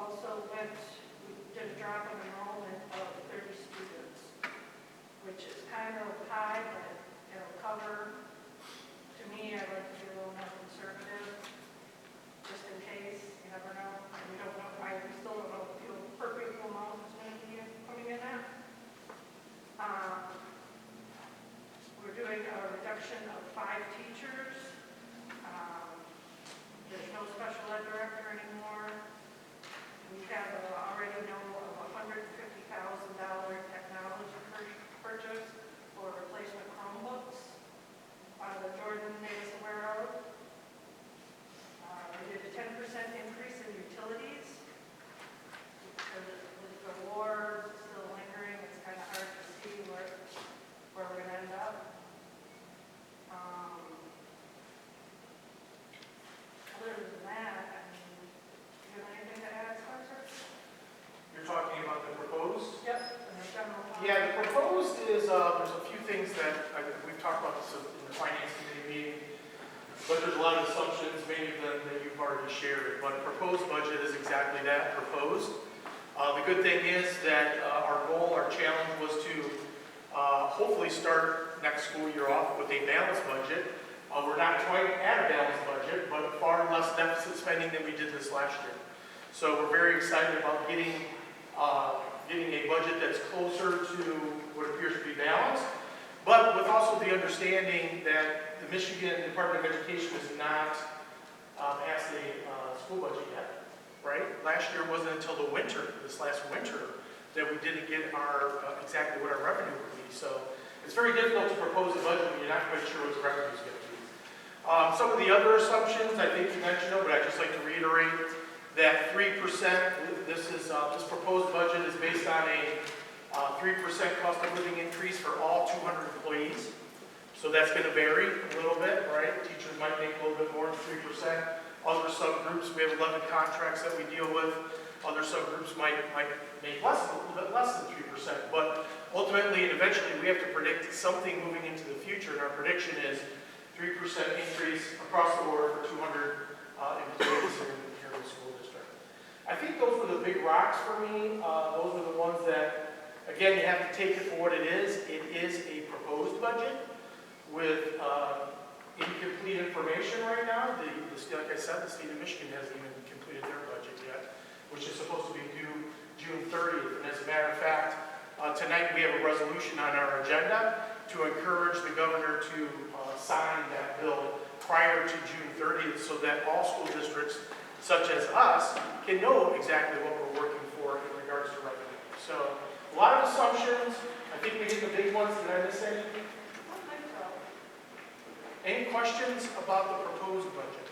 also we did a drop in enrollment of 30 students, which is kind of high, but it'll cover. To me, I like to be a little more conservative, just in case. You never know. We don't know. We still don't know what the per pupil amount is going to be coming in at. We're doing a reduction of 5 teachers. There's no special ed director anymore. We have already know of $150,000 technology purchase for replacement Chromebooks that Jordan made us aware of. We did a 10% increase in utilities because with the war still lingering, it's kind of hard to see where we're going to end up. Other than that, I mean, do you have anything to add, Spencer? You're talking about the proposed? Yep, and the general fund. Yeah, the proposed is, there's a few things that we've talked about this in the finance committee meeting, but there's a lot of assumptions, many of them that you've already shared. But proposed budget is exactly that, proposed. The good thing is that our goal, our challenge was to hopefully start next school year off with a balanced budget. We're not quite at a balanced budget, but far less deficit spending than we did this last year. So we're very excited about getting a budget that's closer to what appears to be balanced, but with also the understanding that the Michigan Department of Education has not passed a school budget yet, right? Last year wasn't until the winter, this last winter, that we didn't get our exactly what our revenue would be. So it's very difficult to propose a budget when you're not quite sure what the revenue is going to be. Some of the other assumptions, I think you mentioned them, but I'd just like to reiterate that 3%, this proposed budget is based on a 3% cost of living increase for all 200 employees. So that's going to vary a little bit, right? Teachers might make a little bit more than 3%. Other subgroups, we have 11 contracts that we deal with. Other subgroups might make a little bit less than 3%. But ultimately and eventually, we have to predict something moving into the future, and our prediction is 3% increase across the board for 200 employees here in the school district. I think those were the big rocks for me. Those are the ones that, again, you have to take it for what it is. It is a proposed budget with incomplete information right now. Like I said, the state of Michigan hasn't even completed their budget yet, which is supposed to be due June 30th. And as a matter of fact, tonight we have a resolution on our agenda to encourage the governor to sign that bill prior to June 30th so that all school districts, such as us, can know exactly what we're working for in regards to revenue. So a lot of assumptions. I think we hit the big ones. Did I miss anything? I don't think so. Any questions about the proposed budget?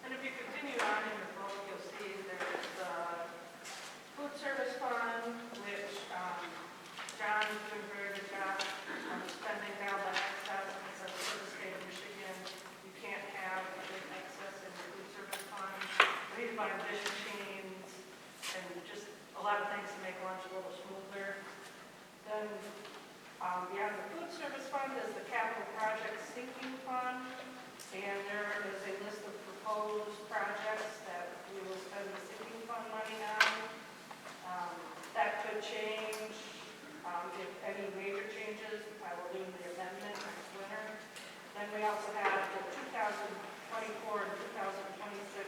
And if you continue on in your book, you'll see there's the food service fund, which John's doing a very good job spending down the excess, because for the state of Michigan, you can't have a big excess in the food service fund. We need to buy dish machines and just a lot of things to make lunch a little smoother. Then beyond the food service fund is the capital project sinking fund, and there is a list of proposed projects that we will spend the sinking fund money on. That could change. If any major changes, I will do the amendment next winter. Then we also have the 2024 and 2026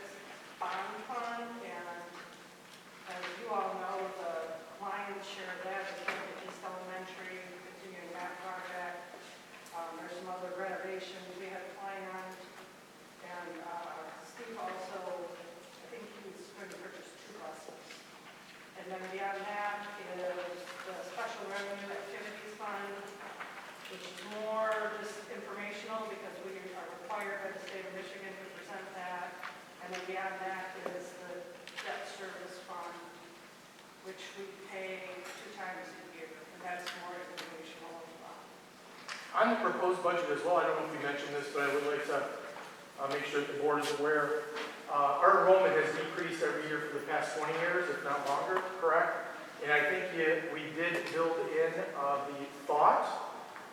bond fund, and as you all know, the lion's share of that is going to East Elementary, continuing that project. There's some other renovations we have planned, and Steve also, I think he's going to purchase 2 buses. And then beyond that is the special revenue activities fund, which is more just informational because we are required by the state of Michigan to present that. And then beyond that is the debt service fund, which we pay 2 times a year, and that's more informational as well. On the proposed budget as well, I don't know if you mentioned this, but I would like to make sure that the board is aware. Our enrollment has decreased every year for the past 20 years, if not longer, correct? And I think we did build in the thought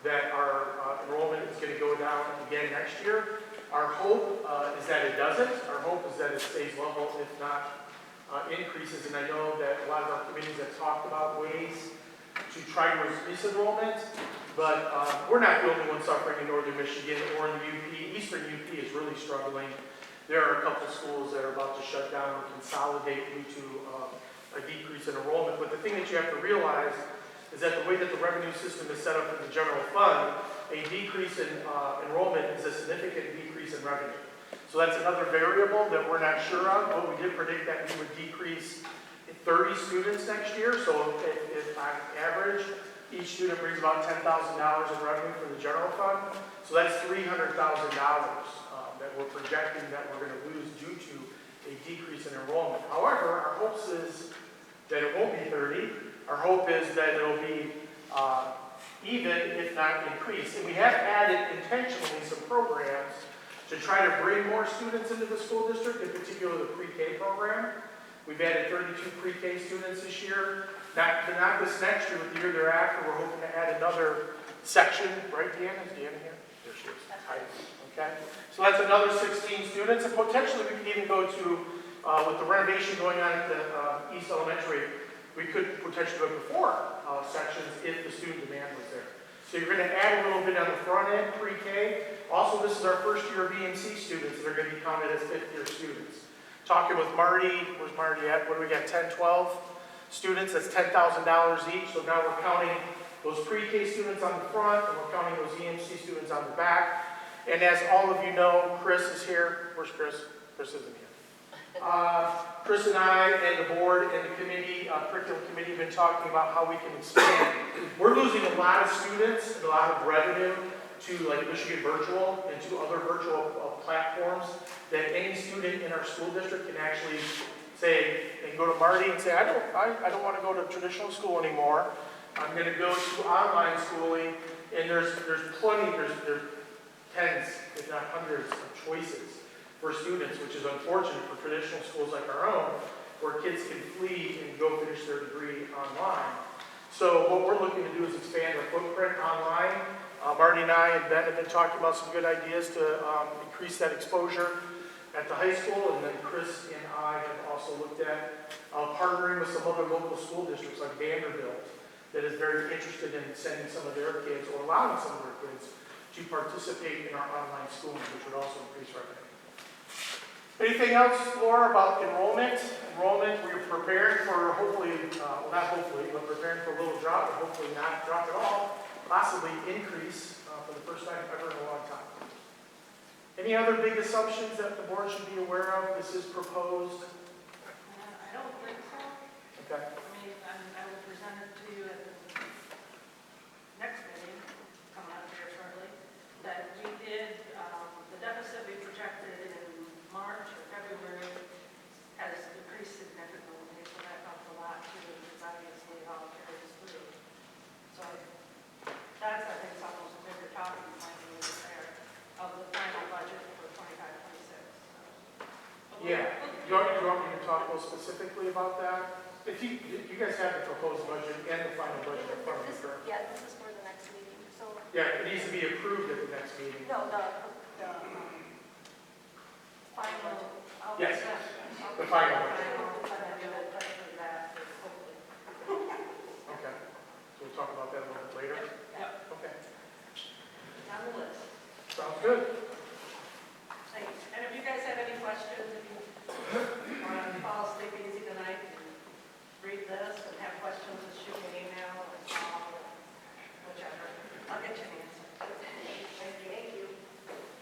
that our enrollment is going to go down again next year. Our hope is that it doesn't. Our hope is that it stays level, if not increases, and I know that a lot of our committees have talked about ways to try to increase enrollment, but we're not the only ones suffering in northern Michigan or in the UP. Eastern UP is really struggling. There are a couple schools that are about to shut down or consolidate due to a decrease in enrollment. But the thing that you have to realize is that the way that the revenue system is set up in the general fund, a decrease in enrollment is a significant decrease in revenue. So that's another variable that we're not sure of, but we did predict that we would decrease 30 students next year. So if on average, each student brings about $10,000 in revenue for the general fund. So that's $300,000 that we're projecting that we're going to lose due to a decrease in enrollment. However, our hopes is that it won't be 30. Our hope is that it'll be even, if not increased. And we have added intentionally some programs to try to bring more students into the school district, in particular the pre-K program. We've added 32 pre-K students this year. Not this next year, but the year thereafter, we're hoping to add another section. Right, Deanna? Is Deanna here? There she is. Hi. Okay. So that's another 16 students, and potentially we could even go to, with the renovation going on at the East Elementary, we could potentially go to 4 sections if the student demand was there. So you're going to add a little bit on the front end, pre-K. Also, this is our first year of EMC students that are going to be counted as fifth-year students. Talking with Marty, where's Marty at? What do we got, 10, 12 students? That's $10,000 each. So now we're counting those pre-K students on the front, and we're counting those EMC students on the back. And as all of you know, Chris is here. Where's Chris? Chris isn't here. Chris and I and the board and the committee, curriculum committee, have been talking about how we can expand. We're losing a lot of students and a lot of revenue to like Michigan Virtual and to other virtual platforms that any student in our school district can actually say, they can go to Marty and say, I don't want to go to traditional school anymore. I'm going to go to online schooling, and there's plenty, there's tens, if not hundreds of choices for students, which is unfortunate for traditional schools like our own, where kids can flee and go finish their degree online. So what we're looking to do is expand our footprint online. Marty and I and Ben have been talking about some good ideas to increase that exposure at the high school, and then Chris and I have also looked at partnering with some other local school districts like Vanderbilt that is very interested in sending some of their kids or allowing some of their kids to participate in our online schooling, which would also increase revenue. Anything else, Laura, about enrollment? Enrollment, we're preparing for hopefully, well not hopefully, but preparing for a little drop, or hopefully not drop at all, possibly increase for the first time ever in a long time. Any other big assumptions that the board should be aware of? This is proposed. I don't think so. Okay. I mean, I will present it to you at the next meeting, coming up here shortly, that we did, the deficit we projected in March or February has decreased significantly, so that helps a lot too, because obviously it all carries through. So that's, I think, almost a bigger talking point when we prepare of the final budget for 25-26. Yeah. Do you want me to talk more specifically about that? If you guys have the proposed budget and the final budget in front of you, correct? Yeah, this is for the next meeting, so. Yeah, it needs to be approved at the next meeting. No, the Final. Yes, the final budget. Okay, so we'll talk about that a little bit later? Yep. Okay, On the list. sounds good. Thanks. And if you guys have any questions, if you want to fall asleep easy tonight and read this and have questions, just shoot me an email or call or whichever. I'll get you an answer. Thank you.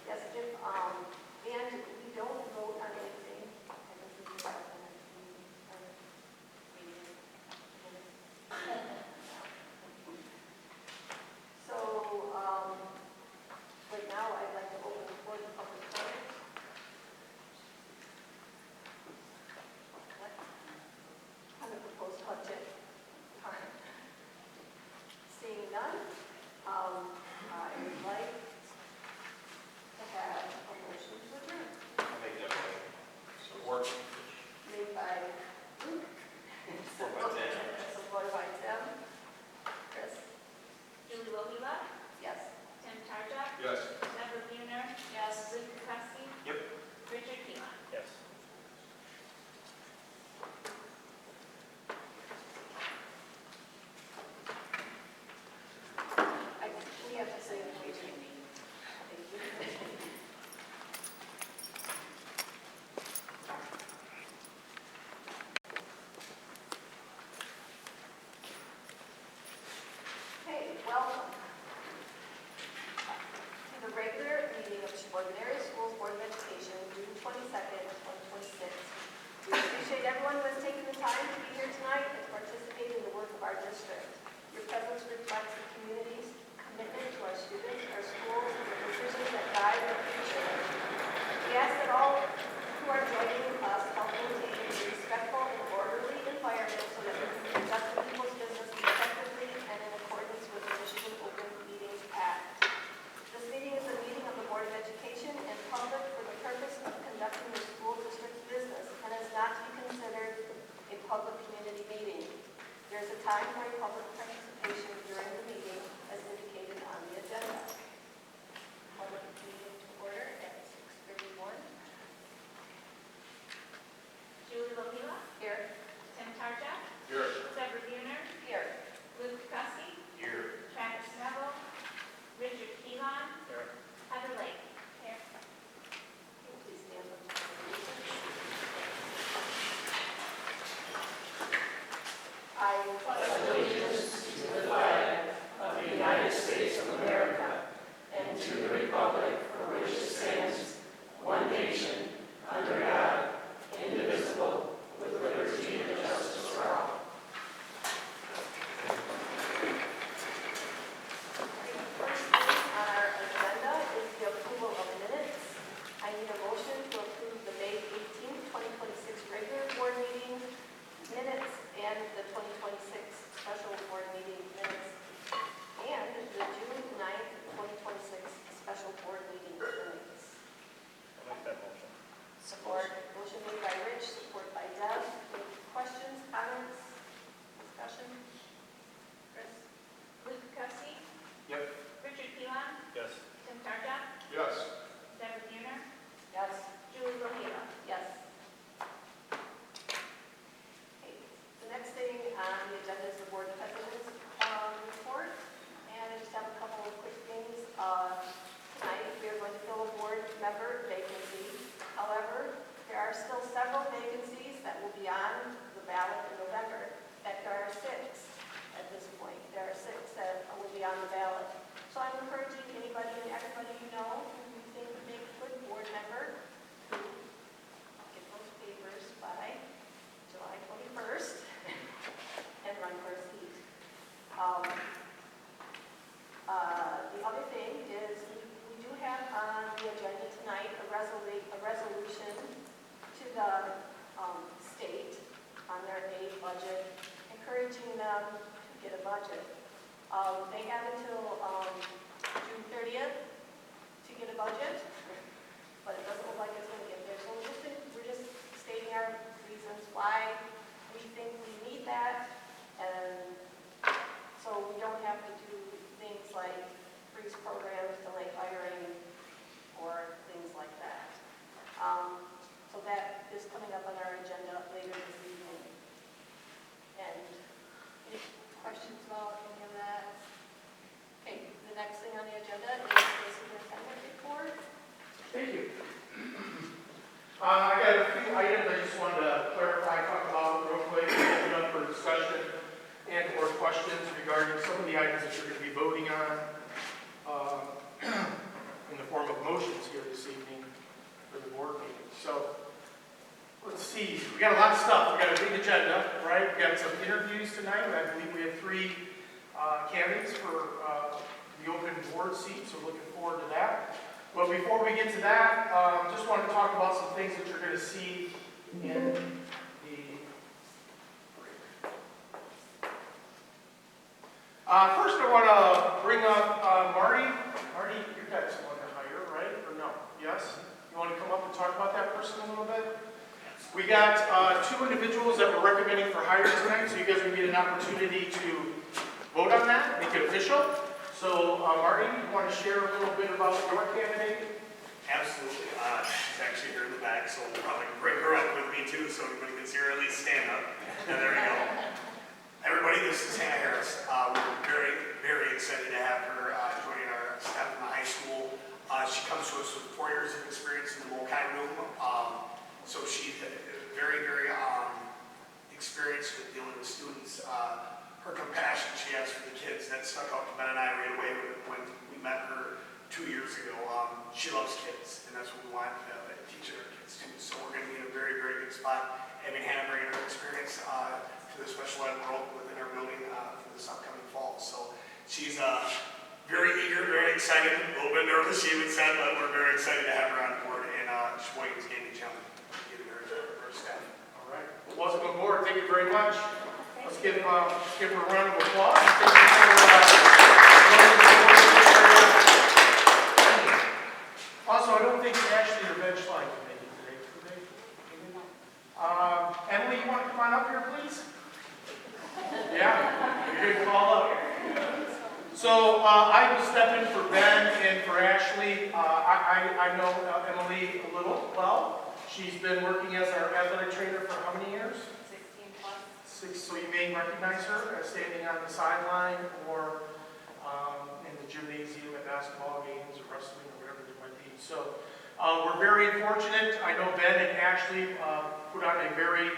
Yes, Jim, and we don't vote on anything, and this is There's a time for public participation during the meeting as indicated on the agenda. Public meeting to order at 6:31. Julie Lohila, Here. Tim Tarja, Here. Deborah Buhner, Here. Luke Cussie, Here. Travis Neville, Richard Keelan, Here. Heather Lake. Here. Please stand up. I pledge allegiance to the flag of the United States of America and to the republic for which it stands, one nation, under God, indivisible, with liberty and justice for all. First thing on our agenda is the approval of minutes. I need a motion to approve the May 18th, 2026 regular board meeting minutes and the 2026 special board meeting minutes and the June 9th, 2026 special board meeting minutes. I'll make that motion. Support. Motion made by Rich, support by Deb. Any questions, comments, discussion? Chris? Luke Cussie, Yep. Richard Keelan, Yes. Tim Tarja, Yes. Deborah Buhner, Yes. Julie Lohila. Yes. Okay, the next thing on the agenda is the board president's report. And I just have a couple of quick things. Tonight, we are going to fill a board member vacancy. However, there are still several vacancies that will be on the ballot in November. In fact, there are 6 at this point. There are 6 that will be on the ballot. So I'm encouraging anybody and everybody you know who you think would make a good board member to get those papers by July 21st and run for a seat. The other thing is we do have on the agenda tonight a resolution to the state on their aid budget, encouraging them to get a budget. They have until June 30th to get a budget, but it doesn't look like it's going to get there. So we're just stating our reasons why we think we need that, and so we don't have to do things like freeze programs, delay hiring, or things like that. So that is coming up on our agenda later this evening. And any questions about any of that? Okay, the next thing on the agenda is the superintendent report. Thank you. I got a few items I just wanted to clarify, talk about real quick, open up for discussion and or questions regarding some of the items that you're going to be voting on in the form of motions here this evening for the board meeting. So let's see, we got a lot of stuff. We got a big agenda, right? We got some interviews tonight. I believe we have 3 candidates for the open board seat, so looking forward to that. But before we get to that, just want to talk about some things that you're going to see in the first I want to bring up Marty. Marty, you're got someone to hire, right? Or no? Yes? You want to come up and talk about that person a little bit? We got 2 individuals that we're recommending for hire tonight, so you guys will get an opportunity to vote on that, make it official. So, Marty, you want to share a little bit about your candidate? Absolutely. She's actually here in the back, so we'll probably bring her up with me too, so everybody can see her at least stand up. And there we go. Everybody, this is Hannah Harris. We're very, very excited to have her joining our staff in the high school. She comes to us with 4 years of experience in the Mokai room. So she's very, very experienced with dealing with students. Her compassion she has for the kids, that stuck out to Ben and I right away when we met her 2 years ago. She loves kids, and that's what we want to teach our kids too. So we're going to be in a very, very good spot. Having Hannah bring her experience to the special ed world within our building for this upcoming fall. So she's very eager, very excited, a little bit nervous, she even said, but we're very excited to have her on board, and Schwayne's gaining challenge, giving her her staff. All right. Welcome aboard. Thank you very much. Let's give her a round of applause. Thank you for joining the board area. Also, I don't think Ashley or Ben Schlein can make it today. Could they? Emily, you want to come on up here, please? Yeah, you're gonna call up. So I will step in for Ben and for Ashley. I know Emily a little well. She's been working as our athletic trainer for how many years? 16 plus. 6. So you may recognize her as standing on the sideline or in the gymnasium at basketball games or wrestling or whatever it might be. So we're very fortunate. I know Ben and Ashley put on a very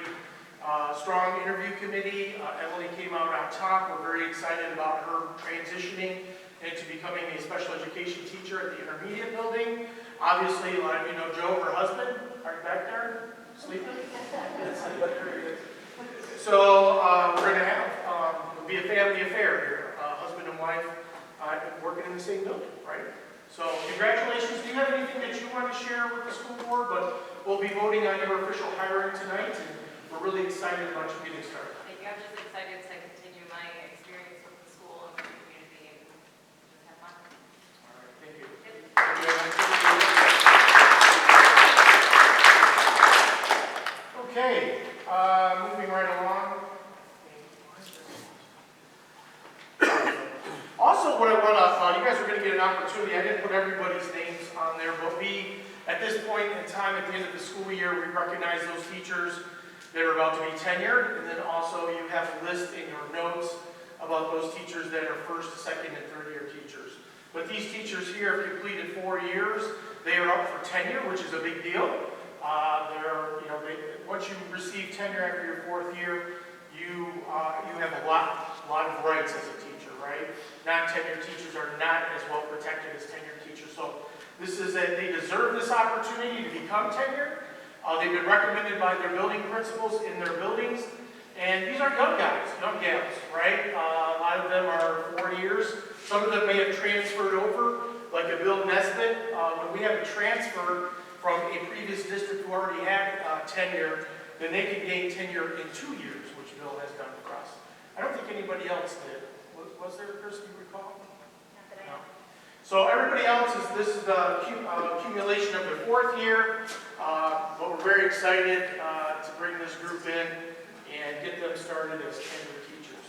strong interview committee. Emily came out on top. We're very excited about her transitioning into becoming a special education teacher at the intermediate building. Obviously, a lot of you know Joe, her husband, right back there, sleeping. So we're going to have, it'll be a family affair here, husband and wife working in the same building, right? So congratulations. Do you have anything that you want to share with the school board? But we'll be voting on your official hiring tonight. We're really excited about you getting started. Thank you. I'm just excited to continue my experience with the school and the community and just have fun. All right, thank you. Yep. Okay, moving right along. Also, what I want to, you guys are going to get an opportunity. I didn't put everybody's names on there, but we, at this point in time, at the end of the school year, we recognize those teachers that are about to be tenured, and then also you have a list in your notes about those teachers that are first, second, and third year teachers. But these teachers here have completed 4 years. They are up for tenure, which is a big deal. Once you receive tenure after your 4th year, you have a lot of rights as a teacher, right? Non-tenured teachers are not as well protected as tenured teachers. So this is that they deserve this opportunity to become tenured. They've been recommended by their building principals in their buildings. And these are young guys, young gals, right? A lot of them are 4 years. Some of them may have transferred over, like a Bill Nesbitt. When we have a transfer from a previous district who already had tenure, then they can gain tenure in 2 years, which Bill has done for us. I don't think anybody else did. Was there, Chris, do you recall? Not that I No. know. So everybody else this is the accumulation of their 4th year, but we're very excited to bring this group in and get them started as tenured teachers.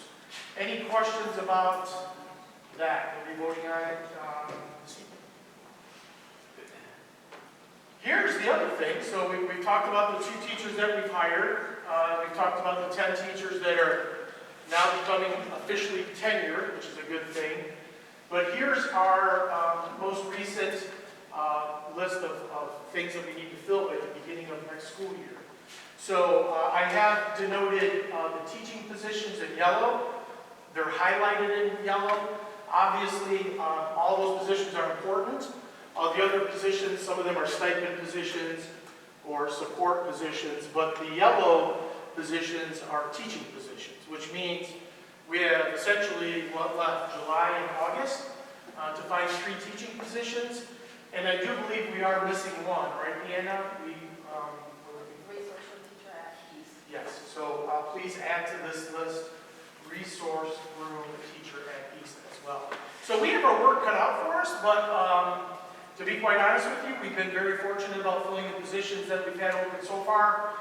Any questions about that? We'll be voting on it this evening. Here's the other thing. So we've talked about the 2 teachers that we've hired. We've talked about the 10 teachers that are now becoming officially tenured, which is a good thing. But here's our most recent list of things that we need to fill at the beginning of next school year. So I have denoted the teaching positions in yellow. They're highlighted in yellow. Obviously, all those positions are important. The other positions, some of them are stipend positions or support positions, but the yellow positions are teaching positions, which means we have essentially what left, July and August, to find 3 teaching positions. And I do believe we are missing one, right, Deanna? Resource room teacher at East. Yes, so please add to this list, resource room teacher at East as well. So we have our work cut out for us, but to be quite honest with you, we've been very fortunate about filling the positions that we've had open so far.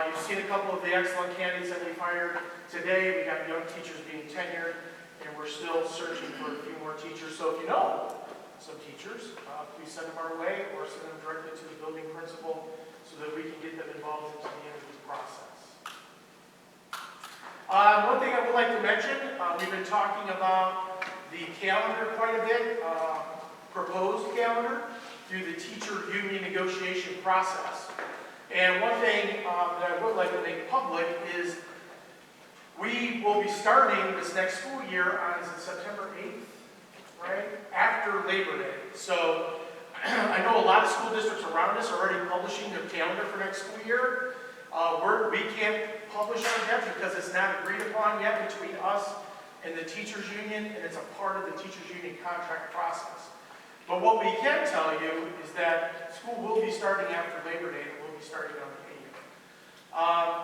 You've seen a couple of the excellent candidates that we've hired today. We got young teachers being tenured, and we're still searching for a few more teachers. So if you know some teachers, please send them our way or send them directly to the building principal so that we can get them involved into the interview process. One thing I would like to mention, we've been talking about the calendar quite a bit, proposed calendar through the teacher union negotiation process. And one thing that I would like to make public is we will be starting this next school year on, is it September 8th, right? After Labor Day. So I know a lot of school districts around us are already publishing their calendar for next school year. We can't publish on that because it's not agreed upon yet between us and the teachers union, and it's a part of the teachers union contract process. But what we can tell you is that school will be starting after Labor Day, and we'll be starting on the 8th.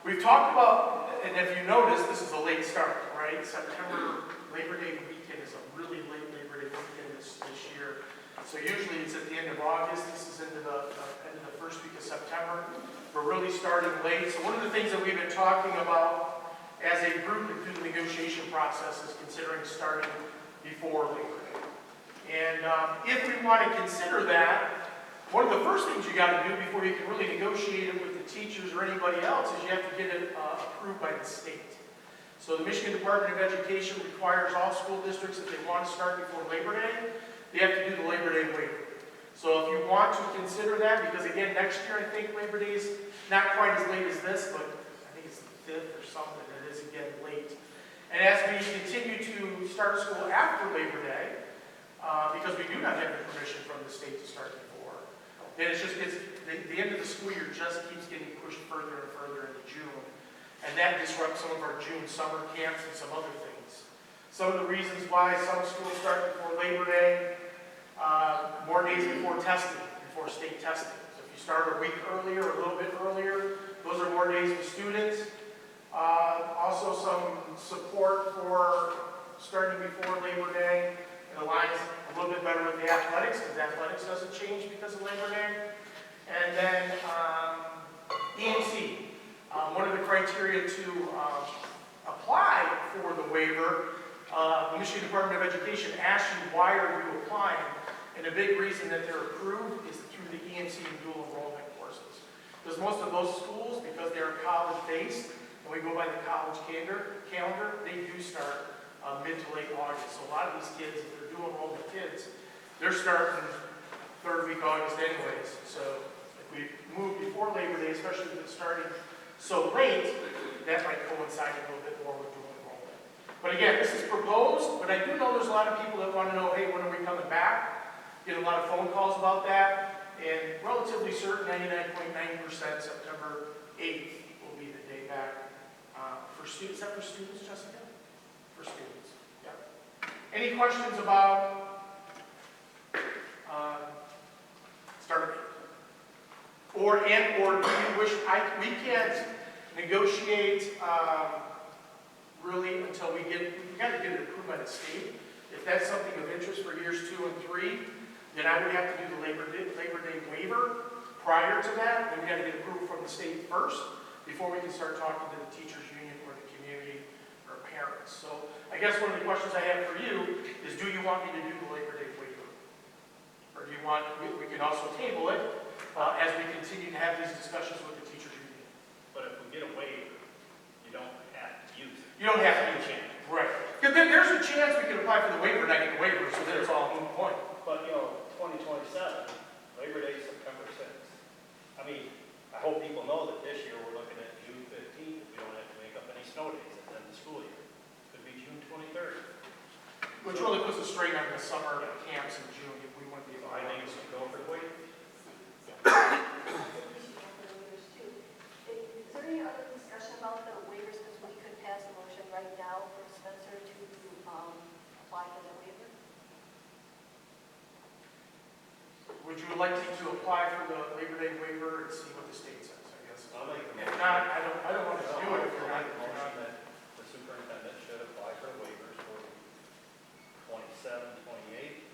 We've talked about, and if you notice, this is a late start, right? September Labor Day weekend is a really late Labor Day weekend this year. So usually it's at the end of August. This is into the end of the first week of September. We're really starting late. So one of the things that we've been talking about as a group and through the negotiation process is considering starting before Labor Day. And if we want to consider that, one of the first things you got to do before you can really negotiate it with the teachers or anybody else is you have to get it approved by the state. So the Michigan Department of Education requires all school districts, if they want to start before Labor Day, they have to do the Labor Day waiver. So if you want to consider that, because again, next year I think Labor Day is not quite as late as this, but I think it's the 5th or something, it is again late. And as we continue to start school after Labor Day, because we do not have the permission from the state to start before, then it just gets, the end of the school year just keeps getting pushed further and further into June. And that disrupts some of our June summer camps and some other things. Some of the reasons why some schools start before Labor Day, more days before testing, before state testing. So if you start a week earlier, or a little bit earlier, those are more days with students. Also some support for starting before Labor Day. It aligns a little bit better with the athletics, because athletics doesn't change because of Labor Day. And then EMC. One of the criteria to apply for the waiver, the Michigan Department of Education asks you why are you applying, and a big reason that they're approved is through the EMC and dual enrollment courses. Because most of those schools, because they're college-based, and we go by the college calendar, they do start mid to late August. So a lot of these kids, if they're dual enrollment kids, they're starting 3rd week August anyways. So if we move before Labor Day, especially if it's starting so late, that might coincide a little bit more with dual enrollment. But again, this is proposed, but I do know there's a lot of people that want to know, hey, when are we coming back? Get a lot of phone calls about that, and relatively certain, 99.9% September 8th will be the day back for students. Is that for students, Jessica? For students, yeah. Any questions about start date? Or do you wish, we can't negotiate really until we got to get it approved by the state. If that's something of interest for years 2 and 3, then I would have to do the Labor Day waiver prior to that. Then we got to get approval from the state first before we can start talking to the teachers union or the community or parents. So I guess one of the questions I have for you is, do you want me to do the Labor Day waiver? Or do you want, we can also table it as we continue to have these discussions with the teachers union. But if we get a waiver, you don't have to use it. You don't have to use it. Right. Because there's a chance we can apply for the waiver and I get the waiver, so then it's all a moot point. But, 2027, Labor Day is September 6th. I mean, I hope people know that this year we're looking at June 15th. We don't have to make up any snow days at the end of the school year. Could be June 23rd. Which really puts a strain on the summer camps in June if we wouldn't be able to. I think we should go for the waiver. We should go for the waivers too. Is there any other discussion about the waivers, because we could pass a motion right now for Spencer to apply for the waiver? Would you like me to apply for the Labor Day waiver and see what the state says, I guess? I'll make the If motion. not, I don't want to do it if you're not. Motion that the superintendent should apply for waivers for 27, 28,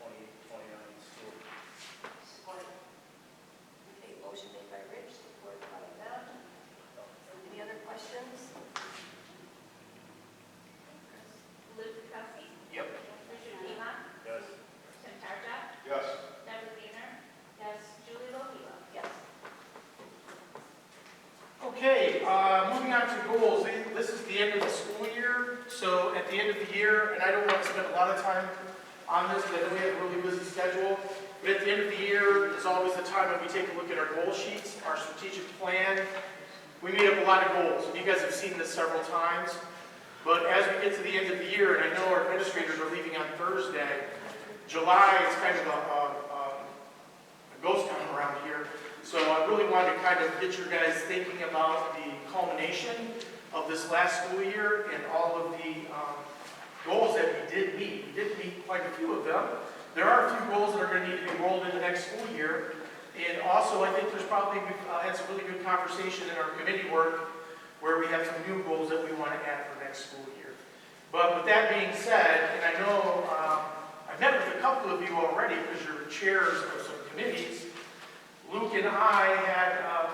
and 29 school year. Support. Okay, motion made by Rich, supported by Deb. Any other questions? Luke Kukowski. Yep. Richard Pilon. Yes. Tim Tartak. Yes. Deborah Buhner. Yes. Julie Lohiwa. Yes. Okay, moving on to goals. This is the end of the school year, so at the end of the year, and I don't want to spend a lot of time on this because we have a really busy schedule, but at the end of the year is always the time when we take a look at our goal sheets, our strategic plan. We made up a lot of goals, and you guys have seen this several times, but as we get to the end of the year, and I know our administrators are leaving on Thursday, July is kind of a ghost town around here. So I really wanted to kind of get your guys thinking about the culmination of this last school year and all of the goals that we did meet. We did meet quite a few of them. There are a few goals that are going to need to be rolled into next school year. And also, I think there's probably, we've had some really good conversation in our committee work where we have some new goals that we want to add for next school year. But with that being said, and I know I've met with a couple of you already because you're chairs of some committees. Luke and I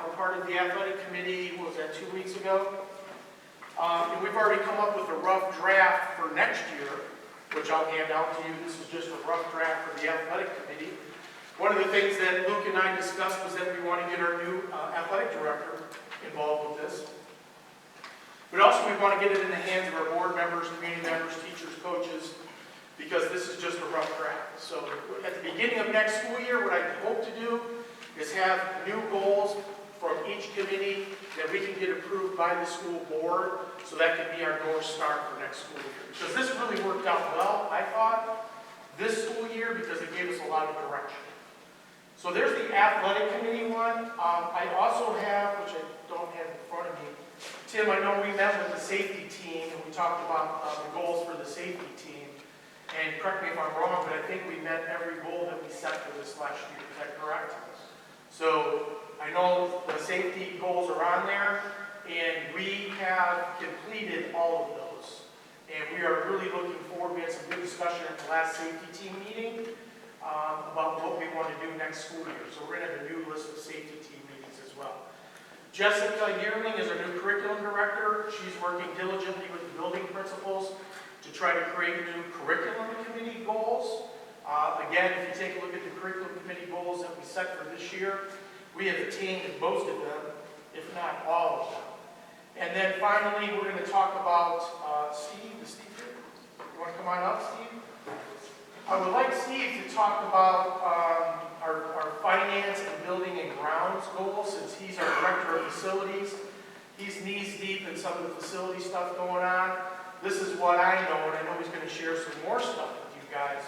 were part of the athletic committee, what was that, 2 weeks ago? And we've already come up with a rough draft for next year, which I'll hand out to you. This is just a rough draft for the athletic committee. One of the things that Luke and I discussed was that we want to get our new athletic director involved with this. But also we want to get it in the hands of our board members, community members, teachers, coaches, because this is just a rough draft. So at the beginning of next school year, what I hope to do is have new goals from each committee that we can get approved by the school board, so that can be our North Star for next school year. Because this really worked out well, I thought, this school year, because it gave us a lot of direction. So there's the athletic committee one. I also have, which I don't have in front of me, Tim, I know we met with the safety team, and we talked about the goals for the safety team. And correct me if I'm wrong, but I think we met every goal that we set for this last year. Is that correct? So I know the safety goals are on there, and we have completed all of those. And we are really looking forward. We had some good discussion at the last safety team meeting about what we want to do next school year. So we're going to have a new list of safety team meetings as well. Jessica Yearling is our new curriculum director. She's working diligently with the building principals to try to create new curriculum committee goals. Again, if you take a look at the curriculum committee goals that we set for this year, we have attained most of them, if not all of them. And then finally, we're going to talk about Steve. Is Steve here? You want to come on up, Steve? I would like Steve to talk about our finance and building and grounds goals, since he's our director of facilities. He's knees deep in some of the facility stuff going on. This is what I know, and I know he's going to share some more stuff with you guys.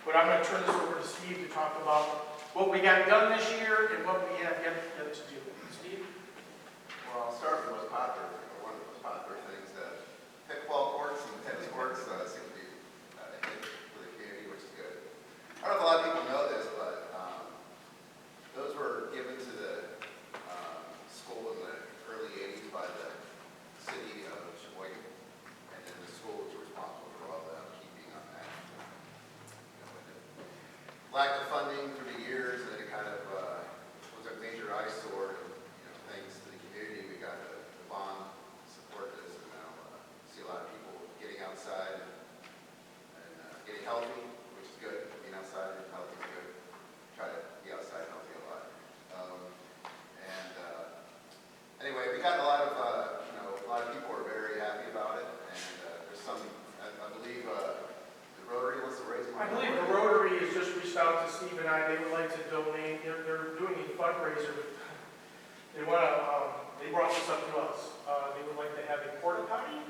But I'm going to turn this over to Steve to talk about what we got done this year and what we have yet to do. Steve? Well, I'll start with the most popular, or one of the most popular things, that pickleball courts and tennis courts seem to be a hit for the community, which is good. I don't know if a lot of people know this, but those were given to the school in the early 80s by the city of Sheboygan, and then the school was responsible for all the upkeeping on that. Lack of funding through the years, and then it kind of was a major eyesore. Thanks to the community, we got the bond to support this, and now see a lot of people getting outside and getting healthy, which is good. Being outside and healthy is good. Try to be outside healthy a lot. Anyway, we got a lot of a lot of people were very happy about it, and there's some. I believe the Rotary wants to raise money. I believe the Rotary has just reached out to Steve and I. They would like to donate. They're doing a fundraiser. They want to. They brought this up to us. They would like to have a porta potty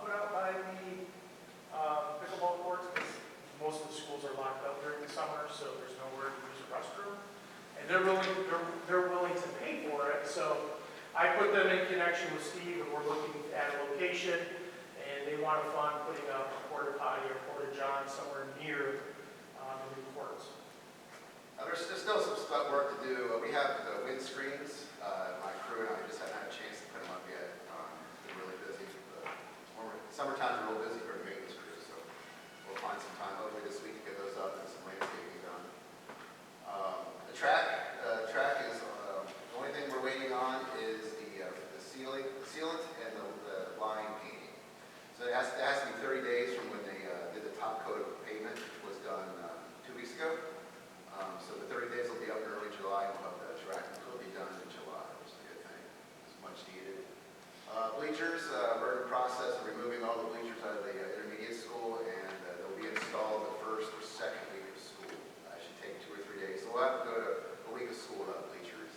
put out by the pickleball courts, because most of the schools are locked up during the summer, so there's nowhere to use a restroom. And they're willing to pay for it. So I put them in connection with Steve, and we're looking at a location, and they want to fund putting up a porta potty or porta john somewhere near the new courts. There's still some stuff work to do. We have the wind screens. My crew and I just haven't had a chance to put them up yet. Been really busy. Summertime's real busy for the maintenance crew, so we'll find some time hopefully this week to get those up and some landscaping done. The track is the only thing we're waiting on is the sealant and the line painting. So it has to be 30 days from when they did the top coat of pavement, which was done 2 weeks ago. So the 30 days will be up in early July, and we'll have the track will be done in July, which is a good thing. It's much needed. Bleachers, we're in the process of removing all the bleachers out of the intermediate school, and they'll be installed the first or second week of school. It should take 2 or 3 days. So we'll have to go to a week of school without bleachers,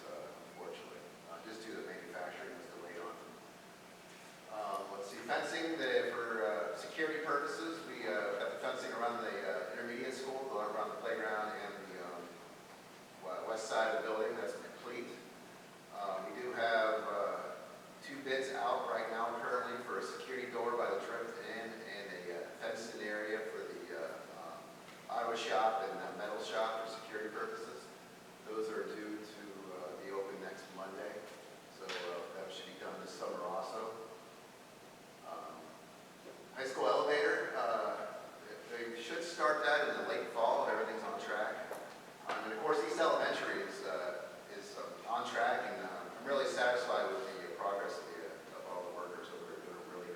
unfortunately, just due to the manufacturing was delayed on them. Let's see, fencing for security purposes. We got the fencing around the intermediate school, around the playground and the west side of the building. That's complete. We do have 2 bids out right now currently for a security door by the Drift Inn and a fenced-in area for the auto shop and metal shop for security purposes. Those are due to be open next Monday, so that should be done this summer also. High school elevator, they should start that in the late fall if everything's on track. And of course, East Elementary is on track, and I'm really satisfied with the progress of all the workers over there. Doing a really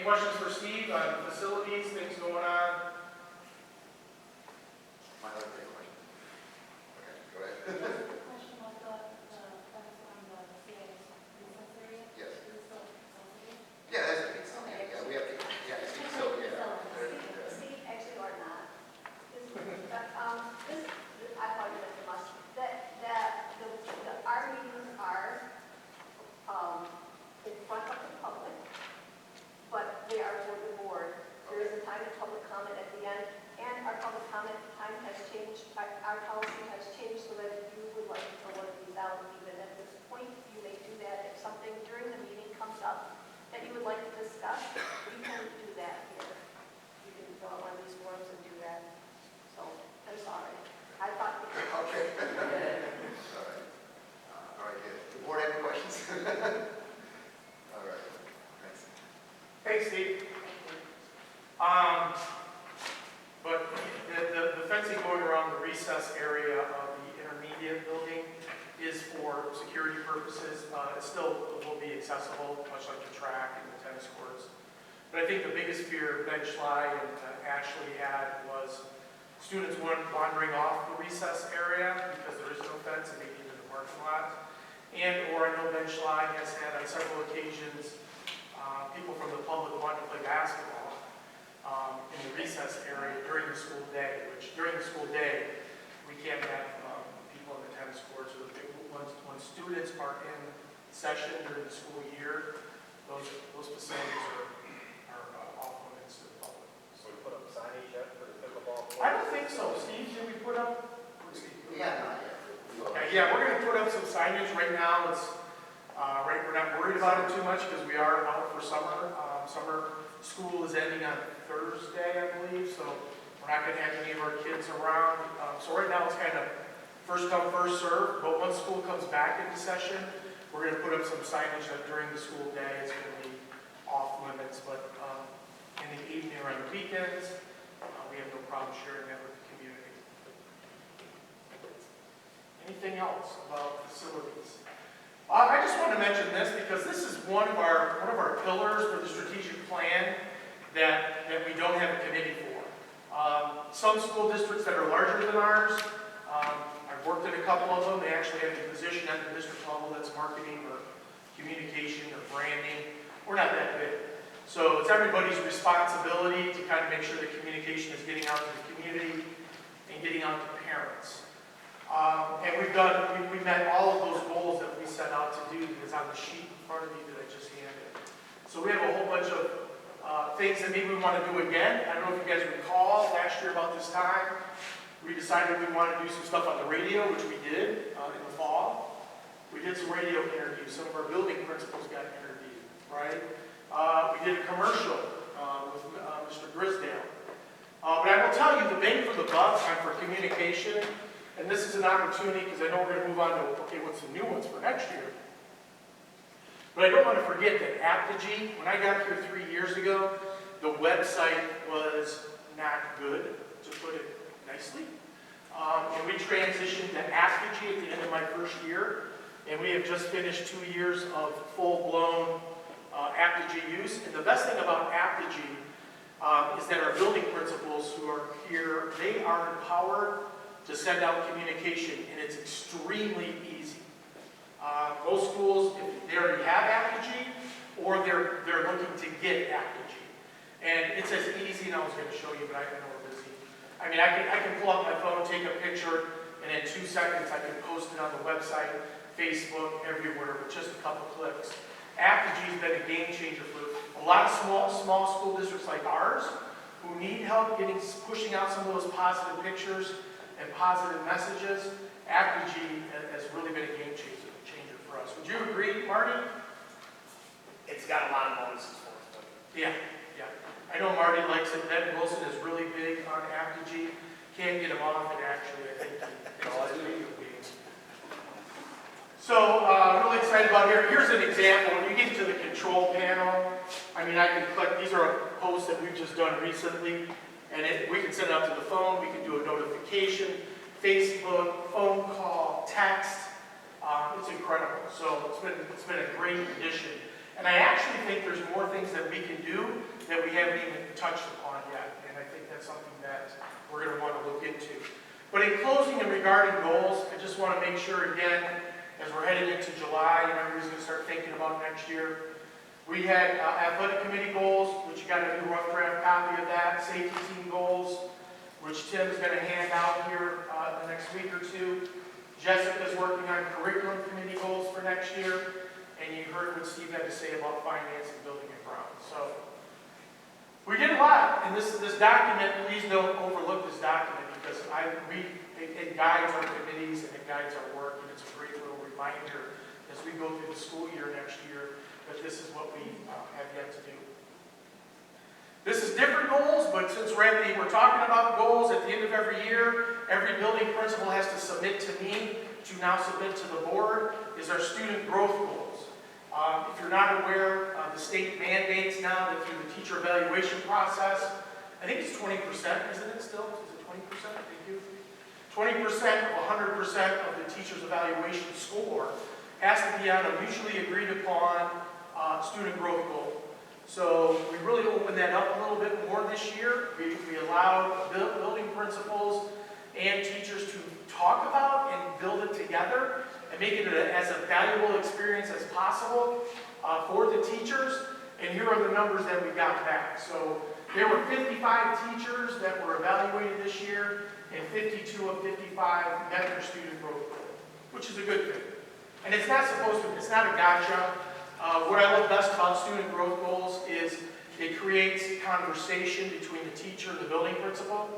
questions for Steve on facilities, things going on? My other big question. Okay, go ahead. Question about the fence on the CAS recess area. Yes. Is it still sensitive? Yeah, that's a piece. Yeah, we have to, yeah, it's, so, yeah. Steve, actually, or not. This, I thought you meant the must, our meetings are, in front of the public, but they are for the board. There is a time of public comment at the end, and our public comment time has changed, our policy has changed so that if you would like to fill one of these out, even at this point, you may do that. If something during the meeting comes up that you would like to discuss, you can do that here. You can fill out one of these forms and do that. So, I'm sorry. I thought. Okay. All right, good. The board have any questions? All right, thanks. Thanks, Steve. But the fencing going around the recess area of the intermediate building is for security purposes. It still will be accessible, much like the track and the tennis courts. But I think the biggest fear Ben Schley and Ashley had was students wandering off the recess area because there is no fence and maybe into the parking lot. Or I know Ben Schley has had on several occasions people from the public want to play basketball in the recess area during the school day, which during the school day, we can't have people in the tennis courts or the big ones. When students are in session during the school year, those facilities are off limits to the public. So we put up signage yet for the pickleball court? I don't think so. Steve, did we put up? Yeah, not yet. Okay, yeah, we're going to put up some signage right now. It's we're not worried about it too much because we are out for summer. Summer school is ending on Thursday, I believe, so we're not going to have any of our kids around. So right now it's kind of first come, first serve. But once school comes back into session, we're going to put up some signage that during the school day it's going to be off limits. But in the evening or on the weekends, we have no problem sharing that with the community. Anything else about facilities? I just want to mention this because this is one of our pillars for the strategic plan that we don't have a committee for. Some school districts that are larger than ours, I've worked in a couple of them. They actually have a position at the district level that's marketing or communication or branding. We're not that big. So it's everybody's responsibility to kind of make sure the communication is getting out to the community and getting out to parents. And we met all of those goals that we set out to do because on the sheet in front of you that I just handed. So we have a whole bunch of things that maybe we want to do again. I don't know if you guys recall last year about this time, we decided we wanted to do some stuff on the radio, which we did in the fall. We did some radio interviews. Some of our building principals got interviewed, right? We did a commercial with Mr. Grisdale. But I will tell you, the bang for the buck for communication. And this is an opportunity because I know we're going to move on to, okay, what's the new ones for next year? But I don't want to forget that Apogee, when I got here 3 years ago, the website was not good, to put it nicely. And we transitioned to Apogee at the end of my first year. And we have just finished 2 years of full-blown Apogee use. And the best thing about Apogee is that our building principals who are here, they are empowered to send out communication, and it's extremely easy. Most schools, if they already have Apogee, or they're looking to get Apogee. And it's as easy, and I was going to show you, but I know we're busy. I mean, I can pull out my phone, take a picture, and in 2 seconds I can post it on the website, Facebook, everywhere, with just a couple clicks. Apogee's been a game changer for a lot of small school districts like ours, who need help pushing out some of those positive pictures and positive messages. Apogee has really been a game changer for us. Would you agree, Marty? It's got a lot of bonuses for us, but Yeah. I know Marty likes it. Ben Wilson is really big on Apogee. Can't get him off it, actually. I think he So, really excited about here. Here's an example. When you get to the control panel, I mean, I can click. These are posts that we've just done recently. And we can send it out to the phone, we can do a notification, Facebook, phone call, text. It's incredible. So it's been a great addition. And I actually think there's more things that we can do that we haven't even touched upon yet. And I think that's something that we're going to want to look into. But in closing and regarding goals, I just want to make sure again, as we're heading into July and everybody's going to start thinking about next year, we had athletic committee goals, which you got a new rough draft copy of that, safety team goals, which Tim is going to hand out here in the next week or two. Jessica's working on curriculum committee goals for next year, and you heard what Steve had to say about finance and building and grounds. So we did a lot, and this document, please don't overlook this document because it guides our committees and it guides our work, and it's a great little reminder as we go through the school year next year that this is what we have yet to do. This is different goals, but since we're talking about goals at the end of every year, every building principal has to submit to me, to now submit to the board, is our student growth goals. If you're not aware, the state mandates now that through the teacher evaluation process, I think it's 20%, isn't it still? Is it 20%? Thank you. 20% of 100% of the teacher's evaluation score has to be on a mutually agreed upon student growth goal. So we really opened that up a little bit more this year. We allowed building principals and teachers to talk about and build it together and make it as a valuable experience as possible for the teachers. And here are the numbers that we got back. So there were 55 teachers that were evaluated this year, and 52 of 55 met their student growth goal, which is a good thing. And it's not a gotcha. What I love best about student growth goals is it creates conversation between the teacher and the building principal.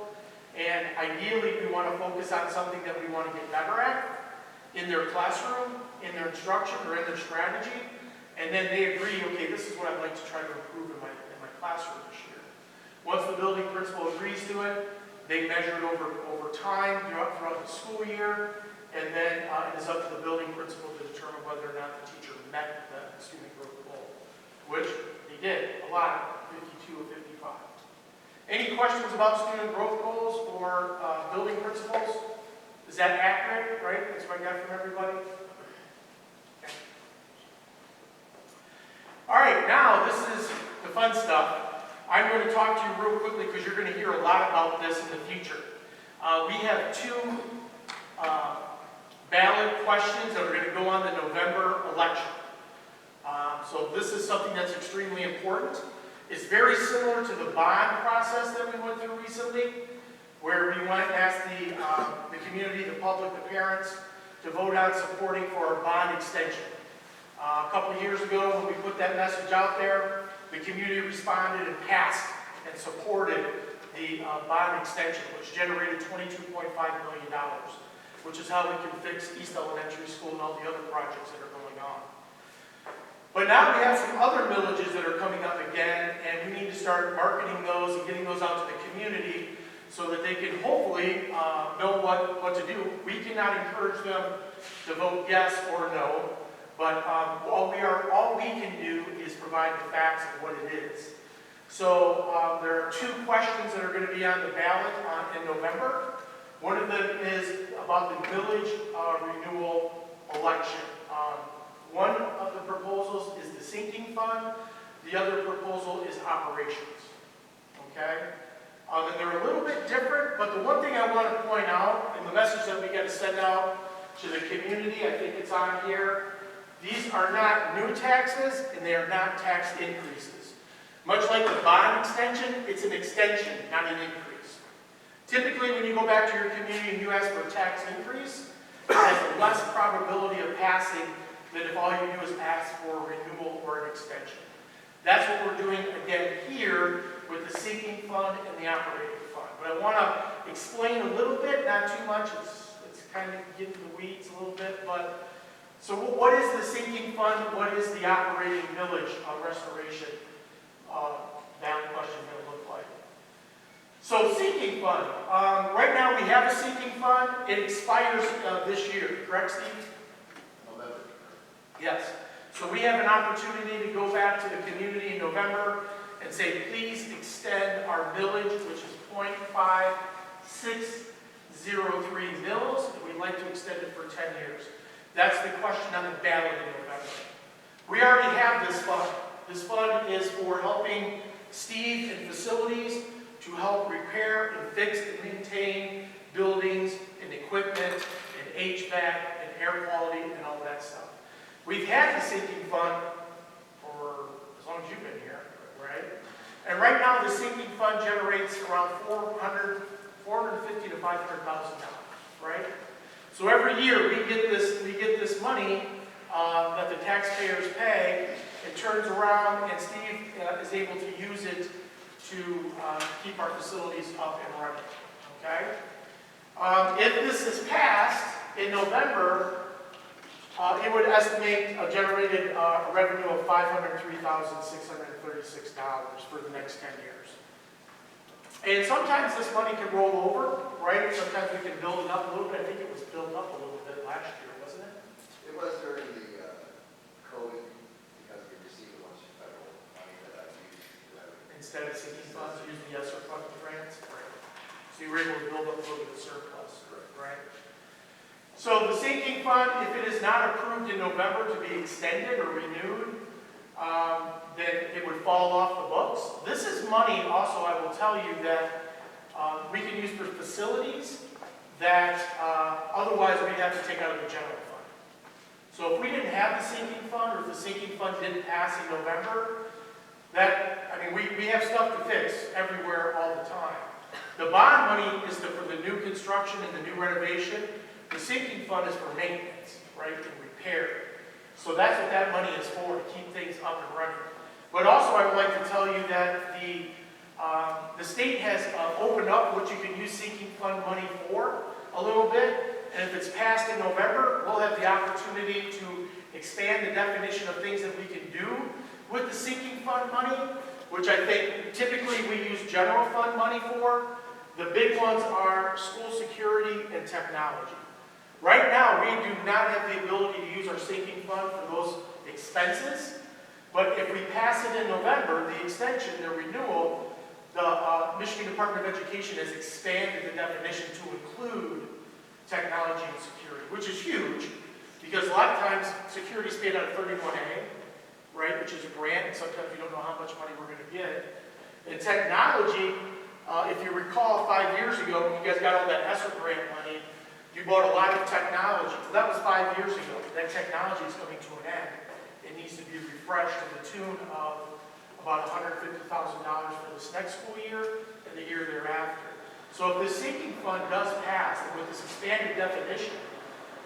And ideally, we want to focus on something that we want to get better at in their classroom, in their instruction, or in their strategy. And then they agree, okay, this is what I'd like to try to improve in my classroom this year. Once the building principal agrees to it, they measure it over time throughout the school year. And then it is up to the building principal to determine whether or not the teacher met the student growth goal, which they did, a lot, 52 of 55. Any questions about student growth goals or building principals? Is that accurate, right? That's what I got from everybody? Okay. All right, now this is the fun stuff. I'm going to talk to you real quickly because you're going to hear a lot about this in the future. We have two ballot questions that are going to go on the November election. So this is something that's extremely important. It's very similar to the bond process that we went through recently, where we went and asked the community, the public, the parents, to vote on supporting for a bond extension. A couple of years ago, when we put that message out there, the community responded and passed and supported the bond extension, which generated $22.5 million. Which is how we can fix East Elementary School and all the other projects that are going on. But now we have some other villages that are coming up again, and we need to start marketing those and getting those out to the community so that they can hopefully know what to do. We cannot encourage them to vote yes or no, but all we can do is provide the facts of what it is. So there are two questions that are going to be on the ballot in November. One of them is about the village renewal election. One of the proposals is the sinking fund. The other proposal is operations. Okay? And they're a little bit different, but the one thing I want to point out, and the message that we got to send out to the community, I think it's on here, these are not new taxes and they are not tax increases. Much like the bond extension, it's an extension, not an increase. Typically, when you go back to your community and you ask for a tax increase, it has less probability of passing than if all you do is ask for a renewal or an extension. That's what we're doing again here with the sinking fund and the operating fund. But I want to explain a little bit, not too much. It's kind of getting the weeds a little bit. But so what is the sinking fund? What is the operating village restoration ballot question going to look like? So sinking fund. Right now we have a sinking fund. It expires this year, correct, Steve? November. Yes. So we have an opportunity to go back to the community in November and say, please extend our millage, which is 0.5603 mils, and we'd like to extend it for 10 years. That's the question on the ballot in November. We already have this fund. This fund is for helping Steve and facilities to help repair and fix and maintain buildings and equipment and HVAC and air quality and all that stuff. We've had the sinking fund for as long as you've been here, right? And right now the sinking fund generates around $450,000 to $500,000, right? So every year we get this money that the taxpayers pay. It turns around and Steve is able to use it to keep our facilities up and running, okay? If this is passed in November, it would estimate a generated revenue of $503,636 for the next 10 years. And sometimes this money can roll over, right? Sometimes we can build it up a little bit. I think it was built up a little bit last year, wasn't it? It was during the COVID, because we received a bunch of federal money that I used to have. Instead of sinking funds, use the ESSER fund grants. Right. So you were able to build up a little bit of surplus, right? So the sinking fund, if it is not approved in November to be extended or renewed, then it would fall off the books. This is money also, I will tell you, that we can use for facilities that otherwise we'd have to take out of the general fund. So if we didn't have the sinking fund, or if the sinking fund didn't pass in November, we have stuff to fix everywhere all the time. The bond money is for the new construction and the new renovation. The sinking fund is for maintenance, right, and repair. So that's what that money is for, to keep things up and running. But also I would like to tell you that the state has opened up what you can use sinking fund money for a little bit. And if it's passed in November, we'll have the opportunity to expand the definition of things that we can do with the sinking fund money, which I think typically we use general fund money for. The big ones are school security and technology. Right now, we do not have the ability to use our sinking fund for those expenses, but if we pass it in November, the extension, the renewal, the Michigan Department of Education has expanded the definition to include technology and security, which is huge, because a lot of times security is paid out of 31A, right, which is a grant, and sometimes we don't know how much money we're going to get. And technology, if you recall 5 years ago, when you guys got all that ESSER grant money, you bought a lot of technology. So that was 5 years ago. That technology is coming to an end. It needs to be refreshed to the tune of about $150,000 for this next school year and the year thereafter. So if the sinking fund does pass, and with this expanded definition,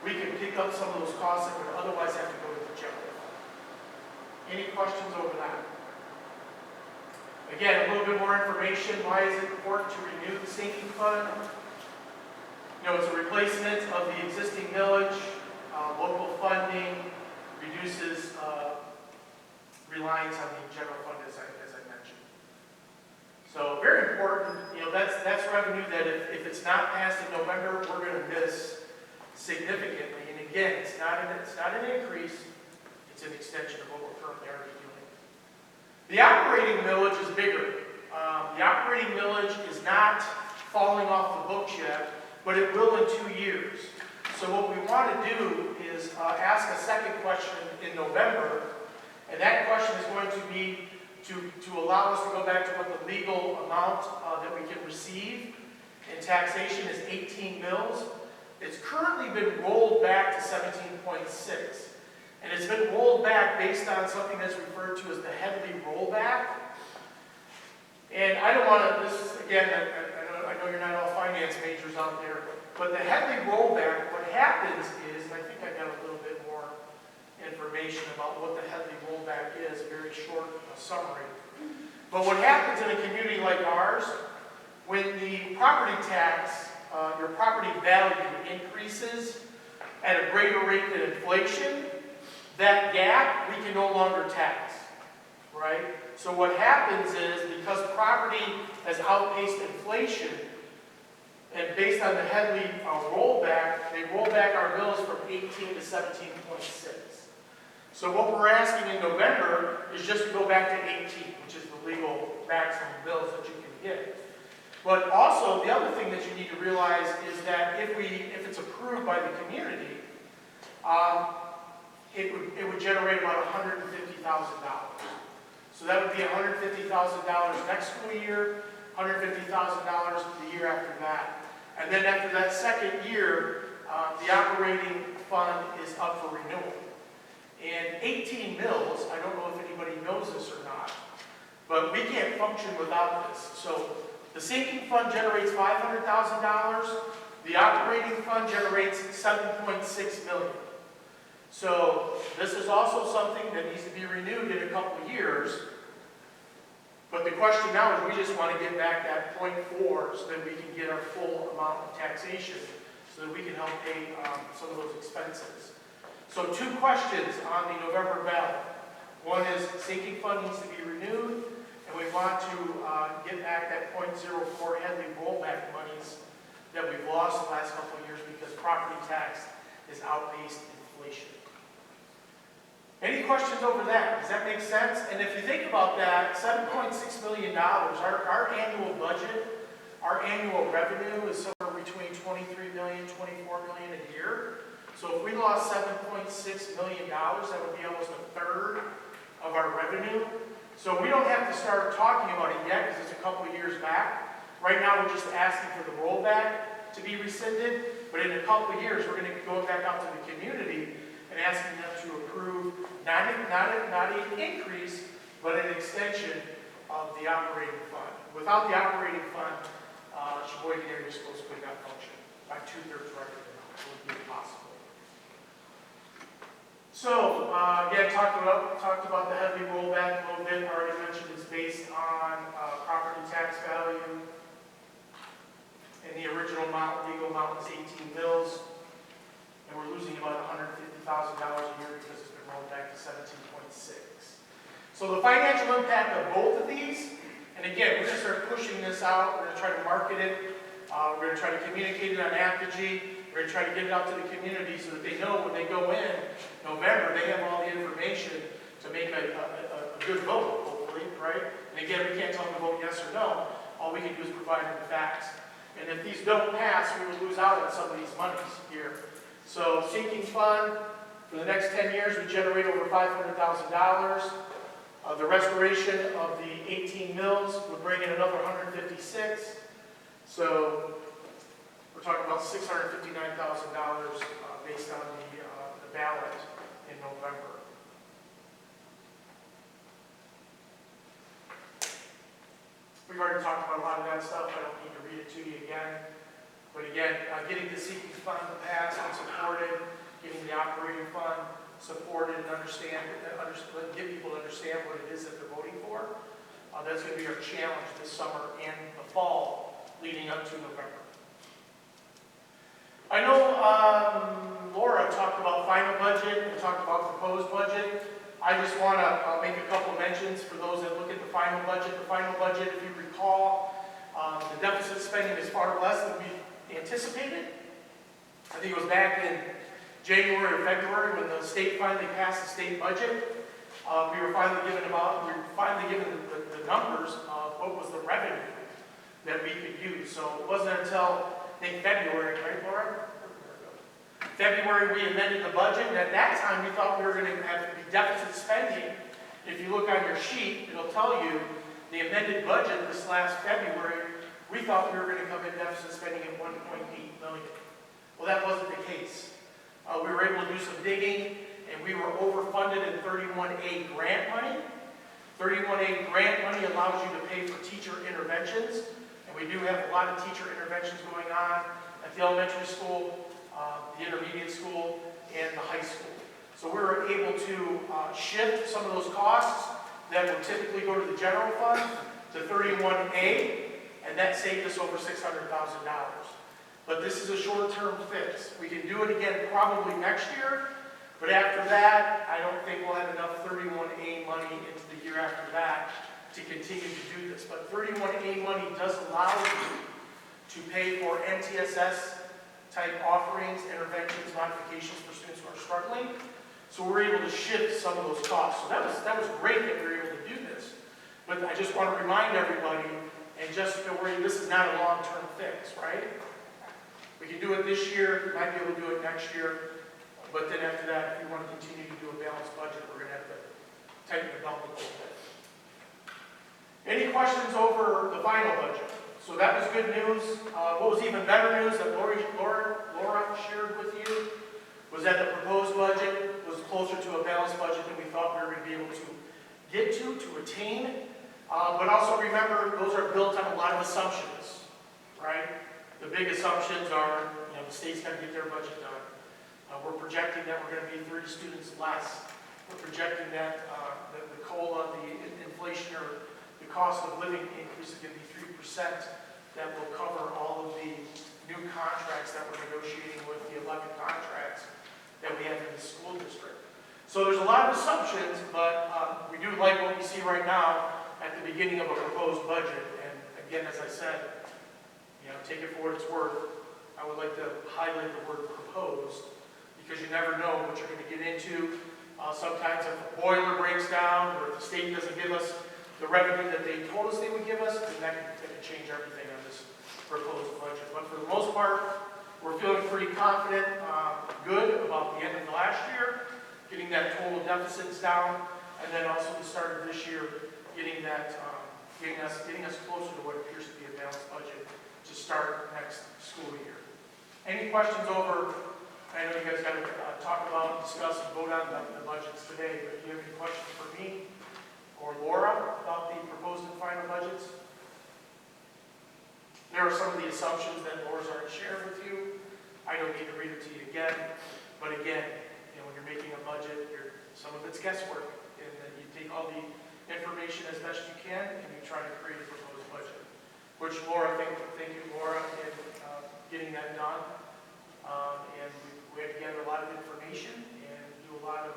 we can pick up some of those costs that would otherwise have to go to the general fund. Any questions over that? Again, a little bit more information. Why is it important to renew the sinking fund? It's a replacement of the existing millage. Local funding reduces reliance on the general fund, as I mentioned. So very important. That's revenue that if it's not passed in November, we're going to miss significantly. And again, it's not an increase. It's an extension of what we're currently already doing. The operating millage is bigger. The operating millage is not falling off the books yet, but it will in 2 years. So what we want to do is ask a second question in November, and that question is going to be to allow us to go back to what the legal amount that we can receive in taxation is 18 mills. It's currently been rolled back to 17.6, and it's been rolled back based on something that's referred to as the Headley rollback. And I don't want to, again, I know you're not all finance majors out there, but the Headley rollback, what happens is, and I think I got a little bit more information about what the Headley rollback is, a very short summary. But what happens in a community like ours, when the property tax, your property value increases at a greater rate than inflation, that gap we can no longer tax, right? So what happens is, because property has outpaced inflation, and based on the Headley rollback, they roll back our mills from 18 to 17.6. So what we're asking in November is just to go back to 18, which is the legal maximum mills that you can get. But also, the other thing that you need to realize is that if it's approved by the community, it would generate about $150,000. So that would be $150,000 next school year, $150,000 the year after that. And then after that second year, the operating fund is up for renewal. And 18 mills, I don't know if anybody knows this or not, but we can't function without this. So the sinking fund generates $500,000. The operating fund generates $7.6 million. So this is also something that needs to be renewed in a couple of years. But the question now is we just want to get back that 0.4 so that we can get our full amount of taxation so that we can help pay some of those expenses. So 2 questions on the November ballot. One is sinking fund needs to be renewed, and we want to get back that 0.04 Headley rollback monies that we've lost the last couple of years because property tax has outpaced inflation. Any questions over that? Does that make sense? And if you think about that, $7.6 million, our annual budget, our annual revenue is somewhere between $23 million, $24 million a year. So if we lost $7.6 million, that would be almost a third of our revenue. So we don't have to start talking about it yet because it's a couple of years back. Right now, we're just asking for the rollback to be rescinded. But in a couple of years, we're going to go back out to the community and asking them to approve not an increase, but an extension of the operating fund. Without the operating fund, Sheboygan Area Schools could not function by 2/3 revenue. It would be impossible. So, again, talked about the heavy rollback a little bit. I already mentioned it's based on property tax value. And the original amount, legal amount was 18 mills. And we're losing about $150,000 a year because it's been rolled back to 17.6. So the financial impact of both of these, and again, we're going to start pushing this out. We're going to try to market it. We're going to try to communicate it on Apogee. We're going to try to get it out to the community so that they know when they go in November, they have all the information to make a good vote, hopefully, right? And again, we can't tell them to vote yes or no. All we can do is provide them the facts. And if these don't pass, we would lose out on some of these monies here. So sinking fund, for the next 10 years, we generate over $500,000. The restoration of the 18 mills would bring in another 156. So we're talking about $659,000 based on the ballot in November. We've already talked about a lot of that stuff. I don't need to read it to you again. But again, getting the sinking fund passed and supported, getting the operating fund supported and get people to understand what it is that they're voting for. That's going to be our challenge this summer and the fall leading up to November. I know Laura talked about final budget and talked about proposed budget. I just want to make a couple mentions for those that look at the final budget. The final budget, if you recall, the deficit spending is far less than we anticipated. I think it was back in January or February when the state finally passed the state budget. We were finally given the numbers of what was the revenue that we could use. So it wasn't until I think February, right, Laura? February we amended the budget, and at that time we thought we were going to have to be deficit spending. If you look on your sheet, it'll tell you the amended budget this last February. We thought we were going to come in deficit spending at $1.8 million. Well, that wasn't the case. We were able to do some digging, and we were overfunded in 31A grant money. 31A grant money allows you to pay for teacher interventions, and we do have a lot of teacher interventions going on at the elementary school, the intermediate school, and the high school. So we were able to shift some of those costs that would typically go to the general fund to 31A, and that saved us over $600,000. But this is a short-term fix. We can do it again probably next year, but after that, I don't think we'll have enough 31A money into the year after that to continue to do this. But 31A money does allow you to pay for MTSS-type offerings, interventions, modifications for students who are struggling. So we're able to shift some of those costs. So that was great that we were able to do this. But I just want to remind everybody, and Jessica, this is not a long-term fix, right? We can do it this year, we might be able to do it next year. But then after that, if we want to continue to do a balanced budget, we're going to have to tighten the belt a little bit. Any questions over the final budget? So that was good news. What was even better news that Laura shared with you was that the proposed budget was closer to a balanced budget than we thought we were going to be able to get to attain. But also remember, those are built on a lot of assumptions, right? The big assumptions are, the state's got to get their budget done. We're projecting that we're going to be 30 students less. We're projecting that the COLA, the inflation or the cost of living increase is going to be 3%. That will cover all of the new contracts that we're negotiating with the 11 contracts that we have in the school district. So there's a lot of assumptions, but we do like what we see right now at the beginning of a proposed budget. And again, as I said, take it for what it's worth. I would like to highlight the word proposed because you never know what you're going to get into. Sometimes if a boiler breaks down or if the state doesn't give us the revenue that they told us they would give us, then that can change everything on this proposed budget. But for the most part, we're feeling pretty confident, good about the end of the last year, getting that total deficits down, and then also the start of this year, getting that, getting us closer to what appears to be a balanced budget to start next school year. Any questions over? I know you guys got to talk about, discuss, and vote on the budgets today, but do you have any questions for me or Laura about the proposed and final budgets? There are some of the assumptions that Laura's already shared with you. I don't need to read it to you again, but again, when you're making a budget, some of it's guesswork, and then you take all the information as best you can, and you try to create a proposed budget. Which Laura, thank you, Laura, in getting that done. And we had to gather a lot of information and do a lot of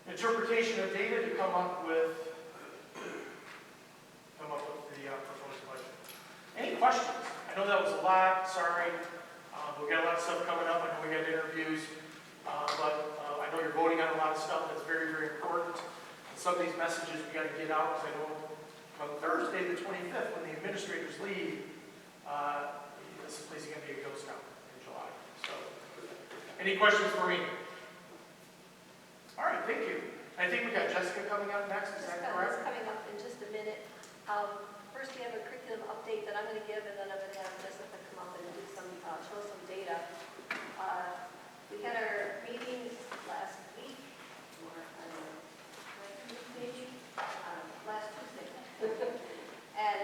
interpretation of data to come up with the proposed budget. Any questions? I know that was a lot. Sorry. We've got a lot of stuff coming up. I know we got interviews, but I know you're voting on a lot of stuff that's very, very important. And some of these messages we got to get out because I know on Thursday, the 25th, when the administrators leave, this place is going to be a ghost town in July. So, any questions for me? All right, thank you. I think we got Jessica coming up next. Is that correct? Jessica is coming up in just a minute. First, we have a curriculum update that I'm going to give, and then I'm going to have Jessica come up and do show some data. We had our meeting last week, or I don't know, maybe last Tuesday, and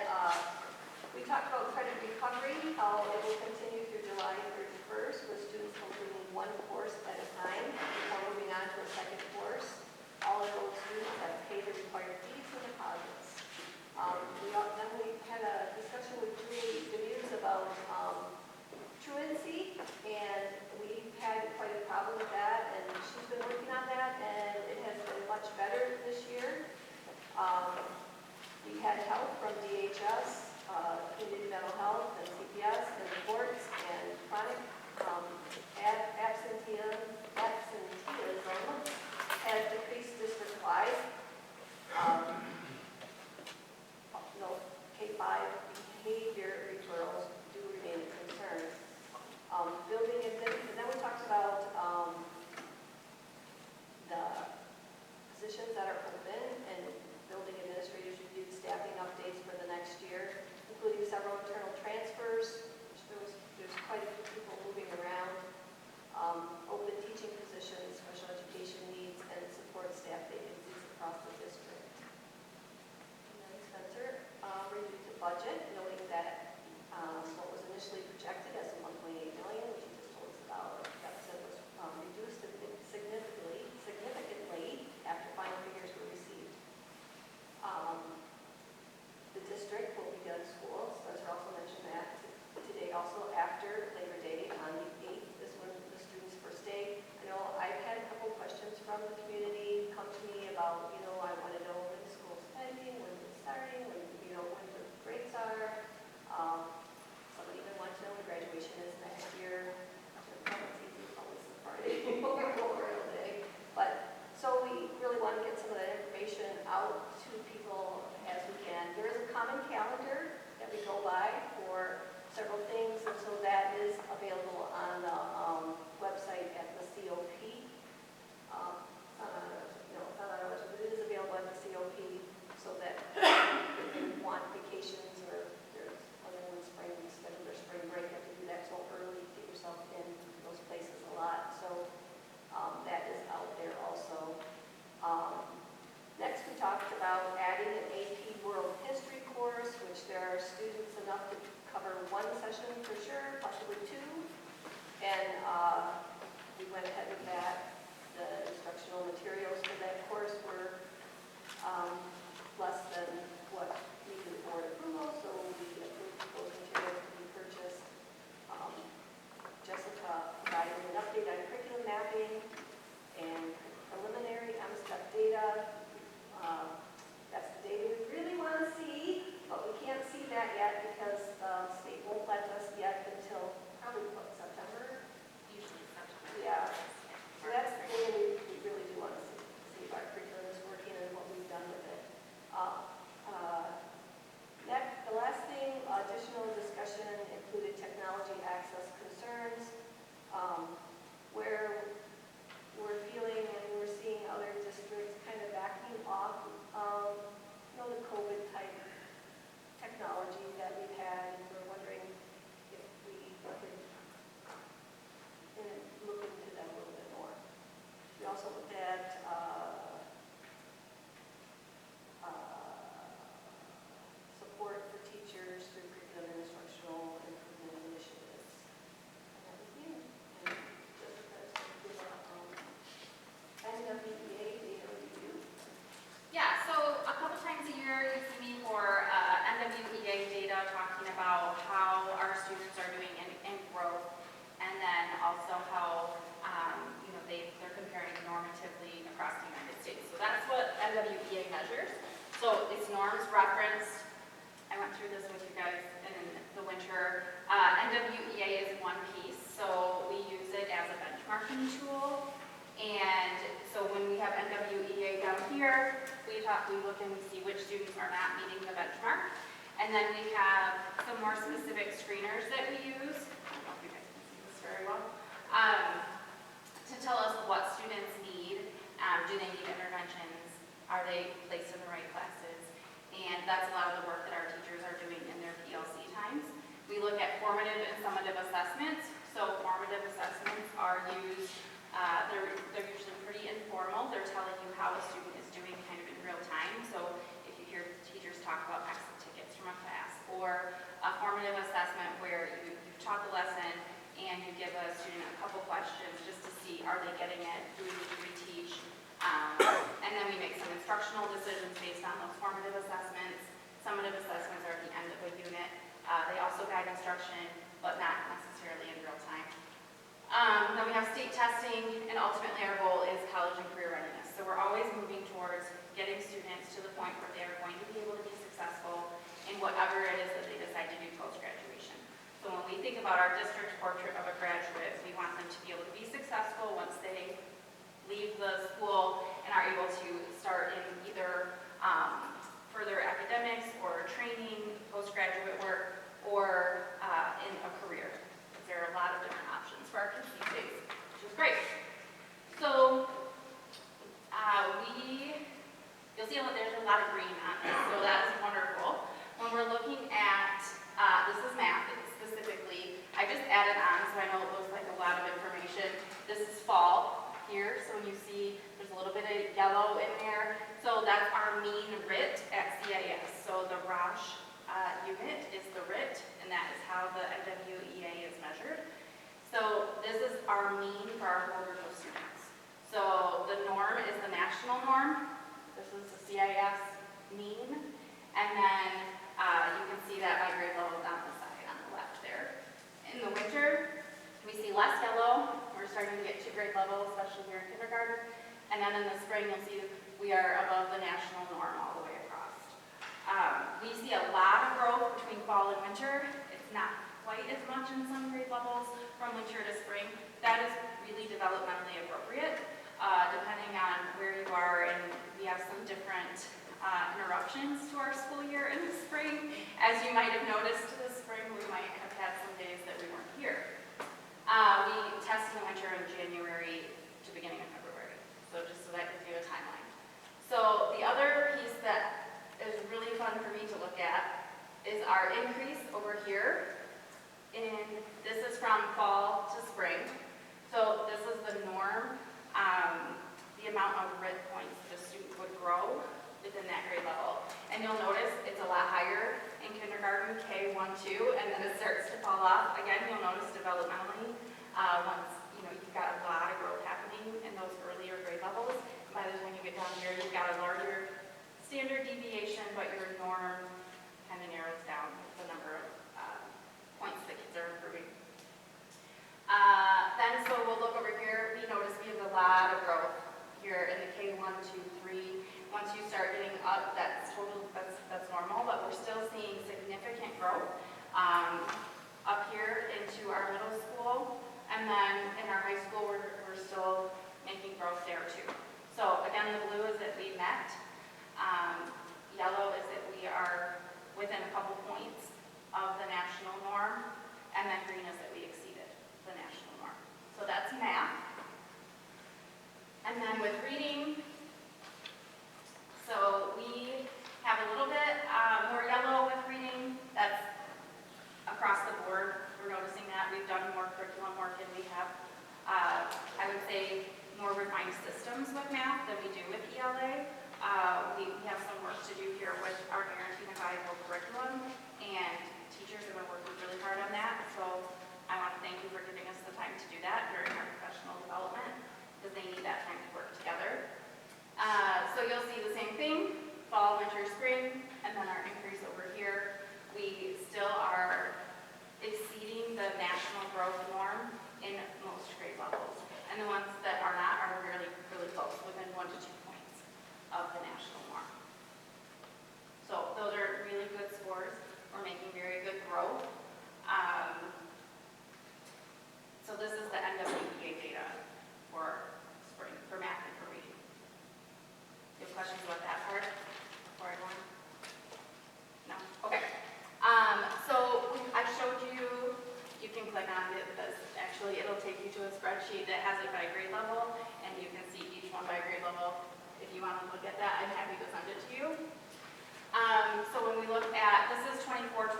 we talked about credit recovery, how it will continue through July 31st, with students completing one course at a time before moving on to a second course. All enrolled students have paid the required fees and deposits. Then we had a discussion with Julie Demuse about truancy, and we've had quite a problem with that, and she's been working on that, and it has been much better this year. We had help from DHS, Community Mental Health, and CPS, and the courts, and chronic absenteeism has decreased district-wide. K-5 behavior referrals do remain a concern. Building and then we talked about the positions that are open, and building administrators reviewed staffing updates for the next year, including several internal transfers, which there's quite a few people moving around, open teaching positions, special education needs, and support staff vacancies across the district. And then Spencer reviewed the budget, noting that what was initially projected as $1.8 million, which he just told us about, deficit was reduced significantly after final figures were received. The district will be done school. Spencer also mentioned that today, also after Labor Day on the 8th is when the students' first day. I know I've had a couple questions from the community come to me about, I want to know when the school's ending, when it's starting, when the breaks are. Somebody even wants to know when graduation is next year. went ahead with that. The instructional materials for that course were less than what needed board approval, so we approved those materials to be purchased. Jessica provided an update on curriculum mapping and preliminary MSTEP data. That's the data we really want to see, but we can't see that yet because the state won't let us yet until probably what, September? Usually September. Yeah. So that's the data we really do want to see if our curriculum is working and what we've done with it. Next, the last thing, additional discussion included technology access concerns, where we're feeling and we're seeing other districts kind of backing off of, the COVID type technology that we've had, and we're wondering if we could look into that a little bit more. We also looked at support for teachers through curriculum and instructional improvement initiatives. And that was you. And Jessica's going to give a NWEA data review. Yeah, so a couple times a year you see me for NWEA data talking about how our students are doing in growth, and then also how they're comparing normatively across the United States. So that's what NWEA measures. So it's norms referenced. I went through this with you guys in the winter. NWEA is one piece, so we use it as a benchmarking tool. And so when we have NWEA down here, we look and we see which students are not meeting the benchmark. And then we have some more specific screeners that we use. I don't know if you guys can see this very well. To tell us what students need. Do they need interventions? Are they placed in the right classes? And that's a lot of the work that our teachers are doing in their PLC times. We look at formative and summative assessments. So formative assessments are used, they're usually pretty informal. They're telling you how a student is doing kind of in real time. So if you hear teachers talk about exit tickets from a class, or a formative assessment where you've taught the lesson and you give a student a couple questions just to see, are they getting it? Do we need to reteach? And then we make some instructional decisions based on those formative assessments. Summative assessments are at the end of a unit. They also guide instruction, but not necessarily in real time. Then we have state testing, and ultimately our goal is college and career readiness. So we're always moving towards getting students to the point where they are going to be able to be successful in whatever it is that they decide to do post-graduation. So when we think about our district portrait of a graduate, we want them to be able to be successful once they leave the school and are able to start in either further academics or training, postgraduate work, or in a career. There are a lot of different options for our kids these days, which is great. So you'll see there's a lot of green on this, so that is wonderful. When we're looking at, this is math specifically, I just added on, so I know it looks like a lot of information. This is fall here, so when you see there's a little bit of yellow in there, so that's our mean RIT at CAS. So the Rosh unit is the RIT, and that is how the NWEA is measured. So this is our mean for our whole group of students. So the norm is the national norm. This is the CIS mean. And then you can see that by grade level down the side on the left there. In the winter, we see less yellow. We're starting to get to grade level, especially here in kindergarten. And then in the spring, you'll see we are above the national norm all the way across. We see a lot of growth between fall and winter. It's not quite as much in some grade levels from winter to spring. That is really developmentally appropriate, depending on where you are, and we have some different interruptions to our school year in the spring. As you might have noticed this spring, we might have had some days that we weren't here. We test in the winter in January to beginning of February, so just so that gives you a timeline. So the other piece that is really fun for me to look at is our increase over here. This is from fall to spring. So this is the norm, the amount of RIT points the student would grow within that grade level. And you'll notice it's a lot higher in kindergarten, K1, 2, and then it starts to fall off. Again, you'll notice developmentally, once you've got a lot of growth get down here, you've got a larger standard deviation, but your norm kind of narrows down the number of points that kids are improving. Then, so we'll look over here, we notice we have a lot of growth here in the K1, 2, 3. Once you start getting up, that's normal, but we're still seeing significant growth up here into our middle school. And then in our high school, we're still making growth there too. So again, the blue is that we met. Yellow is that we are within a couple points of the national norm. And then green is that we exceeded the national norm. So that's math. And then with reading, so we have a little bit more yellow with reading. That's across the board. We're noticing that we've done more curriculum work and we have, I would say, more refined systems with math than we do with ELA. We have some work to do here with our guaranteed and valuable curriculum, and teachers have been working really hard on that. So I want to thank you for giving us the time to do that during our professional development, because they need that time to work together. So you'll see the same thing, fall, winter, spring, and then our increase over here. We still are exceeding the national growth norm in most grade levels. And the ones that are not are really, really close, within 1 to 2 points of the national norm. So those are really good scores. We're making very good growth. So this is the NWEA data for spring, for math and for reading. You have questions about that part before I go on? No? Okay. So I showed you, you can click on it, because actually it'll take you to a spreadsheet that has it by grade level, and you can see each one by grade level. If you want to look at that, I'm happy to send it to you. So when we look at, this is 24-25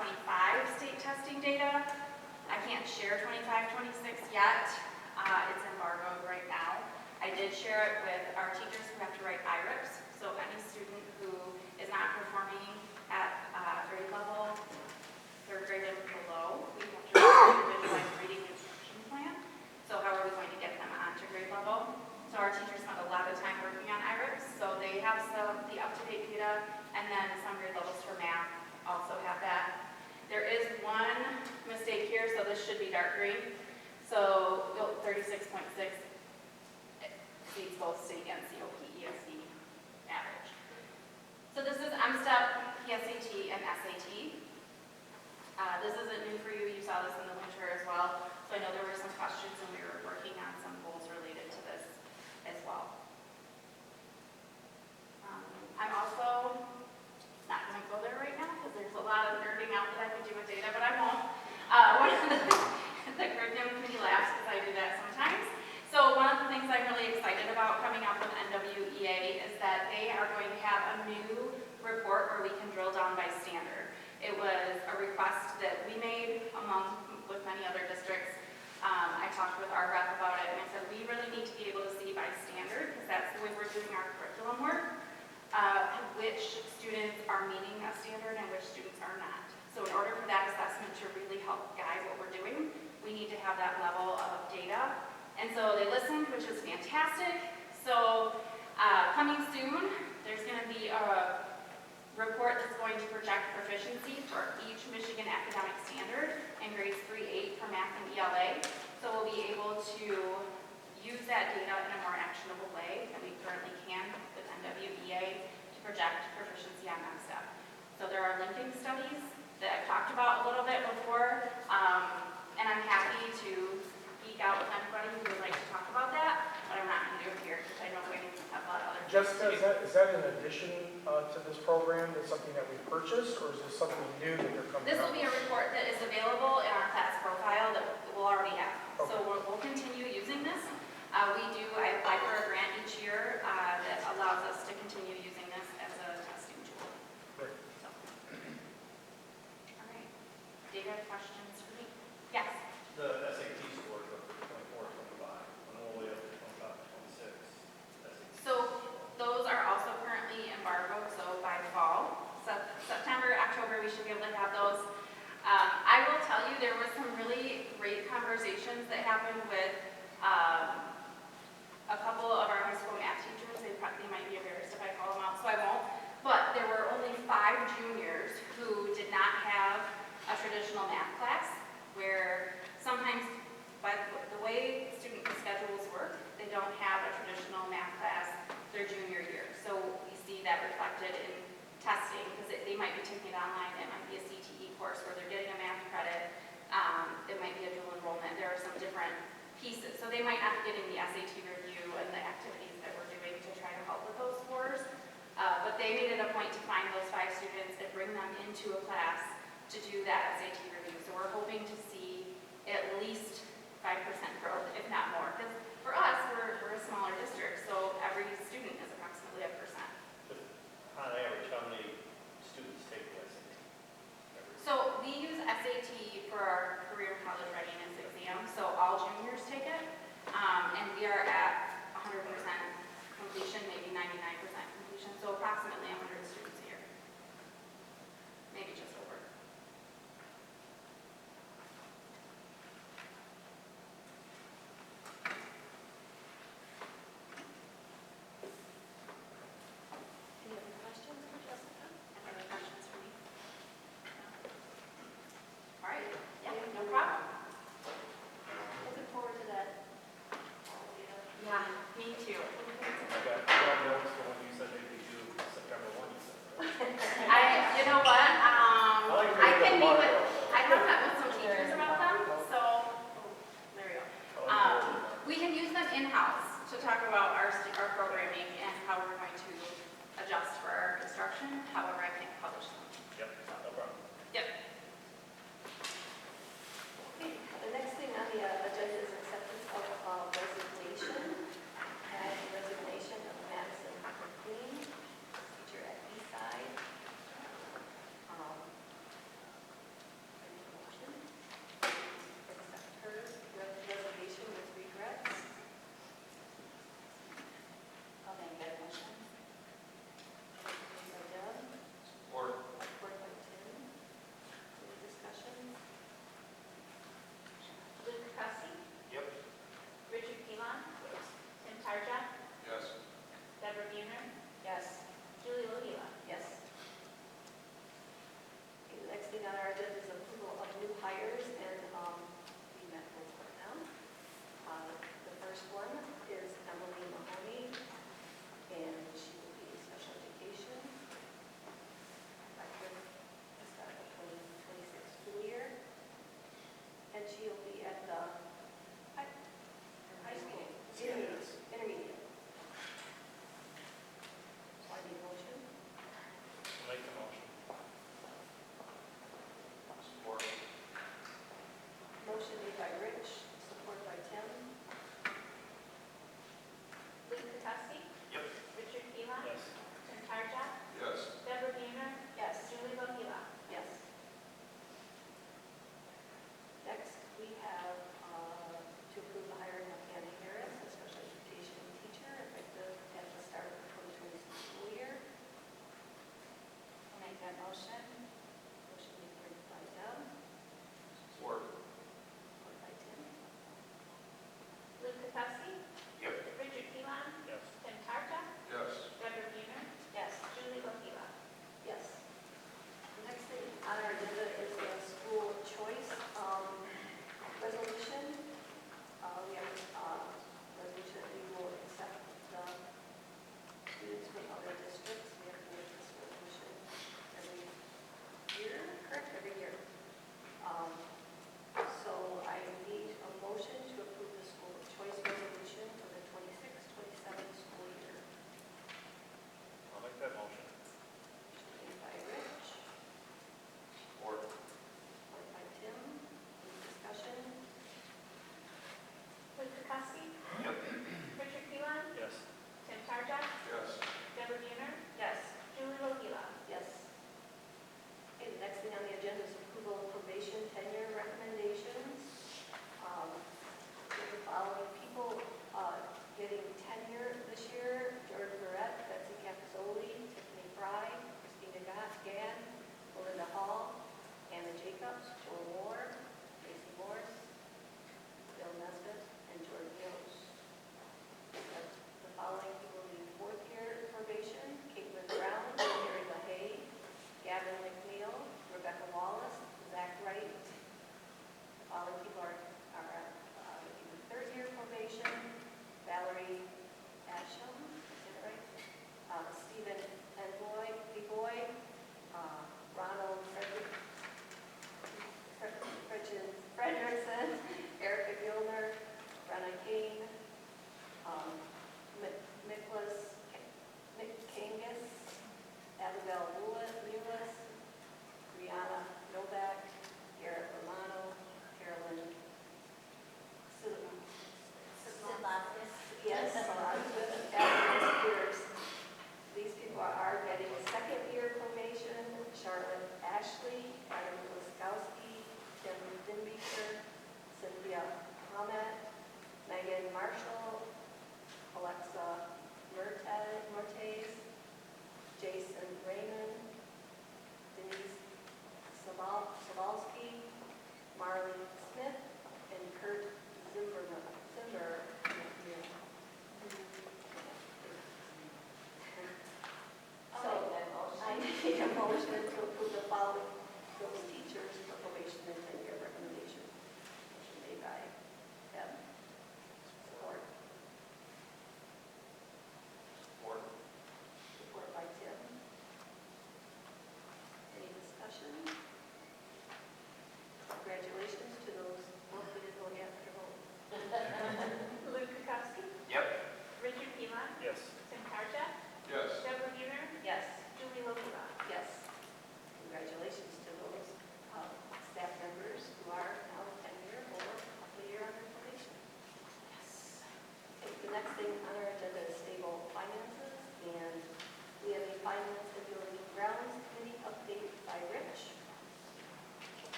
state testing data. I can't share 25-26 yet. It's embargoed right now. I did share it with our teachers who have to write IRIPs. So any student who is not performing at grade level, third grade and below, we have to write an individualized reading instruction plan. So how are we going to get them onto grade level? So our teachers spend a lot of time working on IRIPs. So they have the up-to-date data, and then some grade levels for math also have that. There is one mistake here, so this should be dark green. So 36.6 exceeds both state and COP ESD average. So this is MSTEP, PSAT, and SAT. This isn't new for you. You saw this in the winter as well. So I know there were some questions, and we were working on some goals related to this as well. I'm also not going to go there right now because there's a lot of nerding out that I could do with data, but I won't. One of the curriculum committee laughs because I do that sometimes. So one of the things I'm really excited about coming up with NWEA is that they are going to have a new report where we can drill down by standard. It was a request that we made with many other districts. I talked with our rep about it, and I said we really need to be able to see by standard, because that's the way we're doing our curriculum work, which students are meeting a standard and which students are not. So in order for that assessment to really help guide what we're doing, we need to have that level of data. And so they listened, which is fantastic. So coming soon, there's going to be a report that's going to project proficiency for each Michigan academic standard in grades 3-8 for math and ELA. So we'll be able to use that data in a more actionable way than we currently can with NWEA to project proficiency on MSTEP. So there are linking studies that I've talked about a little bit before, and I'm happy to geek out with anybody who would like to talk about that, but I'm not going to do it here because I know we have a lot of other things Jessica, to do. is that in addition to this program? That's something that we purchased, or is this something new that they're coming This out will be a with? report that is available in our class profile that we'll already have. Okay. So we'll continue using this. I apply for a grant each year that allows us to continue using this as a testing tool. Great. So. All right. Data questions for me? Yes. The SAT scores are 24, 25, and all the way up to 25, 26. So those are also currently embargoed, so by fall. So September, October, we should be able to have those. I will tell you there were some really great conversations that happened with a couple of our high school math teachers. They might be a they might not be getting the SAT review and the activities that we're doing to try to help with those scores. But they made it a point to find those 5 students and bring them into a class to do that SAT review. So we're hoping to see at least 5% growth, if not more. Because for us, we're a smaller district, so every student is approximately 1%. On average, how many students take the SAT? So we use SAT for our career and college readiness exam, so all juniors take it. And we are at 100% completion, maybe 99% completion, so approximately 100 students a year. Maybe just over. Any other questions for Jessica? Any questions for me? All right, yeah, no problem. Looking forward to that. Yeah, me too. I got notes from when you said maybe do September 1, you said, right? You know what,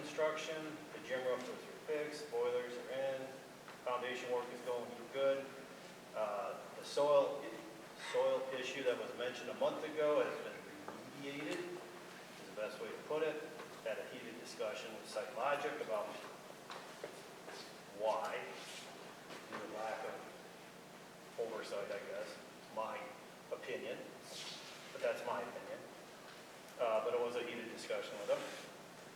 construction, the gym roof was fixed, boilers are in, foundation work is going good. The soil issue that was mentioned a month ago has been remediated, is the best way to put it. Had a heated discussion with Psychologic about why, due to lack of oversight, I guess, my opinion, but that's my opinion. But it was a heated discussion with them.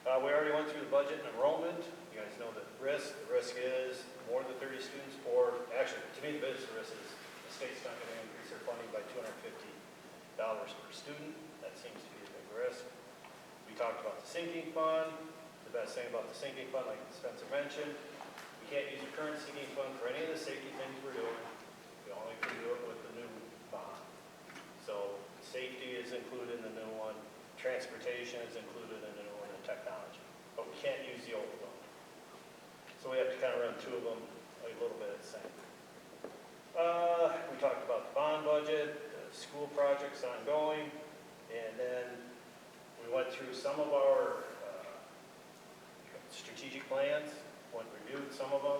We already went through the budget and enrollment. You guys know the risk. The risk is more than 30 students, or actually, to me, the biggest risk is the state's not going to increase their funding by $250 per student. That seems to be a big risk. We talked about the sinking fund. The best thing about the sinking fund, like Spencer mentioned, we can't use the current sinking fund for any of the safety things we're doing. We only can do it with the new bond. So safety is included in the new one. Transportation is included in the new one, and technology. But we can't use the old one. So we have to kind of run two of them a little bit at the same. We talked about the bond budget, the school projects ongoing, and then we went through some of our strategic plans, reviewed some of them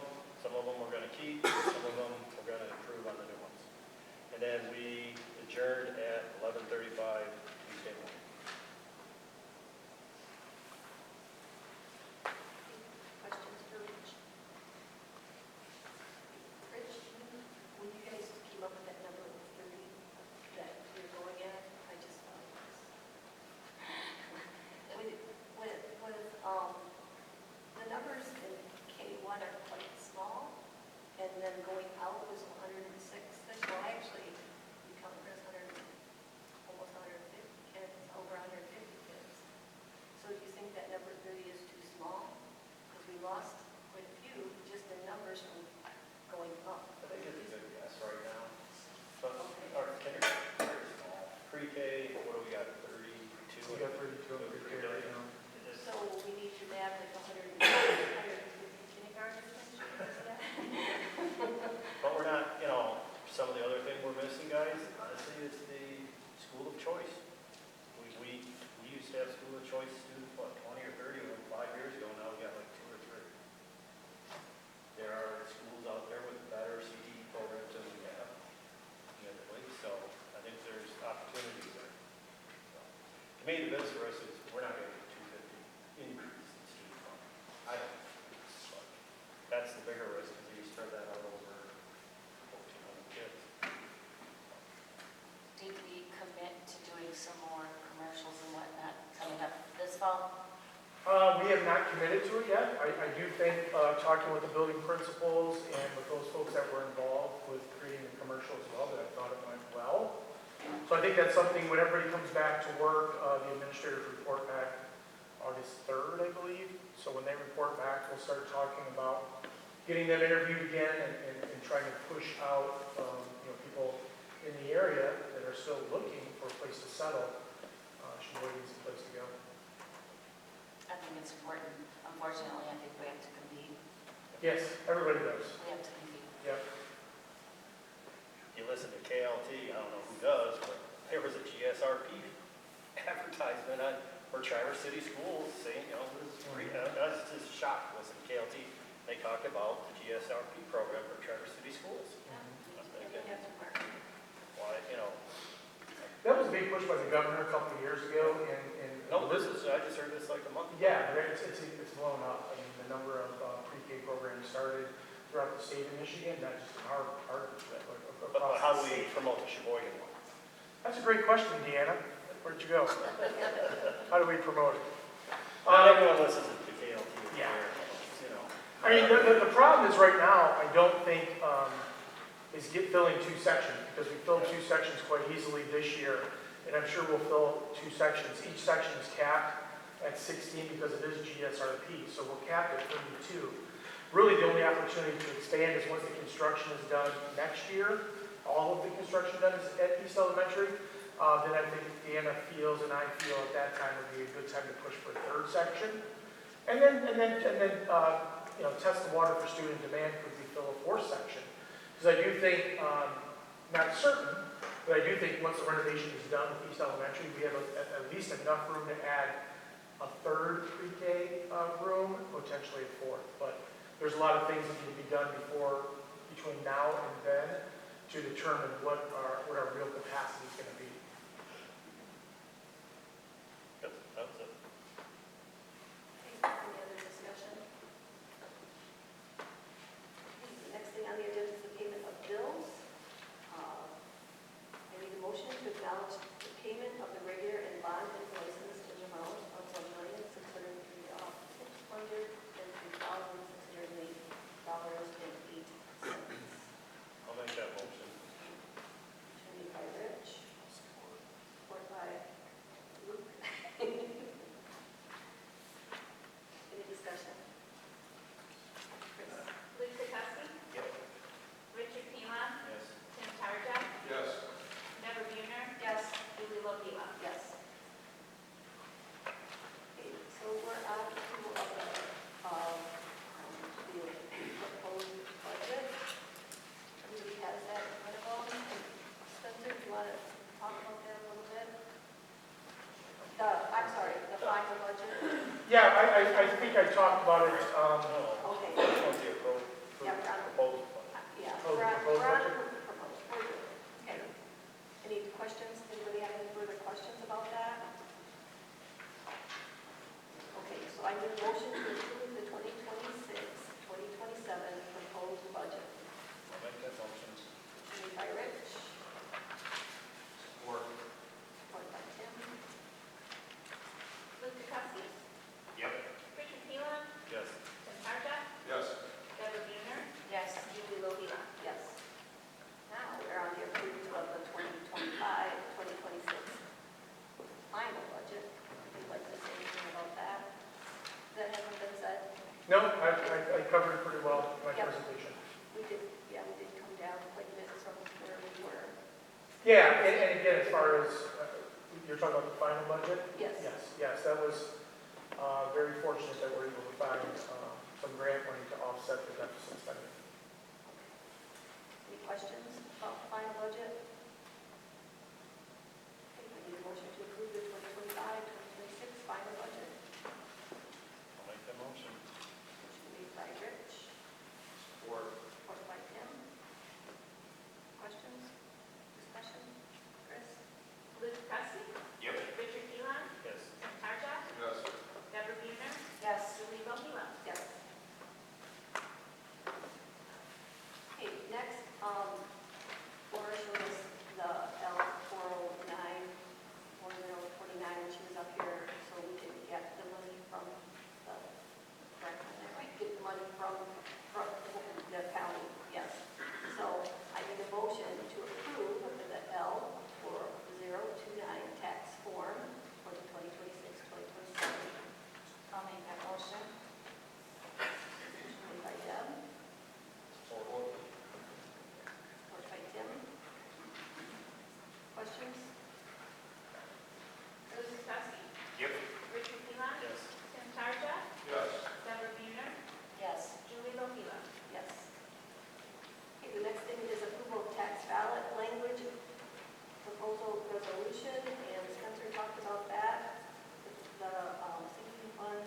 we're going to keep, some of them we're going to improve on the new ones. And then we adjourned at 11:35 Tuesday morning. Questions for Rich? Rich, when you guys came up with that number of 30 that you're going at, I just thought it was. The numbers in K1 are quite small, and then going out was 106. Well, actually, you count there's almost 150 kids, over 150 kids. So do you think that number 30 is too small? Because we lost quite a few just in numbers from going up. I think it's a good guess right now. But our kindergarten is very small. Pre-K, what do we got, 32? We got 32 in pre-K right now. So we need to add like 150 kindergartners. But we're not, some of the other thing we're missing, guys, honestly, is the school of choice. We used to have school of choice students, what, 20 or 30, 5 years ago, now we got like 2 or 3. There are schools out there with better CTE programs than we have, admittedly, so I think there's opportunities there. So, to me, the biggest for us is we're not going to get 250 increase in student funding. I don't think it's, but that's the bigger risk because you spread that out over 1,400 kids. Did we commit to doing some more commercials and whatnot coming up this fall? We have not committed to it yet. I do think, talking with the building principals and with those folks that were involved with creating the commercial as well, that I thought it went well. So I think that's something, when everybody comes back to work, the administrators report back August 3rd, I believe. So when they report back, we'll start talking about getting them interviewed again and trying to push out people in the area that are still looking for a place to settle. Sheboygan is a place to go. I think it's important. Unfortunately, I think we have to compete. Yes, everybody does. We have to compete. Yep. You listen to KLT, I don't know who does, but there was a GSRP advertisement for Traverse City Schools saying, I was just shocked, listening to KLT. They talked about the GSRP program for Traverse City Schools. I'm thinking, why, That was a big push by the governor a couple of years ago, and no, I just heard this like a month ago. yeah, it's blown up. I mean, the number of pre-K programs started throughout the state of Michigan, not just in our But how do we promote the Sheboygan one? That's a great question, Deanna. Where'd you go? How do we promote it? Not everyone listens to KLT. Yeah. I I mean, the problem is right now, I don't think, is filling 2 sections, because we filled 2 sections quite easily this year, and I'm sure we'll fill 2 sections. Each section is capped at 16 because it is GSRP, so we're capped at 32. Really, the only opportunity to expand is once the construction is done next year, all of the construction done is at East Elementary, then I think Deanna feels and I feel at that time would be a good time to push for a 3rd section. And then test the water for student demand, could we fill a 4th section? Because I do think, not certain, but I do think once the renovation is done with East Elementary, we have at least enough room to add a third pre-K room, potentially a fourth. But there's a lot of things that need to be done between now and then to determine what our real capacity is going to be. Yep, that's it. Any other discussion? The next thing on the agenda is the payment of bills. I need a motion to acknowledge the payment of the regular and bond invoices in the amount of $1,603,608.08. I'll make that motion. Made by Rich, support by Luke. Any discussion? Chris? Luke Kukowski. Yep. Richard Pilon. Yes. Tim Tarja. Yes. Deborah Buhner. Yes. Julie Lovila. Yes. Okay, so we're on to the proposed budget. Everybody has that in front of them. Spencer, do you want to talk about that a little bit? I'm sorry, the final budget? Yeah, I think I talked about it. No, Okay. this one's the Yeah, we're on, proposed one. yeah, Oh, the we're on proposed budget? the proposed. We're good. Okay. Any questions? Anybody have any further questions about that? Okay, so I need a motion to approve the 2026-2027 proposed budget. I'll make that motion. Made by Rich, Support. supported by Tim. Luke Kukowski. Yep. Richard Pilon. Yes. Tim Tarja. Yes. Deborah Buhner. Yes. Julie Lovila. Yes. Now, we're on the approval of the 2025-2026 final budget. Would you like to say anything about that? That hasn't been said? No, I covered it pretty well in my Yep. presentation. We did come down quite a bit from where we were. Yeah, and again, as far as, you're talking about the final budget? Yes. Yes, that was very fortunate that we're able to find some grant money to offset the deficit spending. Any questions about the final budget? Okay, I need a motion to approve the 2025-2026 final budget. I'll make that motion. Motion made by Rich, Support. supported by Tim. Questions? Discussion? Chris? Luke Kukowski. Yep. Richard Pilon. Yes. Tim Tarja. Yes. Deborah Buhner. Yes. Julie Lovila. Yes. Okay, next, Laura showed us the L409, 4049, when she was up here, so we could get the money from the, correct on that, right? Get the money from the county, yes. So I need a motion to approve the L4029 tax form for the 2026-2027. I'll make that motion. Made by Deb, Support. supported by Tim. Questions? Luke Kukowski. Yep. Richard Pilon. Yes. Tim Tarja. Yes. Deborah Buhner. Yes. Julie Lovila. Yes. Okay, the next thing is approval of tax ballot language proposal resolution, and Spencer talked about that, the sinking fund,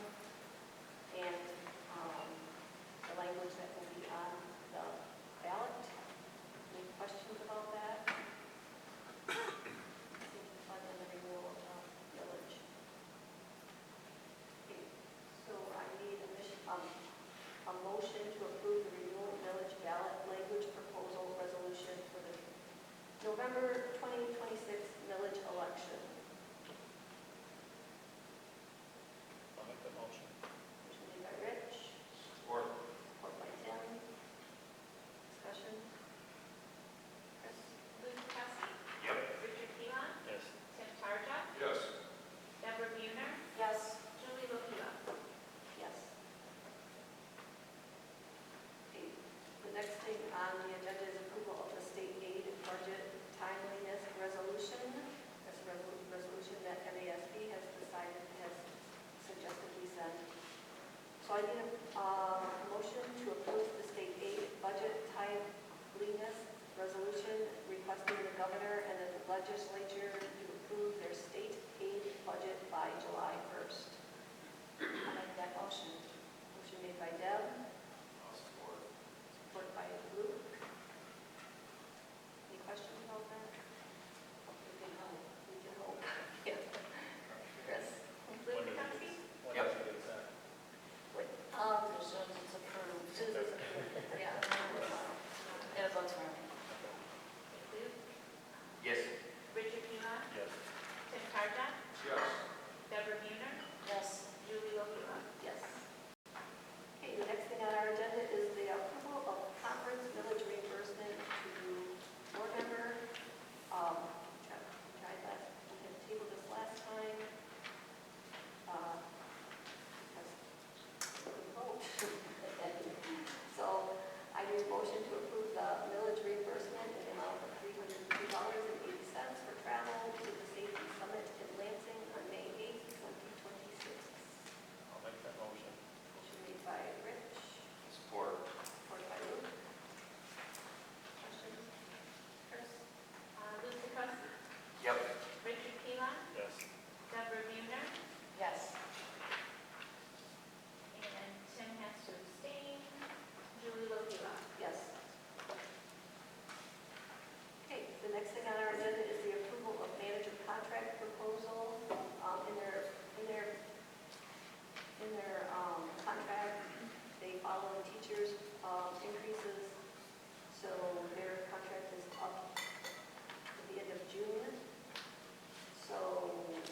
and the language that will be on the ballot. Any questions about that? Sinking fund and the renewal of village. Okay, so I need a motion to approve the renewal village ballot language proposal resolution for the November 2026 village election. I'll make that motion. Motion made by Rich, Support. support by Tim. Discussion? Chris? Luke Kukowski. Yep. Richard Pilon. Yes. Tim Tarja. Yes. Deborah Buhner. Yes. Julie Lovila. Yes. Okay, the next thing on the agenda is approval of the state aid budget timeliness resolution. That's a resolution that MASB has decided, has suggested we send. So I need a motion to approve the state aid budget timeliness resolution requesting the governor and the legislature to approve their state aid budget by July 1st. motion to approve the millage reimbursement in the amount of $302.80 for travel to the Safety Summit in Lansing on May 8th, 2026. I'll make that motion. Motion made by Rich, Support. supported by Luke. Questions? Chris? Luke DeCrossi, Yep. Richard Pilon, Yes. Deborah Buhner, Yes. and Tim has to abstain. Julie Lopila. Yes. Okay, the next thing on our agenda is the approval of manager contract proposal. In their contract, they follow teachers' increases, so their contract is up at the end of June. So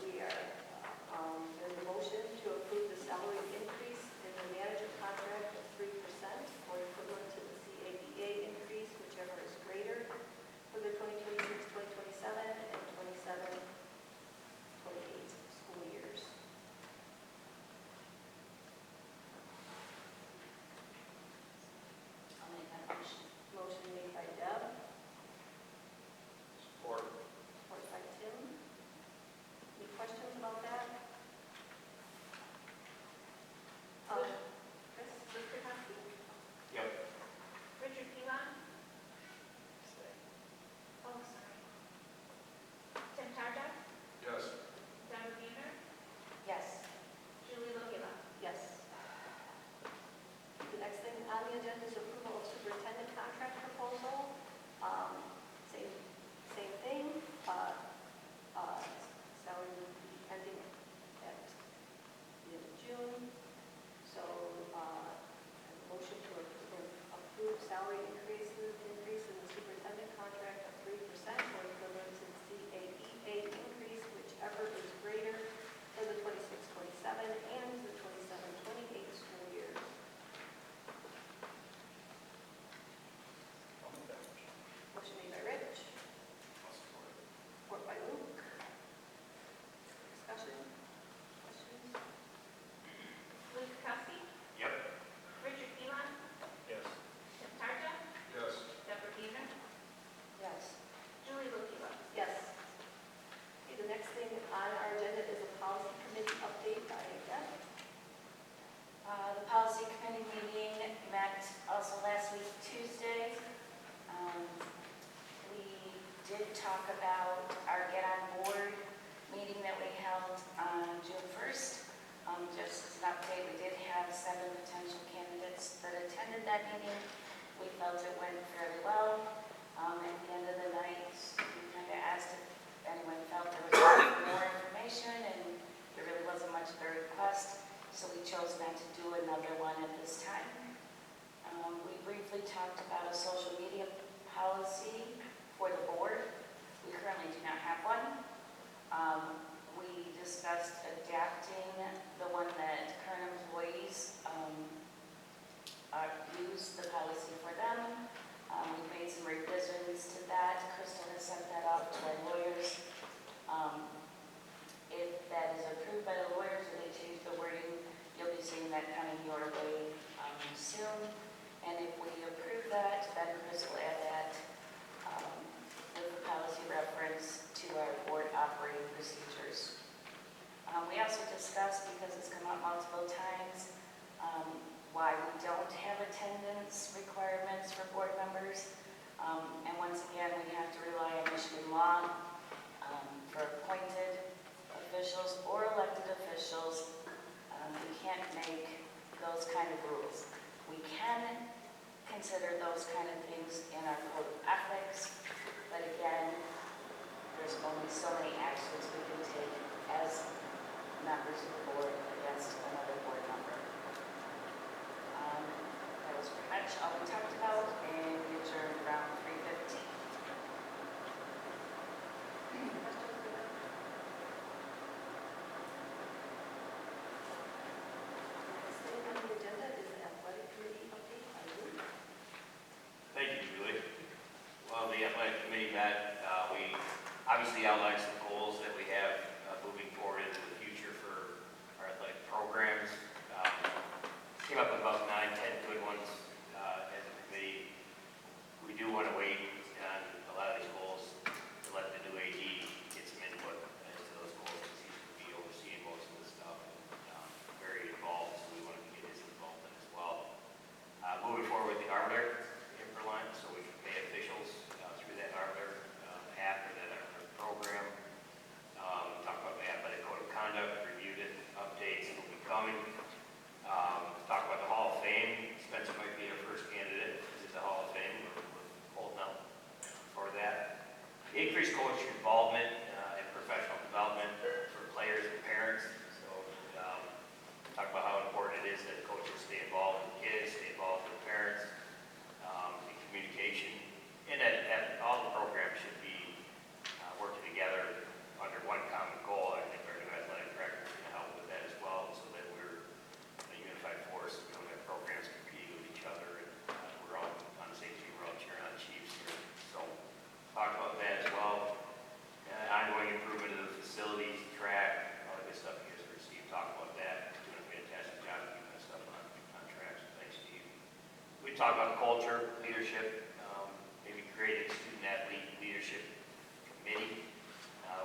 we are, there's a motion to approve the salary increase in the manager contract of 3% or equivalent to the CAEA increase, whichever is greater, for the 2026-2027 and 27-28 school years. I'll make that motion. Motion made by Deb, Support. supported by Tim. Any questions about that? Chris? Luke DeCrossi, Yep. Richard Pilon, Stay. oh, sorry. Tim Tarda, Yes. Deborah Buhner, Yes. Julie Lopila. Yes. The next thing on the agenda is approval of superintendent contract proposal. Same thing. Salary will be ending at the end of June. So, motion to approve salary increase in the superintendent contract of 3% or equivalent to CAEA increase, whichever is greater for the 26-27 and the 27-28 school years. I'll make that motion. Motion made by Rich, support by Luke. Discussion? Questions? Luke DeCrossi, Yep. Richard Pilon, Yes. Tim Tarda, Yes. Deborah Buhner, Yes. Julie Lopila. Yes. Okay, the next thing on our agenda is a policy committee update by Deb. The policy committee meeting met also last week, Tuesday. We did talk about our Get On Board meeting that we held on June 1st. Just as an update, we did have 7 potential candidates that attended that meeting. We felt it went fairly well. At the end of the night, we kind of asked if anyone felt there was more information, and there really wasn't much of a request, so we chose not to do another one at this time. We briefly talked about a social media policy for the board. We currently do not have one. We discussed adapting the one that current employees use, the policy for them. We've made some revisions to that. Crystal has sent that off to our lawyers. If that is approved by the lawyers and they change the wording, you'll be seeing that coming your way soon. And if we approve that, then Chris will add that with the policy reference to our board operating procedures. We also discussed, because it's come up multiple times, why we don't have attendance requirements for board members. And once again, we have to rely on Michigan law for appointed officials or elected officials. We can't make those kind of rules. We can consider those kind of things in our code of ethics, but again, there's only so many actions we can take as members of the board against another board member. That was pretty much all we talked about, and we adjourned around 3:15. Questions for Deb? Next thing on the agenda is the athletic committee update by Luke. Thank you, Julie. Well, the athletic committee met, we obviously outlined some goals that we have moving forward into the future for our athletic programs. Came up with about 9, 10 good ones as a committee. increased coach involvement and professional development for players and parents. So talk about how important it is that coaches stay involved with kids, stay involved with parents, in communication, and that all the programs should be working together under one common goal. I think our new athletic director is going to help with that as well, so that we're a unified force. We don't have programs competing with each other, and we're all on the same team. We're all cheering on the Chiefs here. So talk about that as well. Ongoing improvement of the facilities, track, all that good stuff. You guys heard Steve talk about that. Doing a fantastic job of keeping that stuff on track. So thanks, Steve. We talk about culture, leadership, maybe creating a student athlete leadership committee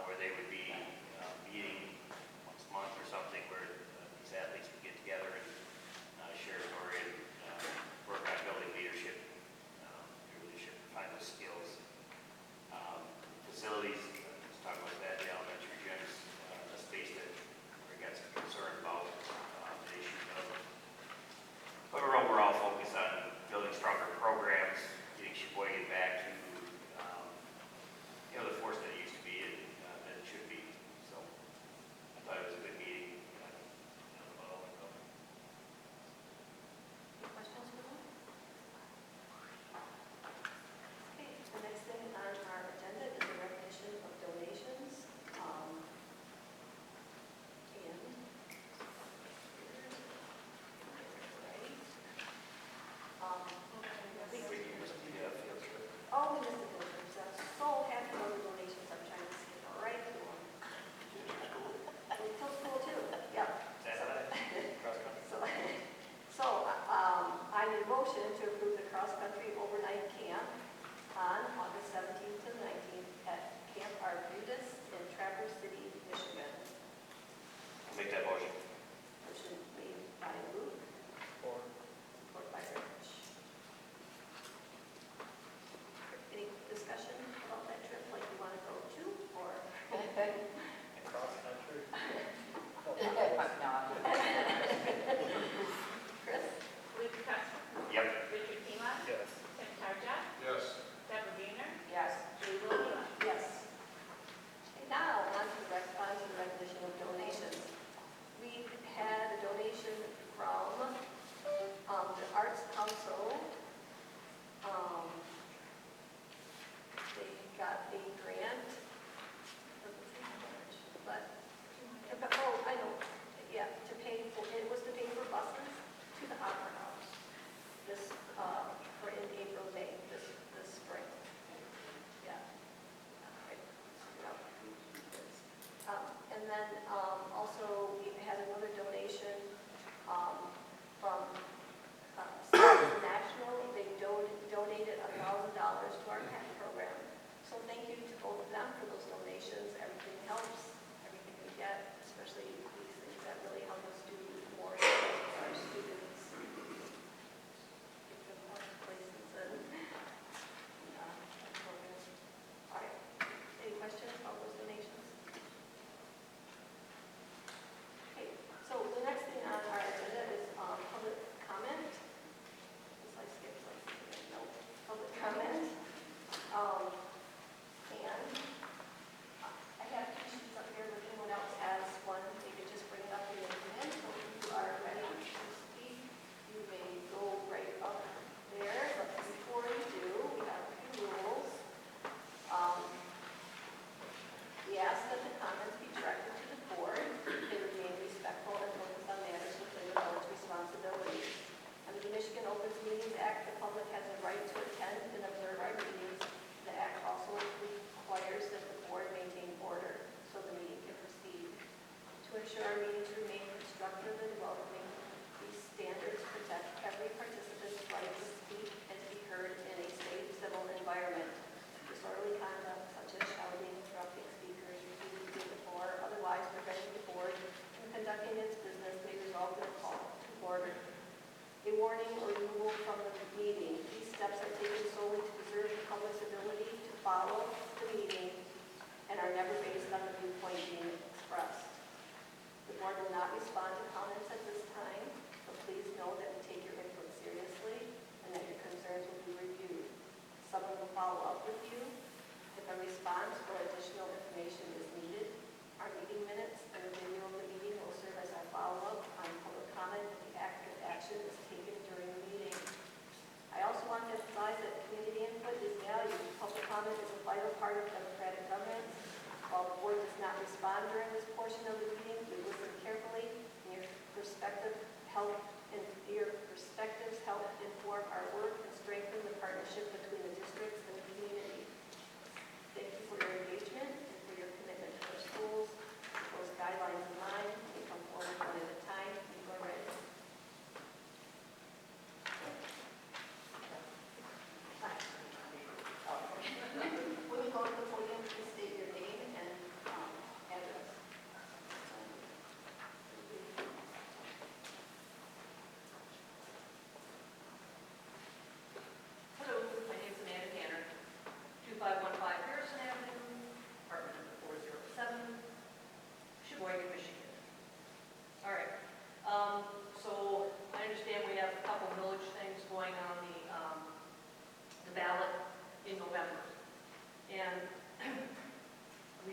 where they would be meeting once a month or something where these athletes would get together and share a story and work on building leadership, find those skills. Facilities, let's talk about that. The elementary gyms, a space that we got some concern about the issue of. But we're overall focused on building stronger programs, getting Sheboygan back to the force that it used to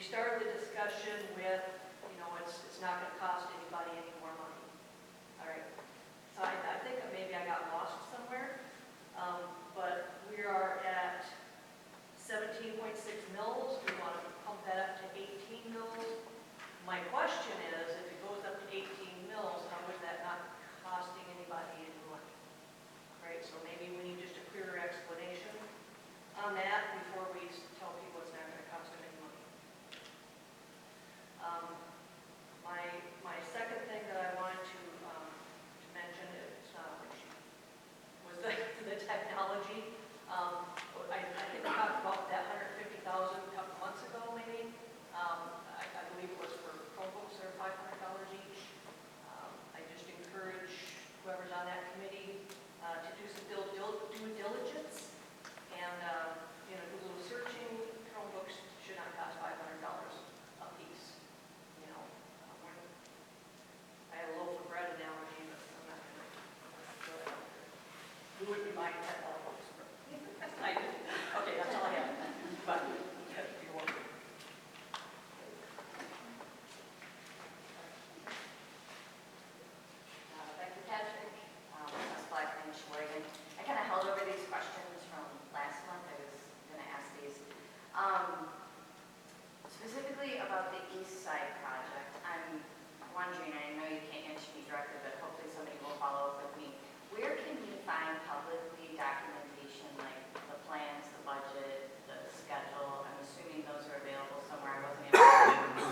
we started the discussion with, it's not going to cost anybody any more money. All right. So I think that maybe I got lost somewhere. But we are at 17.6 mils. We want to pump that up to 18 mils. My question is, if it goes up to 18 mils, how is that not costing anybody any money? Right, so maybe we need just a clearer explanation on that before we tell people it's not going to cost them any money. My second thing that I wanted to mention, it's not on my sheet, was the technology. I think we talked about that 150,000 a couple months ago, maybe. I believe it was for Chromebooks that are $500 each. I just encourage whoever's on that committee to do some due diligence and do a little searching. Chromebooks should not cost $500 a piece. I had a loaf of bread analogy, but I'm not going to throw that out there. Who would be buying $10 loaves of bread? I do. Okay, that's all I have. But you're welcome. Thank you, Patrick. Ms. Blackman, Sheboygan. I kind of held over these questions from last month. I was going to ask these. Specifically about the East Side project, I'm wondering, I know you can't answer me directly, but hopefully somebody will follow up with me. Where can we find publicly documentation like the plans, the budget, the schedule? I'm assuming those are available somewhere. I wasn't able to find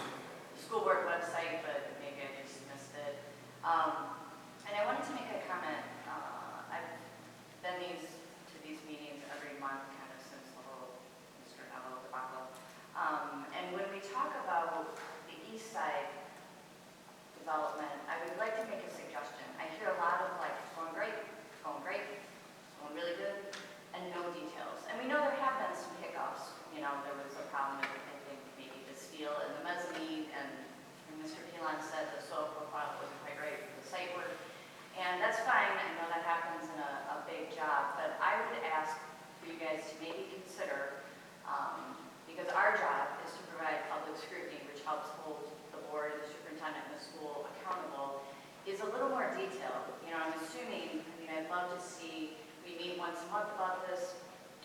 the school board website, but maybe I just missed it. And I wanted to make a comment. I've been to these meetings every month kind of since the whole Mr. Neville debacle. And when we talk about the East Side development, I would like to make a suggestion. I hear a lot of like, it's going great, it's going really good, and no details. And we know there have been some hiccups. There was a problem with, I think, maybe the steel and the mezzanine, and Mr. Pilon said the soil profile wasn't quite right for the site work. And that's fine, I know that happens in a big job, but I would ask for you guys to maybe consider, because our job is to provide public scrutiny, which helps hold the board, the superintendent, and the school accountable, is a little more detailed. I'm assuming, I'd love to see, we meet once a month about this.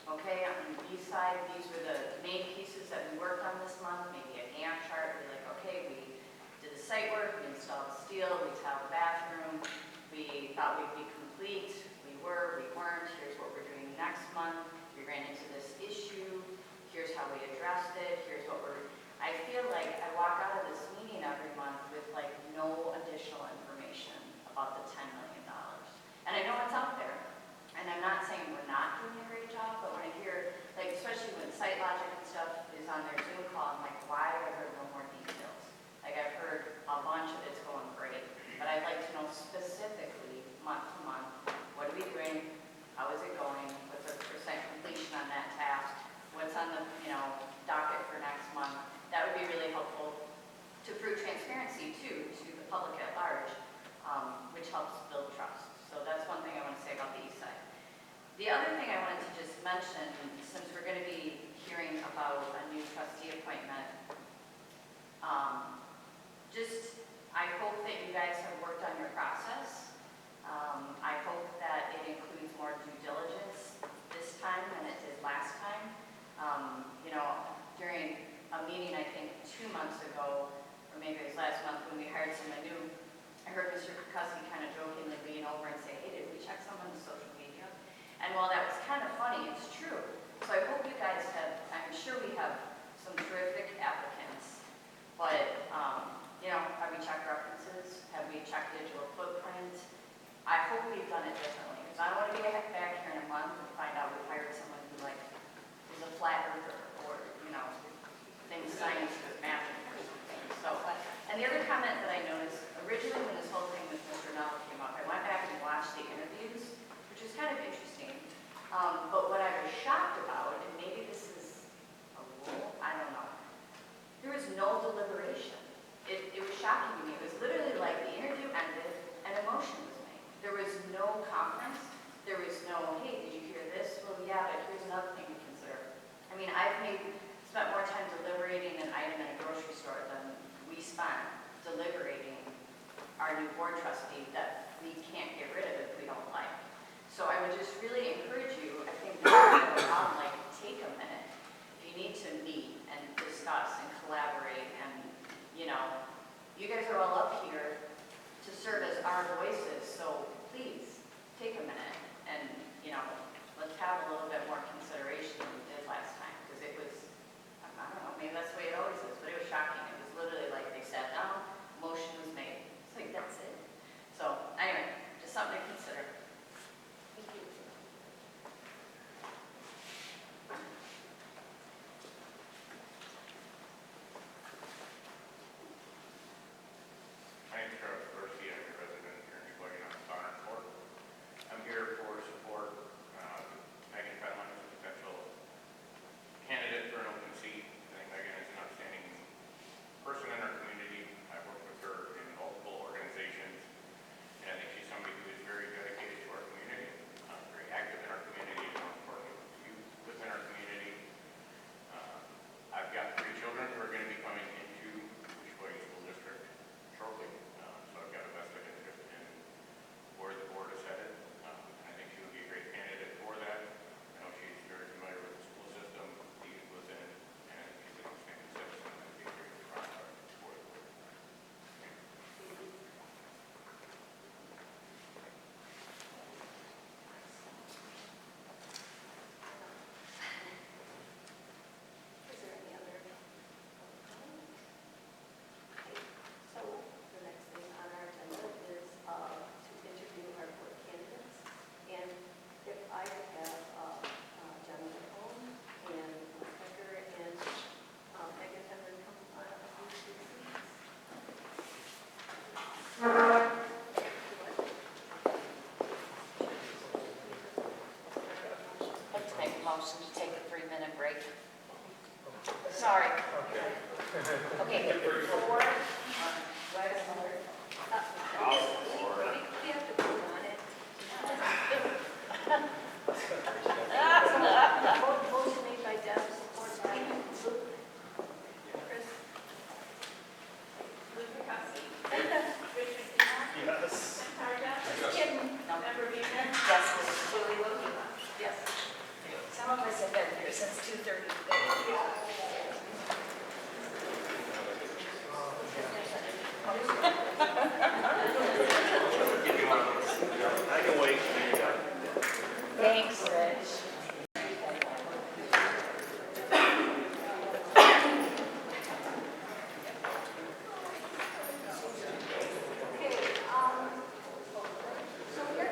Okay, on the East Side, these were the main pieces that we worked on this month, maybe a Gantt chart, we're like, okay, we did the site work, we installed steel, we tiled the bathroom, we thought we'd be complete, we weren't, here's what we're doing next month, we ran into this issue, here's how we addressed it, here's what I feel like I walk out of this meeting every month with like no additional information about the $10 million. And I know it's out there, and I'm not saying we're not doing a great job, but when I hear, like especially when Site Logic and stuff is on their Zoom call, I'm like, why are there no more details? Like I've heard a bunch of it's going great, but I'd like to know specifically, month to month, what are we doing? How is it going? What's the percent completion on that task? What's on the docket for next month? That would be really helpful to prove transparency too to the public at large, which helps build trust. So that's one thing I want to say about the East Side. The other thing I wanted to just mention, since we're going to be hearing about a new trustee appointment, I hope that you guys have worked on your process. I hope that it includes more due diligence this time than it did last time. During a meeting, I think 2 months ago, or maybe it was last month, when we hired someone new, I heard Mr. Kukuski kind of jokingly lean over and say, hey, did we check someone's social media? And while that was kind of funny, it's true. So I hope you guys have, I'm sure we have some terrific applicants, but, have we checked references? Have we checked digital footprint? I hope we've done it differently, because I don't want to be back here in a month and find out we've hired someone who is a flat earther, or, thinks science is magic or something. So, and the other comment that I noticed, originally when this whole thing with Mr. Null came up, I went back and watched the interviews, which is kind of interesting. But what I was shocked about, and maybe this is a rule, I don't know, there was no deliberation. It was shocking to me. It was literally like the interview ended and a motion was made. There was no conference. There was no, hey, did you hear this? Well, yeah, but here's another thing to consider. I mean, I've spent more time deliberating an item in a motion to take a 3-minute break. Sorry. Okay, 4. We have to vote on it. Motion made by Deb, support by Luke. Chris? Luke McCuskey. Richard Seymour. Yes. Targa. Kim? No. Member Buchanan. Yes, Julie Logan. Yes. some of us have been here since 2:30 today. I can wait. Thanks, Rich. Okay, so here,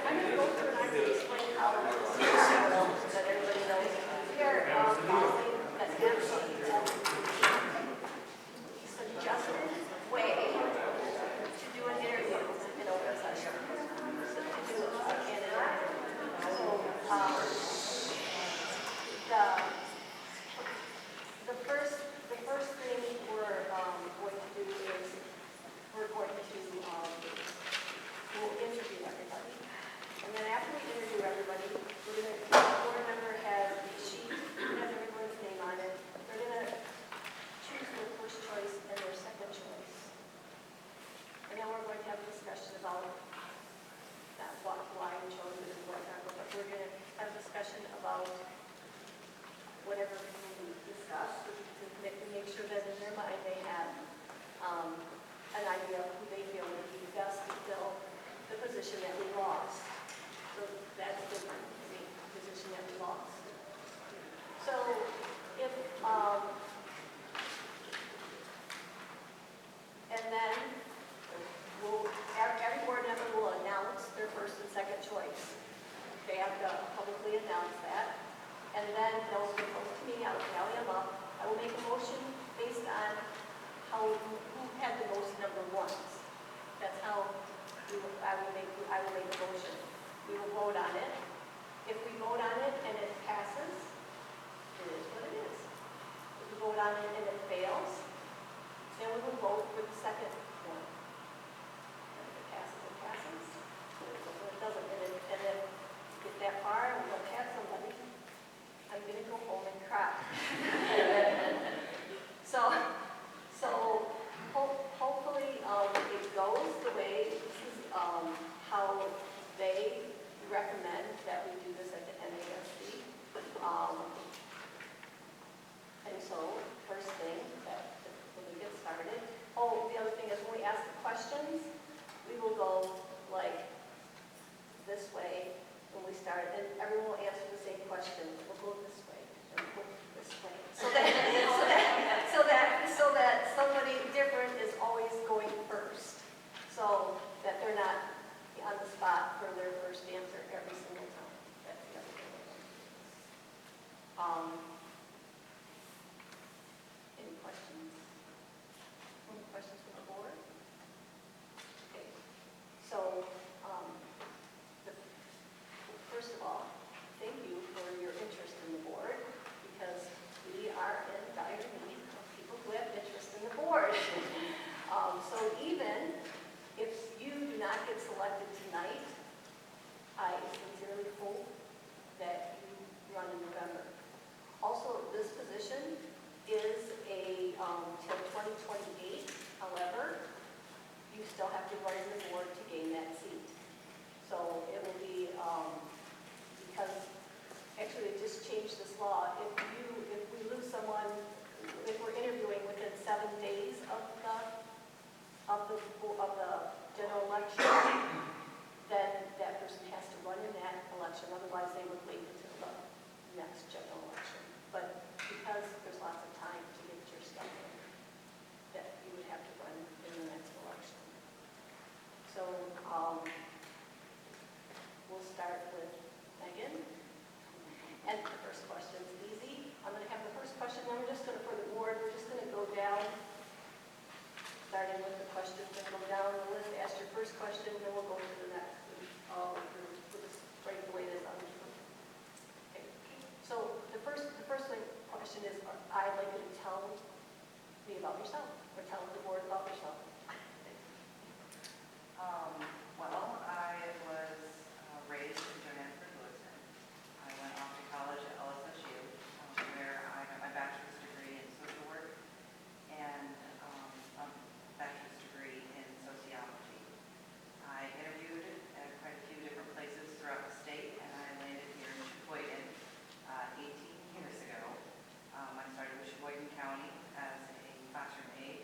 I'm going to go through and I'm going to explain how so that everybody knows. Here, following an absolute suggested way to do an interview in open session. To do a candidate. So, the first thing we're going to do is we're going to, we'll interview everybody. And then after we interview everybody, we're going to, the board member has a sheet, it has everyone's name on it. They're going to choose their first choice and their second choice. And then we're going to have a discussion about that, why we chose it and whatever. But we're going to have a discussion about whatever we discuss, to make sure that in their mind they have an idea of who they feel would be best to fill the position that we lost. So that's different, the position that we lost. So if, and then every board member will announce their first and second choice. They have to publicly announce that. And then they'll get those to me, I'll tally them up. I will make a motion based on who had the most number ones. That's how I will make a motion. We will vote on it. If we vote on it and it passes, it is what it is. If we vote on it and it fails, then we will vote for the second one. And if it passes, it passes. If it doesn't, and then get that far and we don't have somebody, I'm going to go home and cry. So hopefully it goes the way this is how they recommend that we do this at the NASC. And so first thing that when we get started, the other thing is when we ask the questions, we will go like this way when we start, and everyone will answer the same question. We'll go this way and we'll go this way, so that somebody different is always going first, so that they're not on the spot for their first answer every single time. That's the other thing. Any questions? Any questions from the board? Okay. So, first of all, thank you for your interest in the board, because we are in dire need of people who have interest in the board. So even if you do not get selected tonight, I sincerely hope that you run in November. I'd like you to tell me about yourself, or tell the board about yourself. Well, I was raised in Johannesburg, Lewiston. I went off to college at LSSU, where I got my bachelor's degree in social work and a bachelor's degree in sociology. I interviewed at quite a few different places throughout the state, and I landed here in Sheboygan 18 years ago. I started with Sheboygan County as a classroom aide,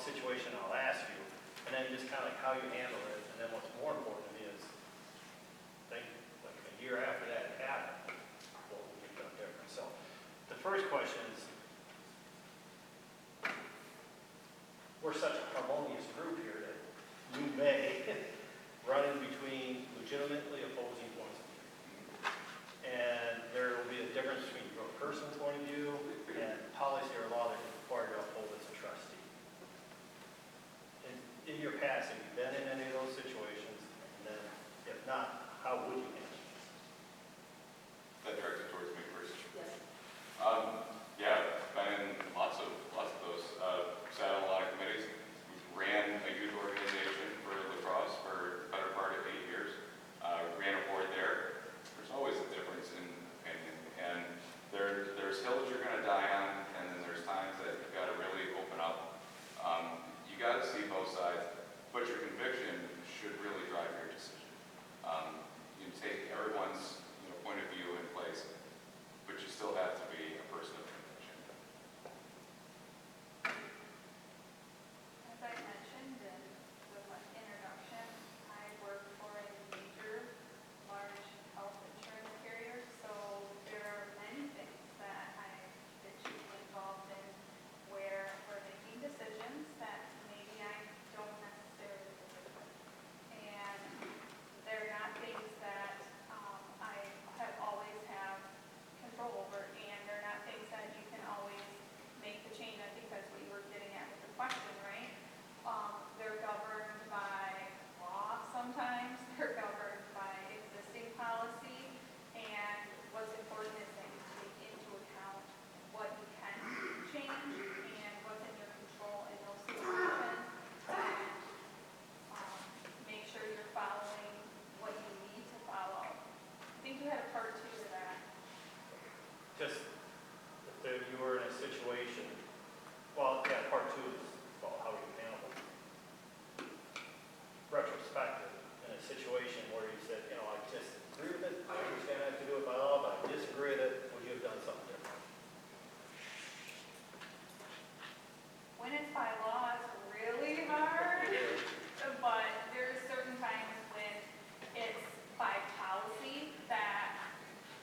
situation I'll ask you, and then just kind of like how you handle it, and then what's more important to me is, think, like a year after that happened, what would be done different? So, the first question is, we're such a harmonious group here that you may run in between legitimately opposing points of view. And there will be a difference between your personal point of view and policy or law that is required to uphold as a trustee. In your past, have you been in any of those situations? And then, if not, how would you handle it? That directed towards me first. Yes. Yeah, been in lots of those. Sat on a lot of committees. Ran a youth organization for lacrosse for the better part of 8 years. Ran a board there. There's always a difference in opinion, and there's hills you're going to die on, and then there's times that you've got to really open up. You got to see both sides, but your conviction should really drive your decision. You take everyone's point of view in place, but you still have to be a person of conviction. As I mentioned in the introduction, I work for a major, large health insurance carrier, so there are many things that I get chiefly involved in where we're making decisions that maybe I don't necessarily agree with. And they're not things that I have always have control over, and they're not things that you can always make the change. I think that's what you were getting at with the question, right? They're governed by law sometimes, they're governed by existing policy, and what's important is that you take into account what you can change and what's in your control in those situations, and make sure you're following what you need to follow. I think you had a part 2 to that. Just, if you were in a situation, well, yeah, part 2 is about how you handle it. Retrospective, in a situation where you said, I just agree with it, I understand I have to do it by law, but I disagree with it, would you have done something different? When it's by law, it's really hard, but there's certain times when it's by policy that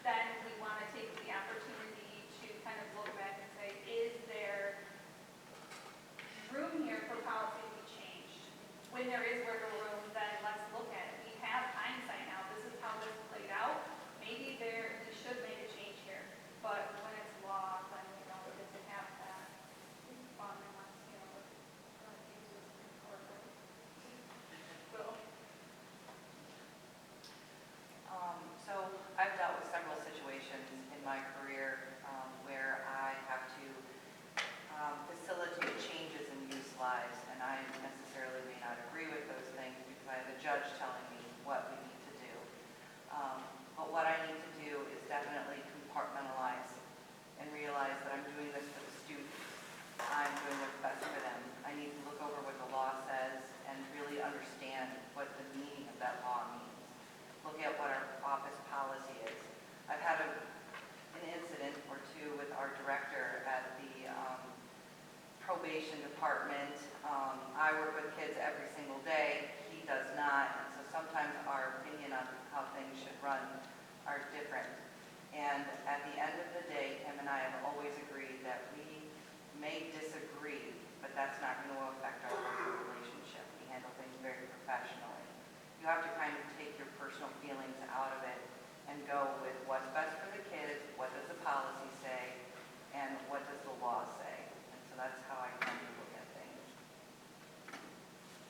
then we want to take the opportunity to kind of look back and say, is there room here for policy to be changed? When there is wiggle room, then let's look at it. We have hindsight now. This is how this played out. Maybe we should make a change here. But when it's law, then we don't get to have that fun unless, we're going to use this Supreme Court. Will. So I've dealt with several situations in my career where I have to facilitate changes in youth lives, and I necessarily may not agree with those things because I have a judge telling me what we need to do. But what I need to do is definitely compartmentalize and realize that I'm doing this for the students. I'm doing what's best for them. I need to look over what the law says and really understand what the meaning of that law means. Look at what our office policy is. I've had an incident or two with our director at the probation department. I work with kids every single day. He does not. And so sometimes our opinion on how things should run are different. And at the end of the day, him and I have always agreed that we may disagree, but that's not going to affect our relationship. We handle things very professionally. You have to kind of take your personal feelings out of it and go with what's best for the kids, what does the policy say, and what does the law say. And so that's how I kind of look at things.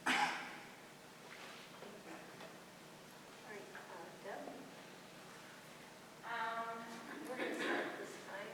All right, Deb? We're going to start this time.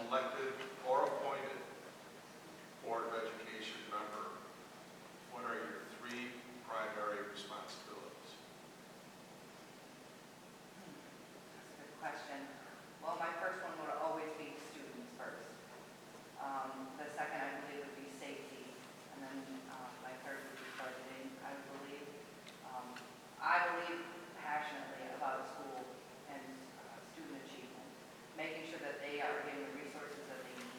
elected or appointed Board of Education member, what are your three primary responsibilities? That's a good question. Well, my first one would always be students first. The second, I believe, would be safety. And then my third would be budgeting, I believe. I believe passionately about school and student achievement, making sure that they are getting the resources that they need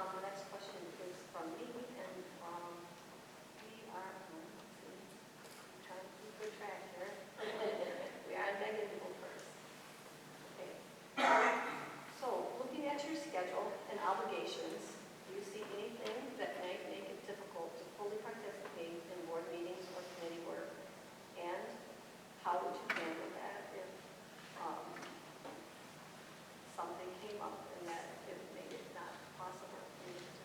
the next question is from me, and we are, let's see, I'm trying to keep good track here. We are Megan to go first. Okay. So, looking at your schedule and obligations, do you see anything that might make it difficult to fully participate in board meetings or committee work? And how would you handle that if something came up and that it made it not possible for you to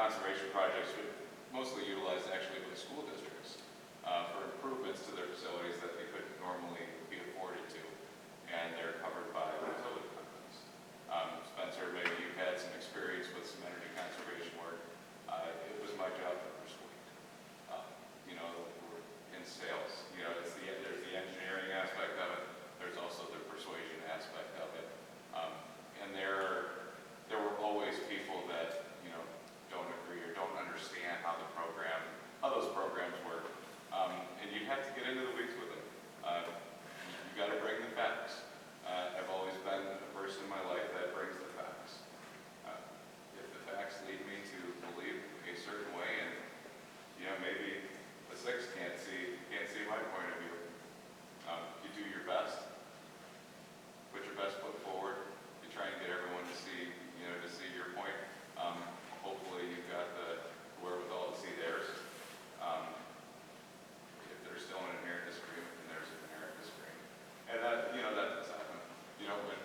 conservation projects would mostly utilized actually by school districts for improvements to their facilities that they couldn't normally be afforded to, and they're covered by utility companies. Spencer, maybe you've had some experience with some energy conservation work. It was my job to persuade. You know, we're in sales. You know, there's the engineering aspect of it. There's also the persuasion aspect of it. And there were always people that, you know, don't agree or don't understand how those programs work. And you'd have to get into the weeds with them. You got to bring the facts. I've always been a person in my life that brings the facts. If the facts lead me to believe a certain way, and you know, maybe the six can't see my point of view, you do your best. Put your best foot forward. You try and get everyone to see, you know, to see your point. Hopefully you've got the wherewithal to see theirs. If there's still an inherent disagreement, then there's an inherent disagreement. And that, you know, that does happen. You don't win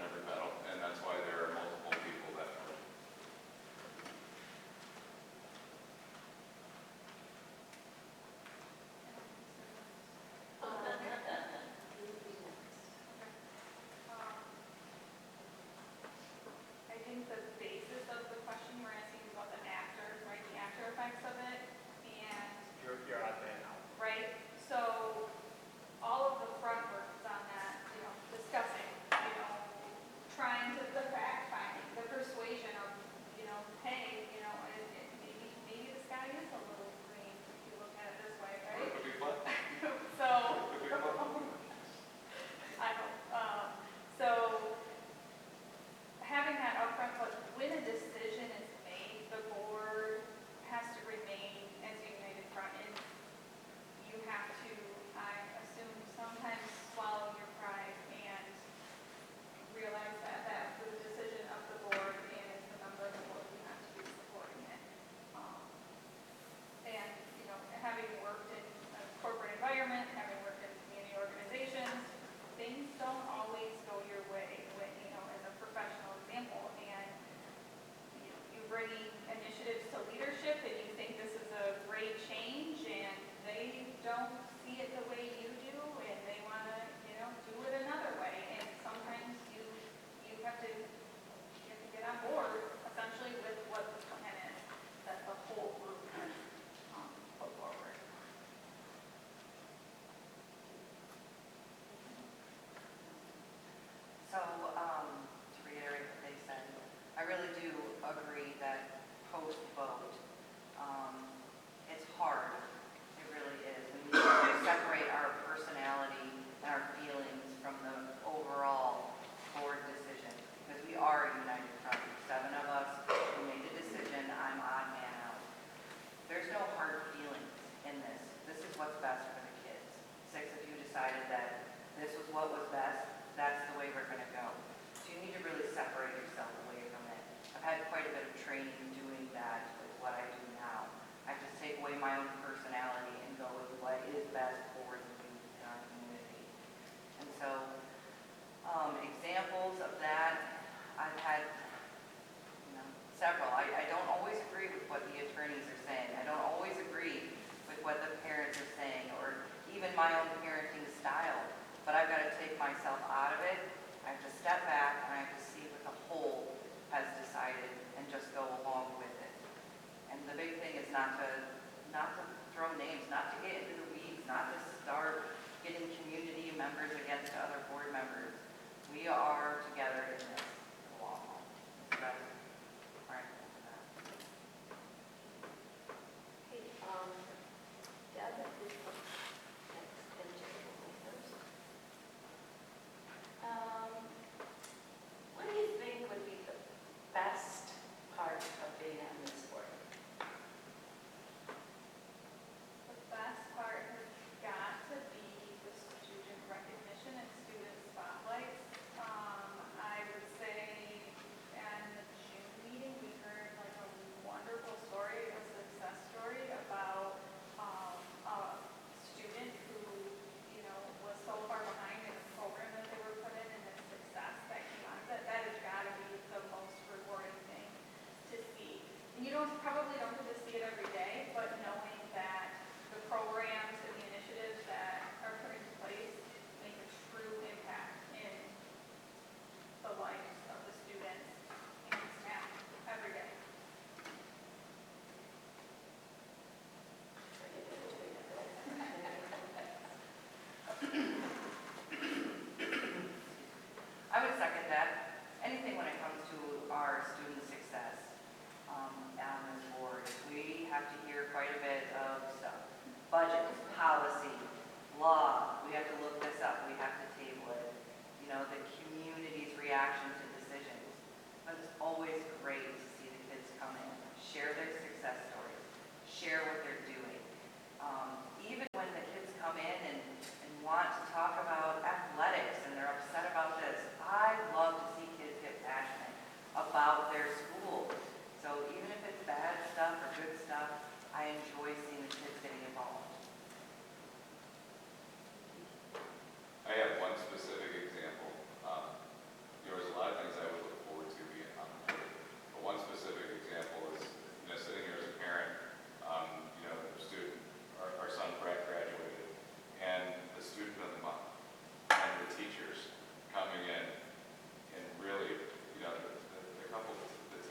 every battle, and that's why there are multiple people that work. I think the basis of the question we're asking is about the after, right, the after effects of it, and, You're on that now. right, so all of the front work is on that, you know, discussing, you know, trying to, the fact finding, the persuasion of, you know, hey, you know, maybe the sky is a little green if you look at it this way, It right? would be fun. So, It would be fun. I hope, so having that upfront, but when a decision is made, the board has to remain as a united front, and you have to, I assume, sometimes swallow your pride and realize that that's the decision of the board, and as a member of the board, you have to be supporting it. And, you know, having worked in a corporate environment, having worked in community organizations, things don't always go your way when, you know, as a professional example, and you know, you're bringing initiatives to leadership and you think this is a great change and they don't see it the way you do and they want to, you know, do it another way, and sometimes you have to get on board essentially with what the plan is that the whole group has put forward. So, to reiterate what they said, I really do agree that share their success stories, share what they're doing. Even when the kids come in and want to talk about athletics and they're upset about this, I love to see kids get passionate about their school. So even if it's bad stuff or good stuff, I enjoy seeing the kids getting involved. I have one specific example. There was a lot of things I would look forward to being on the board, but one specific example is, sitting here as a parent, the student, our son Brett graduated, and the student of the month, and the teachers coming in, and really, the couple, the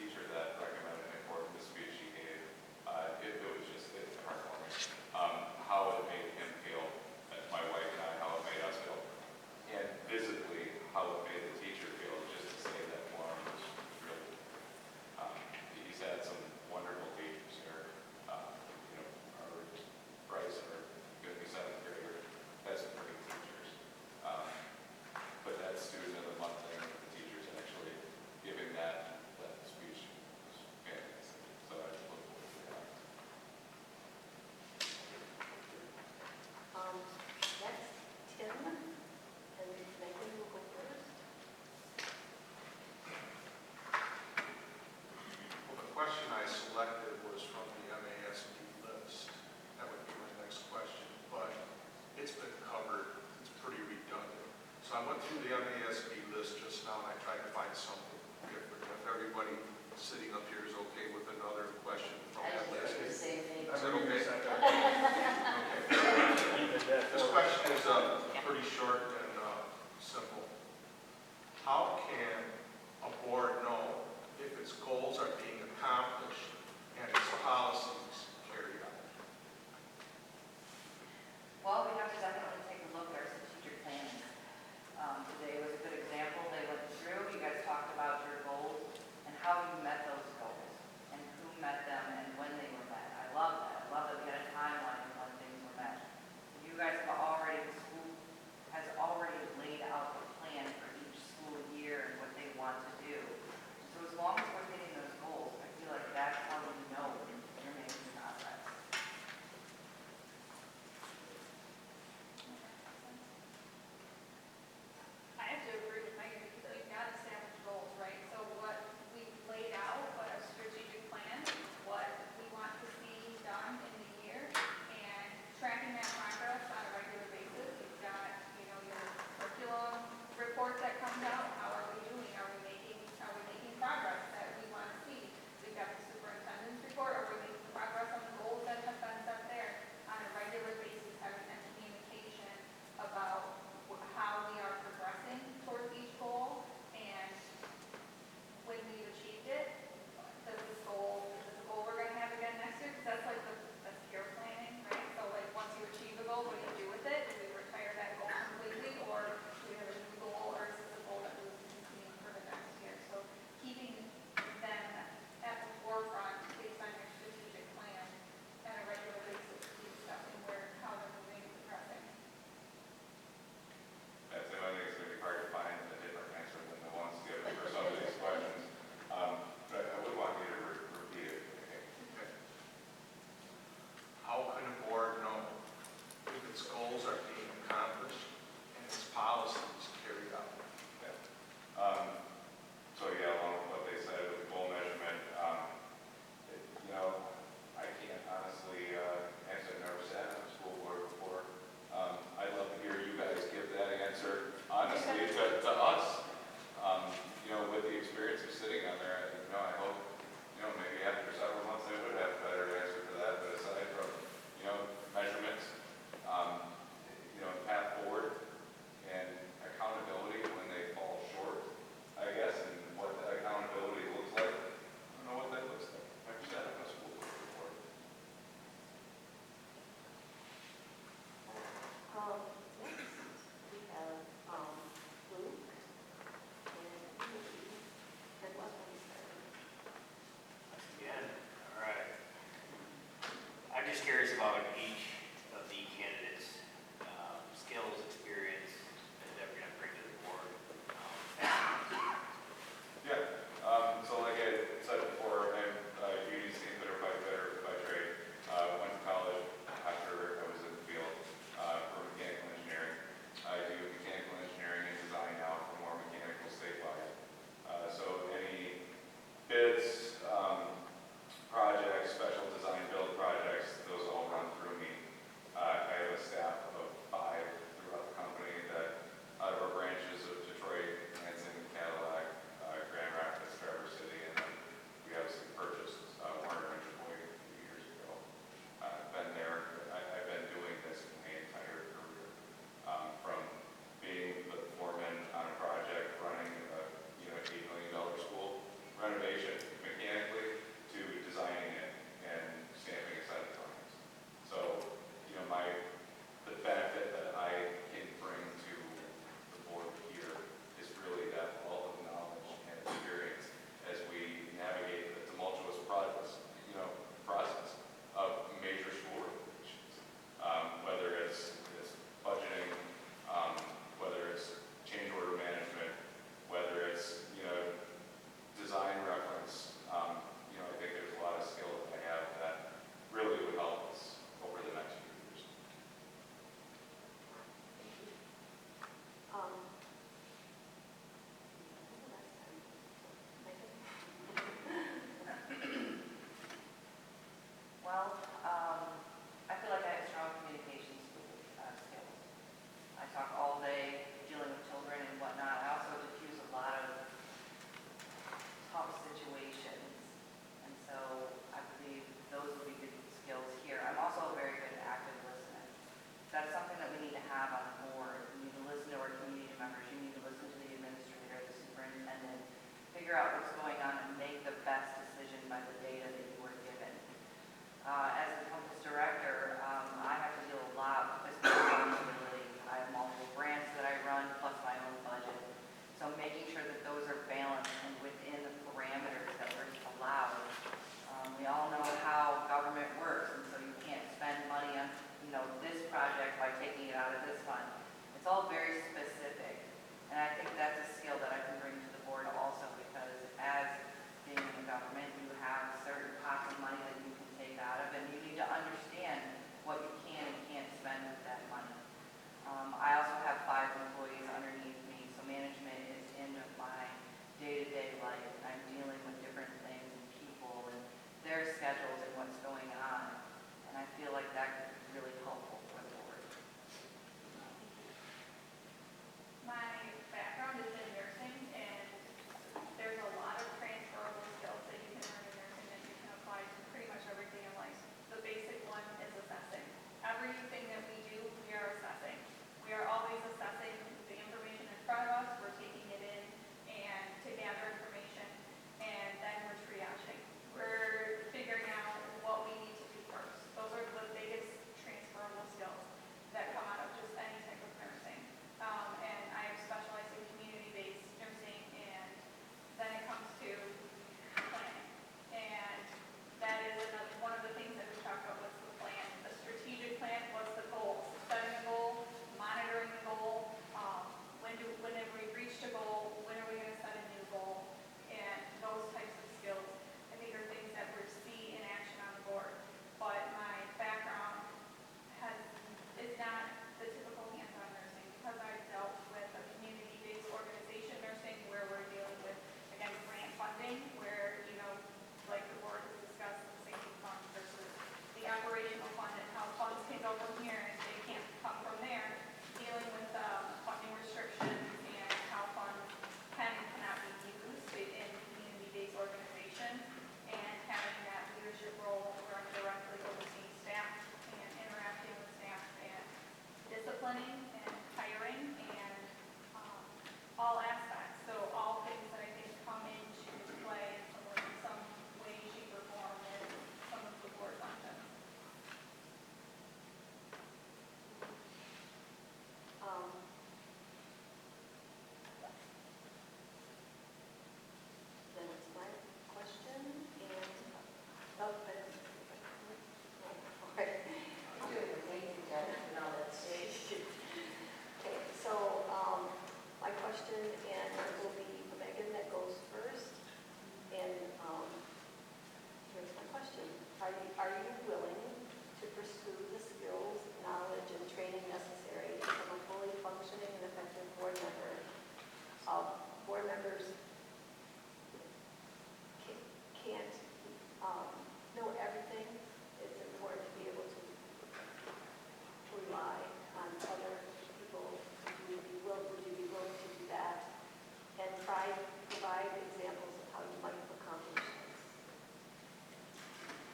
provide examples of how you might accomplish this.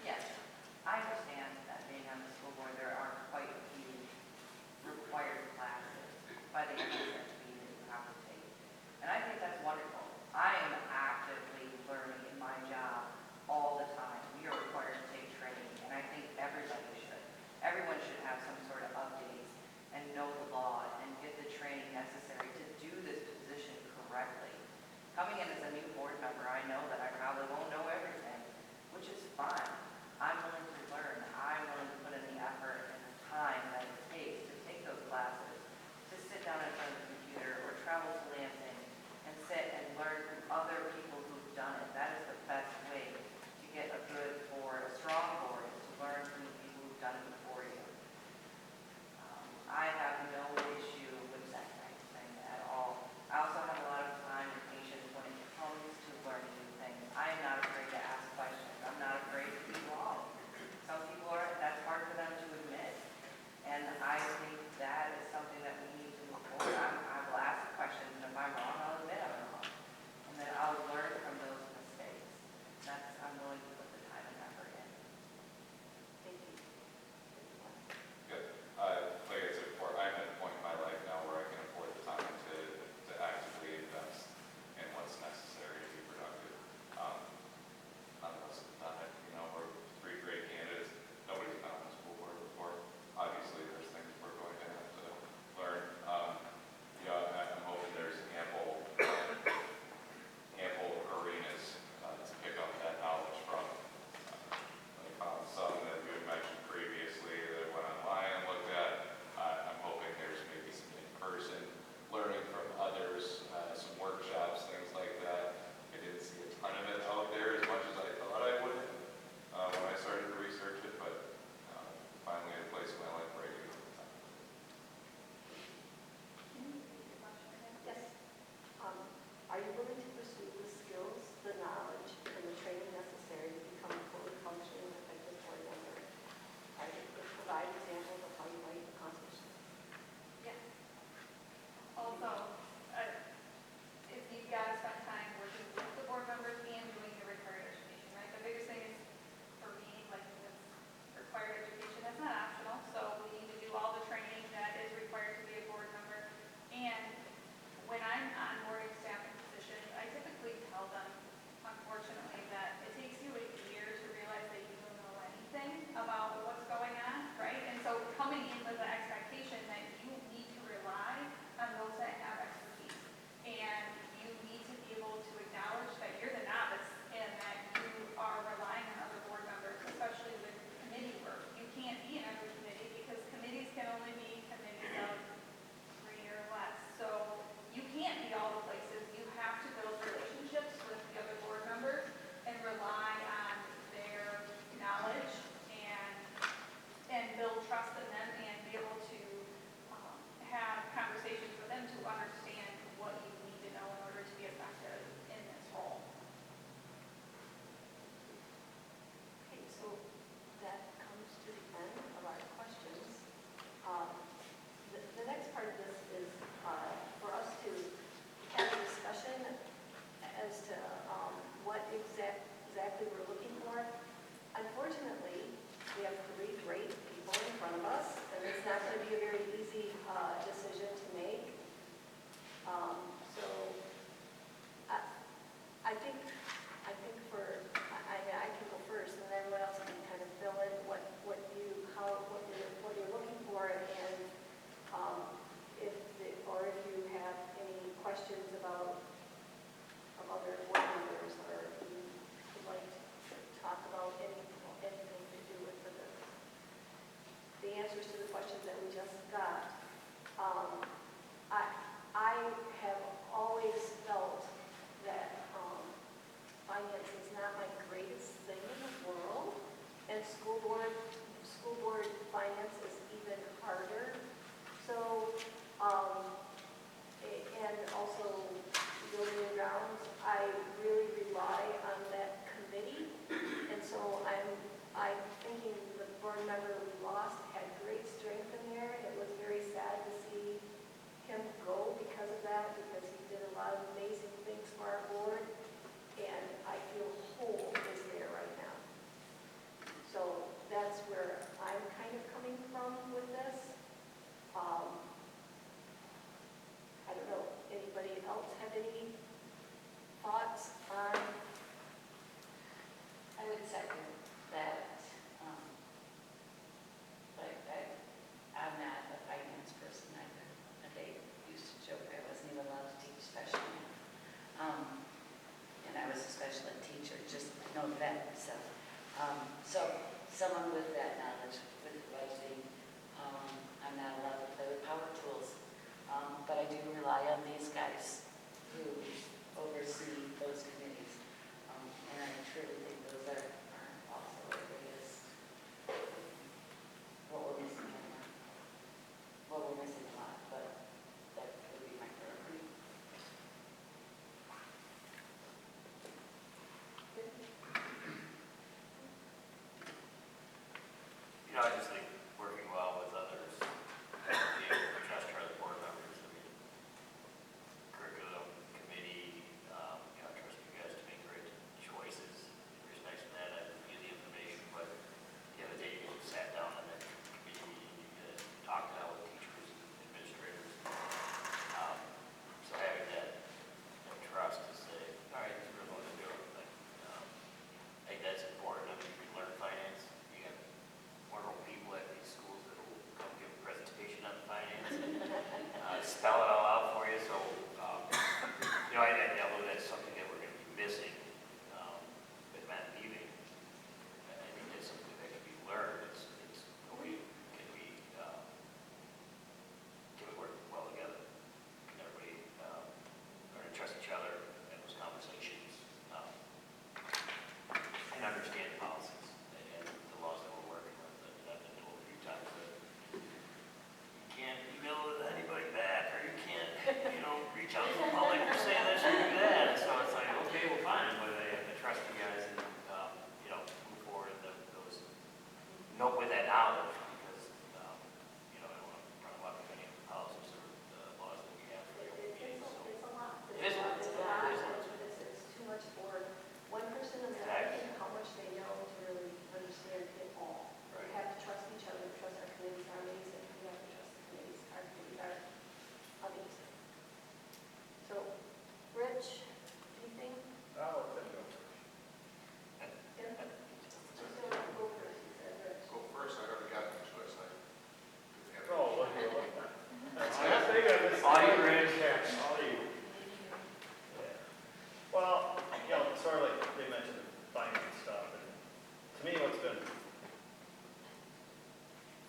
Yes, I understand that being on the school board, there are quite a few required classes by the MSSP that you have to take. And I think that's wonderful. I am actively learning in my job all the time. We are required to take training, and I think everybody should. Everyone should have some sort of updates and know the law and get the training necessary to do this position correctly. Coming in as a new board member, I know that I probably won't know everything, which is fine. I'm willing to learn. I'm willing to put in the effort and the time that it takes to take those classes, to sit down in front of the computer or travel to Lansing and sit and learn from other people who've done it. That is the best way to get a good board, a strong board, is to learn from the people who've done it before you. I have no issue with that kind of thing at all. I also have a lot of time and patience when it comes to learning new things. I am not afraid to ask questions. I'm not afraid to be wrong. Some people are, that's hard for them to admit. And I think that is something that we need to move forward. I will ask questions, and if I'm wrong, I'll admit I'm wrong. And then I'll learn from those mistakes. I'm willing to put the time and effort in. Thank you. Good. Like I said before, I'm at a point in my life now where I can afford the time to actively invest in what's necessary to be productive. None of us have done it. You know, we're three great candidates. Nobody's been on the school board before. Obviously, there's things we're going to have to learn. You know, I'm hoping there's ample arenas to pick up that knowledge from. Some that you had mentioned previously that I went online and looked at. I'm hoping there's maybe some in-person learning from others, some workshops, things like that. I didn't see a ton of it out there as much as I thought I would when I started to research it, but finally at a place in my life where I do have the time. Yes. Are you willing to pursue the skills, the knowledge, and the training necessary to become a fully functioning, effective board member? Are you able to provide examples of how you might accomplish this? Yes. Also, if you've got to spend time working with the board members and doing the required education, right? The biggest thing is, for me, like this required education, that's not optional, so we need to do all the training that is required to be a board member. And when I'm onboarding staffing positions, I typically tell them, unfortunately, that it takes you a year to realize that you don't know anything about what's going on, right? And so coming in with the expectation that you need to rely on those that have expertise. And you need to be able to acknowledge that you're the novice and that you are relying on other board members, especially with committee work. You can't be in every committee because committees can only be committees of 3 or less. So you can't be all the places. You have to build relationships with the other board members and rely on their knowledge and build trust in them and be able to have conversations with them to understand what you need to know in order to be effective in this role. Okay, so that comes to the end of our questions. The next part of this is for us to have a discussion as to what exactly we're looking for. Unfortunately, we have 3 great people in front of us, and it's not going to be a very easy decision to make. So I think I can go first, and then what else can kind of fill in what you're looking for, and if you have any questions about other board members, or if you would like to talk about anything to do with the answers to the questions that we just got. I have always felt that finance is not my greatest thing in the world, and school board finance is even harder. So, and also building and grounds, I really rely on that committee, and so I'm thinking the board member we lost had great strength in there, and it was very sad to see him go because of that, because he did a lot of amazing things for our board. event, so. So someone with that knowledge, with budgeting, I'm not allowed to play with power tools. But I do rely on these guys who oversee those committees. And I truly think those are also areas what we're missing right now. Well, we're missing a lot, but that would be my priority. You know, I just think working well with others, being able to trust our other board members, I mean, curriculum committee, you know, I trust you guys to make great choices in respect to that. I give you the information, but the other day you sat down on that committee meeting, you talked it out with teachers and administrators. So having that trust to say, all right, this is what we're going to do. Like, I think that's important. I mean, you learn finance, you got wonderful people at these schools that will come give a presentation on finance and spell it all out for you. So, you know, I know that's something that we're going to be missing with Matt leaving. I think that's something that can be learned. It's can we work well together? Can everybody learn to trust each other in those conversations and understand policies and the laws that we're working with? And I've been told a few times that you can't email anybody back, or you can't, you know, reach out to the public or say this or do that. So it's like, okay, well, fine, but I have to trust you guys and, you know, move forward in those, with that knowledge, because, you know, I don't want to run amok with any of the policies or the laws that we have for the open meetings. So It's a lot. It is a lot. It's a lot. It's too much for one person and Exactly. how much they know to really understand it all. We Right. have to trust each other, trust our committees are amazing. We have to trust the committees. Our committees are amazing. So, Rich, anything? I'll let them go. Yeah. So, go first, you said, Rich. Go first, I already got my choice. Oh, look here, look. I think I missed. All you, Rich. All you. Yeah. Well, you know, sort of like they mentioned finance stuff, and to me, what's been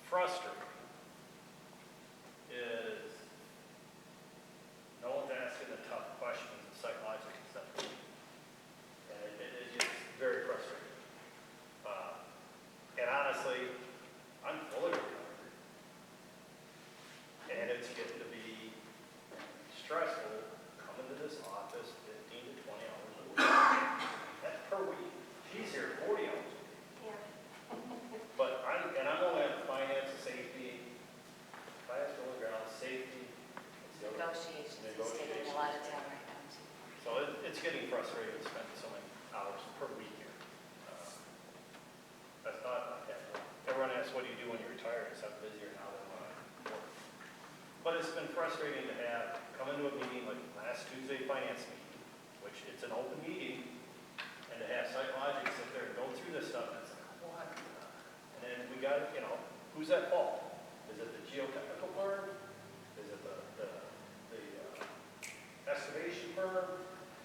frustrating is no one's asking the tough questions of psychological stuff. And it gets very frustrating. And honestly, I'm fully recovered. And it's getting to be stressful coming to this office 15 to 20 hours a week. That's per week. She's here 40 hours a week. Yeah. But I'm only on finance, safety, finance, building grounds, safety. It's the other- Negotiations is taking a lot of time right now, too. So it's getting frustrating spending so many hours per week here. I thought, everyone asks, what do you do when you're retired? I said, I'm busier now than when I work. But it's been frustrating to have, come into a meeting like last Tuesday finance meeting, which it's an open meeting, and to have psychologists sit there and go through this stuff, and it's like, what? And then we got, you know, who's at fault? Is it the geotechnical firm? Is it the excavation firm?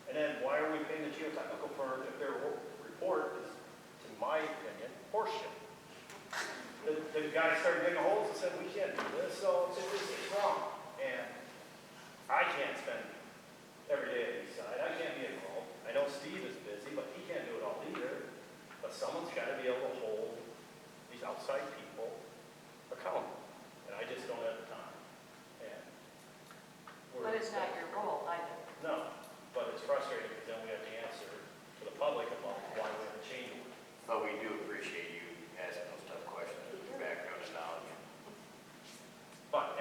And then why are we paying the geotechnical firm if their report is, in my opinion, horseshit? The guy started digging holes and said, we can't do this, so it's wrong. And I can't spend every day at East Side. I can't be involved. I know Steve is busy, but he can't do it all either. But someone's got to be able to hold these outside people accountable. And I just don't have the time. And But it's not your role either. no, but it's frustrating because then we have to answer to the public about why we have to change it. But we do appreciate you asking those tough questions with your background and knowledge. But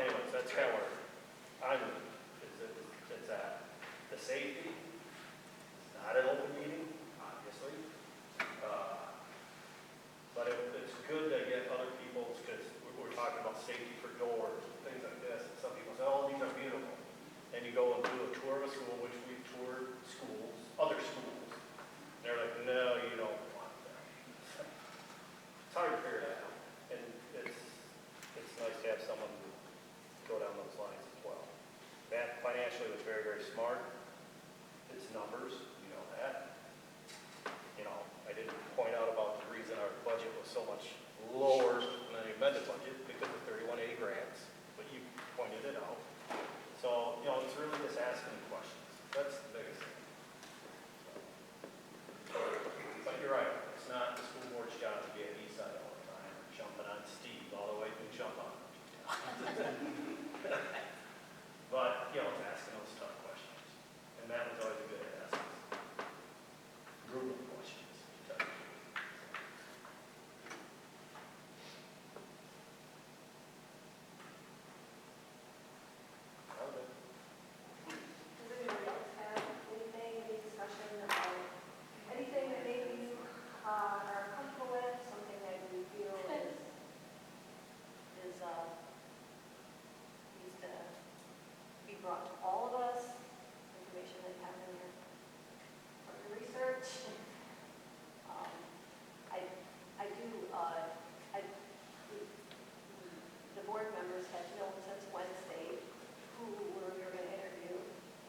so much lower than the amended budget because of 31A grants, but you pointed it out. So, you know, it's really just asking questions. That's the biggest thing. But you're right, it's not the school board's job to be at east side all the time, jumping on Steve all the way to jump on. But, you know, it's asking those tough questions. And Matt was always good at asking brutal questions. To tell you the truth. Okay. Does anybody else have anything, any discussion about anything that maybe you are comfortable with, something that you feel is needs to be brought to all of us, information that you have in your research? The board members had known since Wednesday who we were going to interview,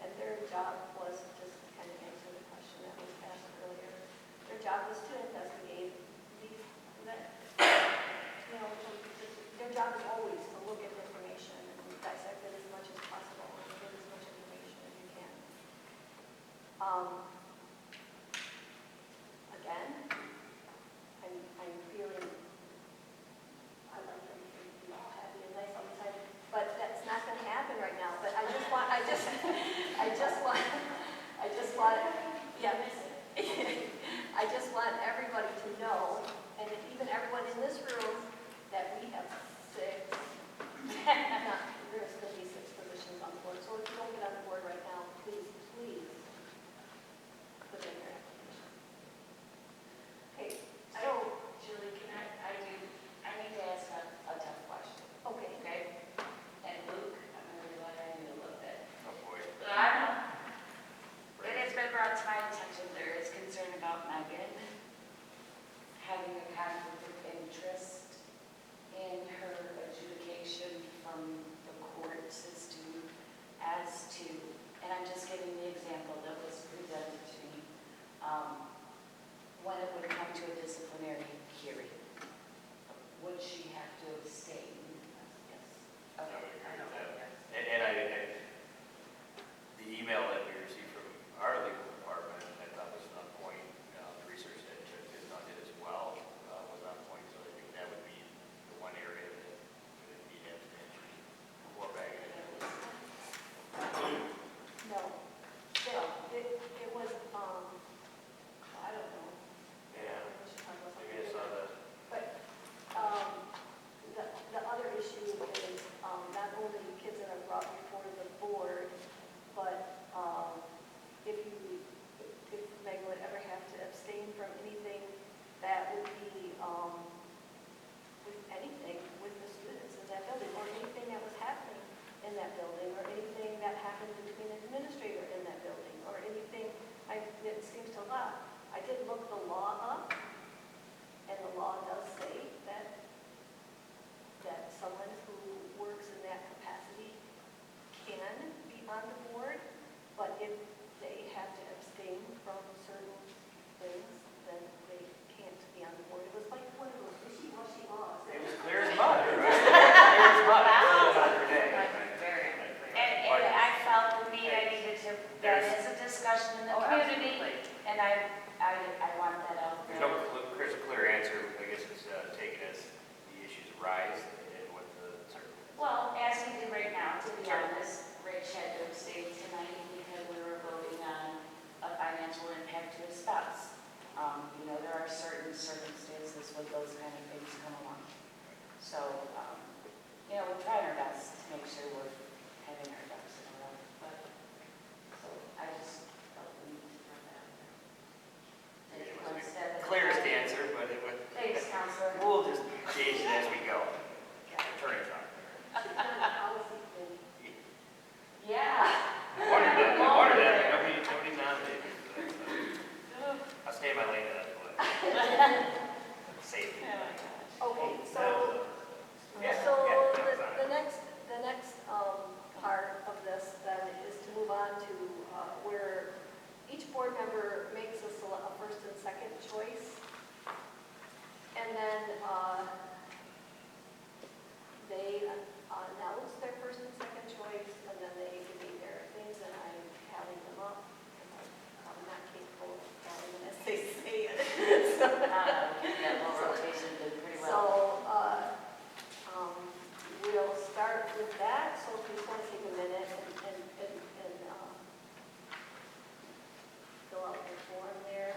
and their job was just to kind of answer the question that was asked earlier. Their job was to investigate these, their job is always to look at information and dissect it as much as possible and get as much information as you can. Again, I'm feeling, I like everything to be all happy and nice all the time, but that's not going to happen right now. But I just want, yeah, I just want everybody to know, and even everyone in this room, that we have there's going to be 6 positions on the board. So if you don't get on the board right now, please put in your application. Okay, so, Julie, I need to ask a tough question, okay. okay? And Luke, I'm going to rely on you a little bit. Oh, boy. I know. It has been brought to my attention, there is concern about Megan having a conflict of interest in her adjudication from the court system as to, and I'm just giving the example that was presented to me, when it would come to a disciplinary hearing, would she have to abstain? Yes. I Okay. would agree with that. And the email that we received from our legal department, I thought was on point. The research that Chuck did on it as well was on point. So I think that would be the one area that would be abstention or back. No. It was, I don't know. Yeah. We should talk about Maybe I something saw different. that. But the other issue is not only kids that are brought before the board, but if Meg would ever have to abstain from anything, that would be with anything with the students in that building, or anything that was happening in that building, or anything that happened between an administrator in that building, or anything, it seems to allow. I did look the law up, and the law does say that someone who works in that capacity can be on the board, but if they have to abstain from certain things, then they can't be on the board. It was like one of those wishy-washy laws. It was clear as mud, right? Clear as mud. Another day. Very. And I felt the need, I needed to, that is a discussion in the community, and I want that out there. There's a clear answer. I guess it's taken as the issues arise and what the circumstances. Well, as we do right now, to be honest, Rich had to abstain tonight because we were voting on a financial impact to his spouse. There are certain circumstances when those kind of things come along. So, we're trying our best to make sure we're having our ducks in a row. But, so I just felt the need to throw that out there. Take it one step at a Clearest time. answer, but it would. Thanks, Counselor. We'll just gauge it as we go. Attorney talk. Yeah. Water that. Nobody nominated. I'll stay in my lane at that point. Safe. Okay, so the next part of this then is to move on to where each board member makes a first and second choice. And then That little rotation did pretty well. So, we'll start with that, so if you just want to take a minute and fill out the form there.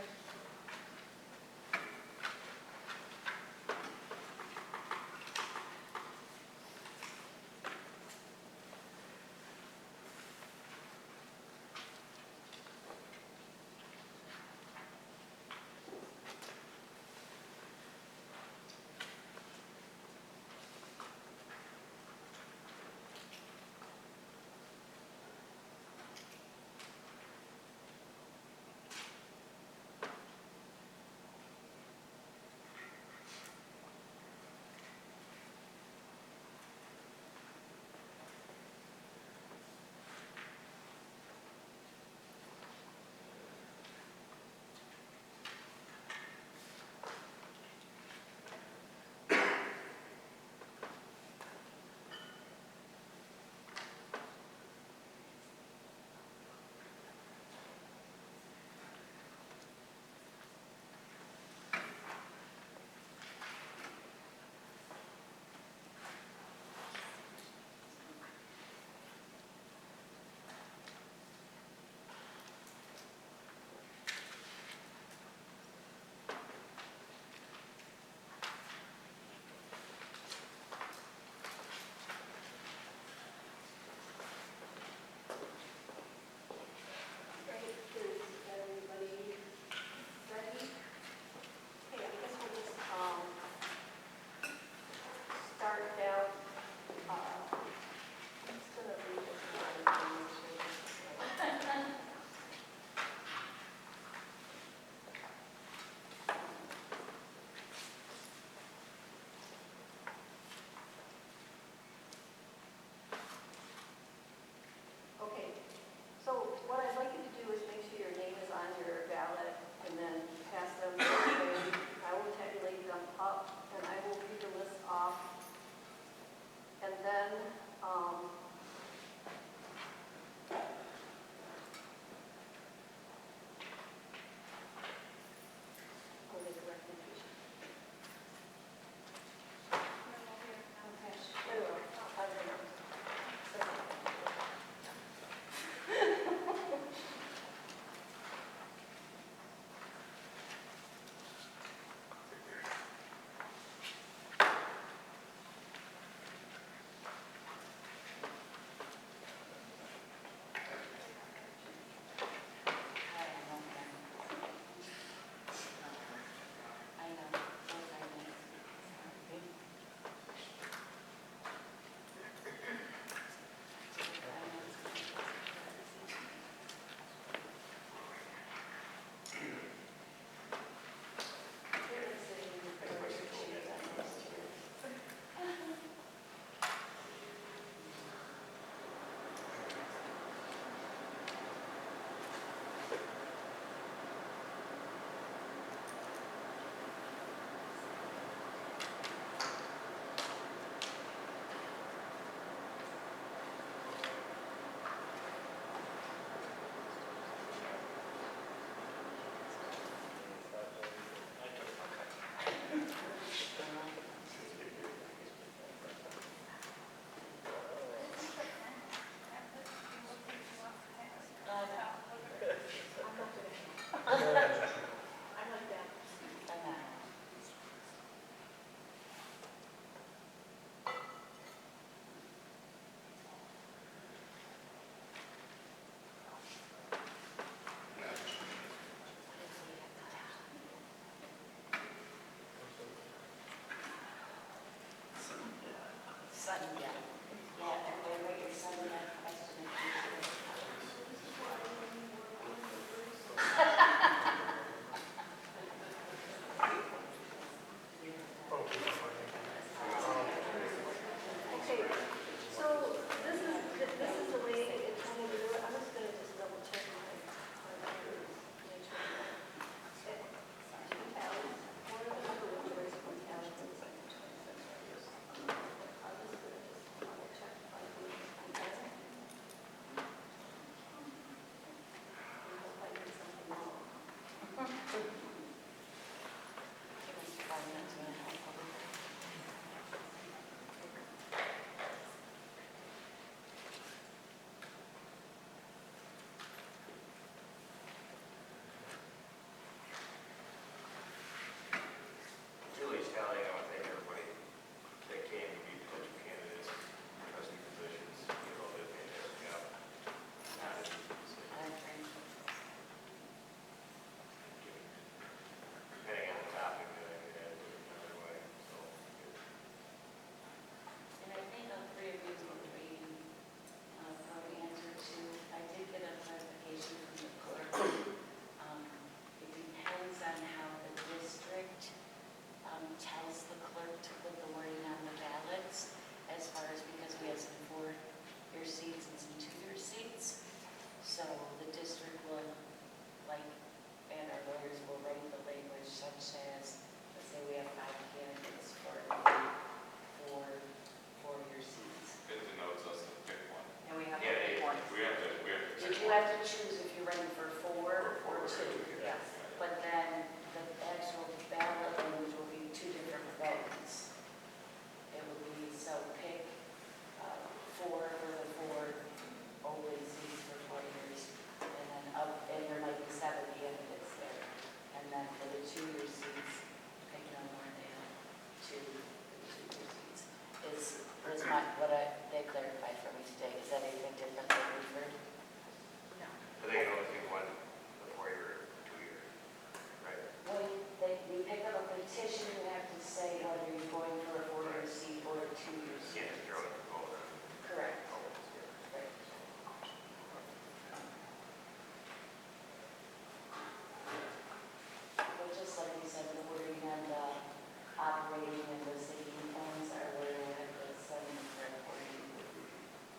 operating and the city phones are where we're at the 740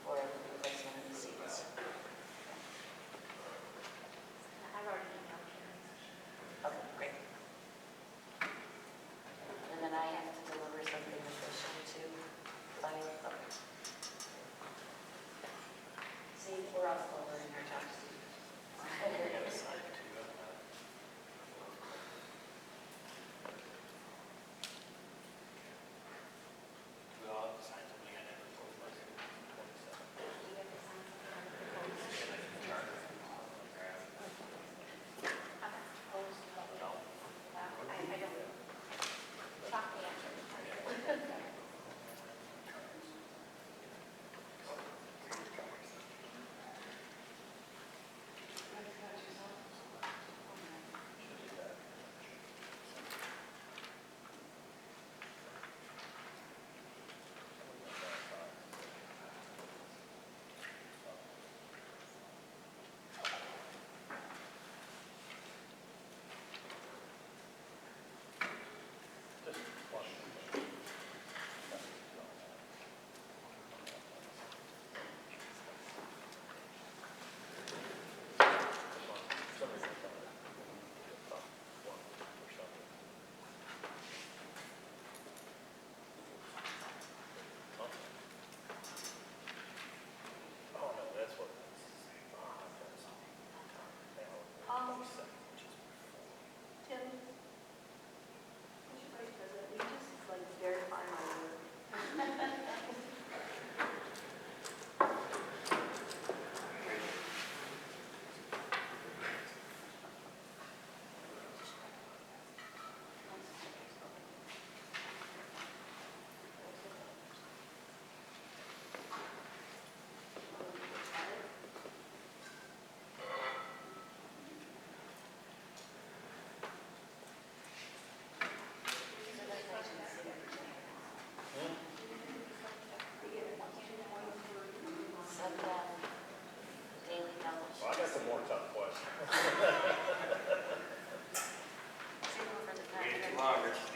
for the replacement of the seats. I've already emailed Karen. Okay, great. And then I have to deliver something official to by, see, we're all still learning our jobs. I gotta sign it too. Well, I'll sign something I never told myself. You have to sign something on the proposal. Yeah, like the charter. Grab. Okay. Proposed, No. I don't. Talk me after. Just one. Oh, no, that's what. Tim, Mr. Vice President, we just like verify my work. Send daily knowledge. Well, I got some more tough questions. Save them for the Waited time. too long, Rich.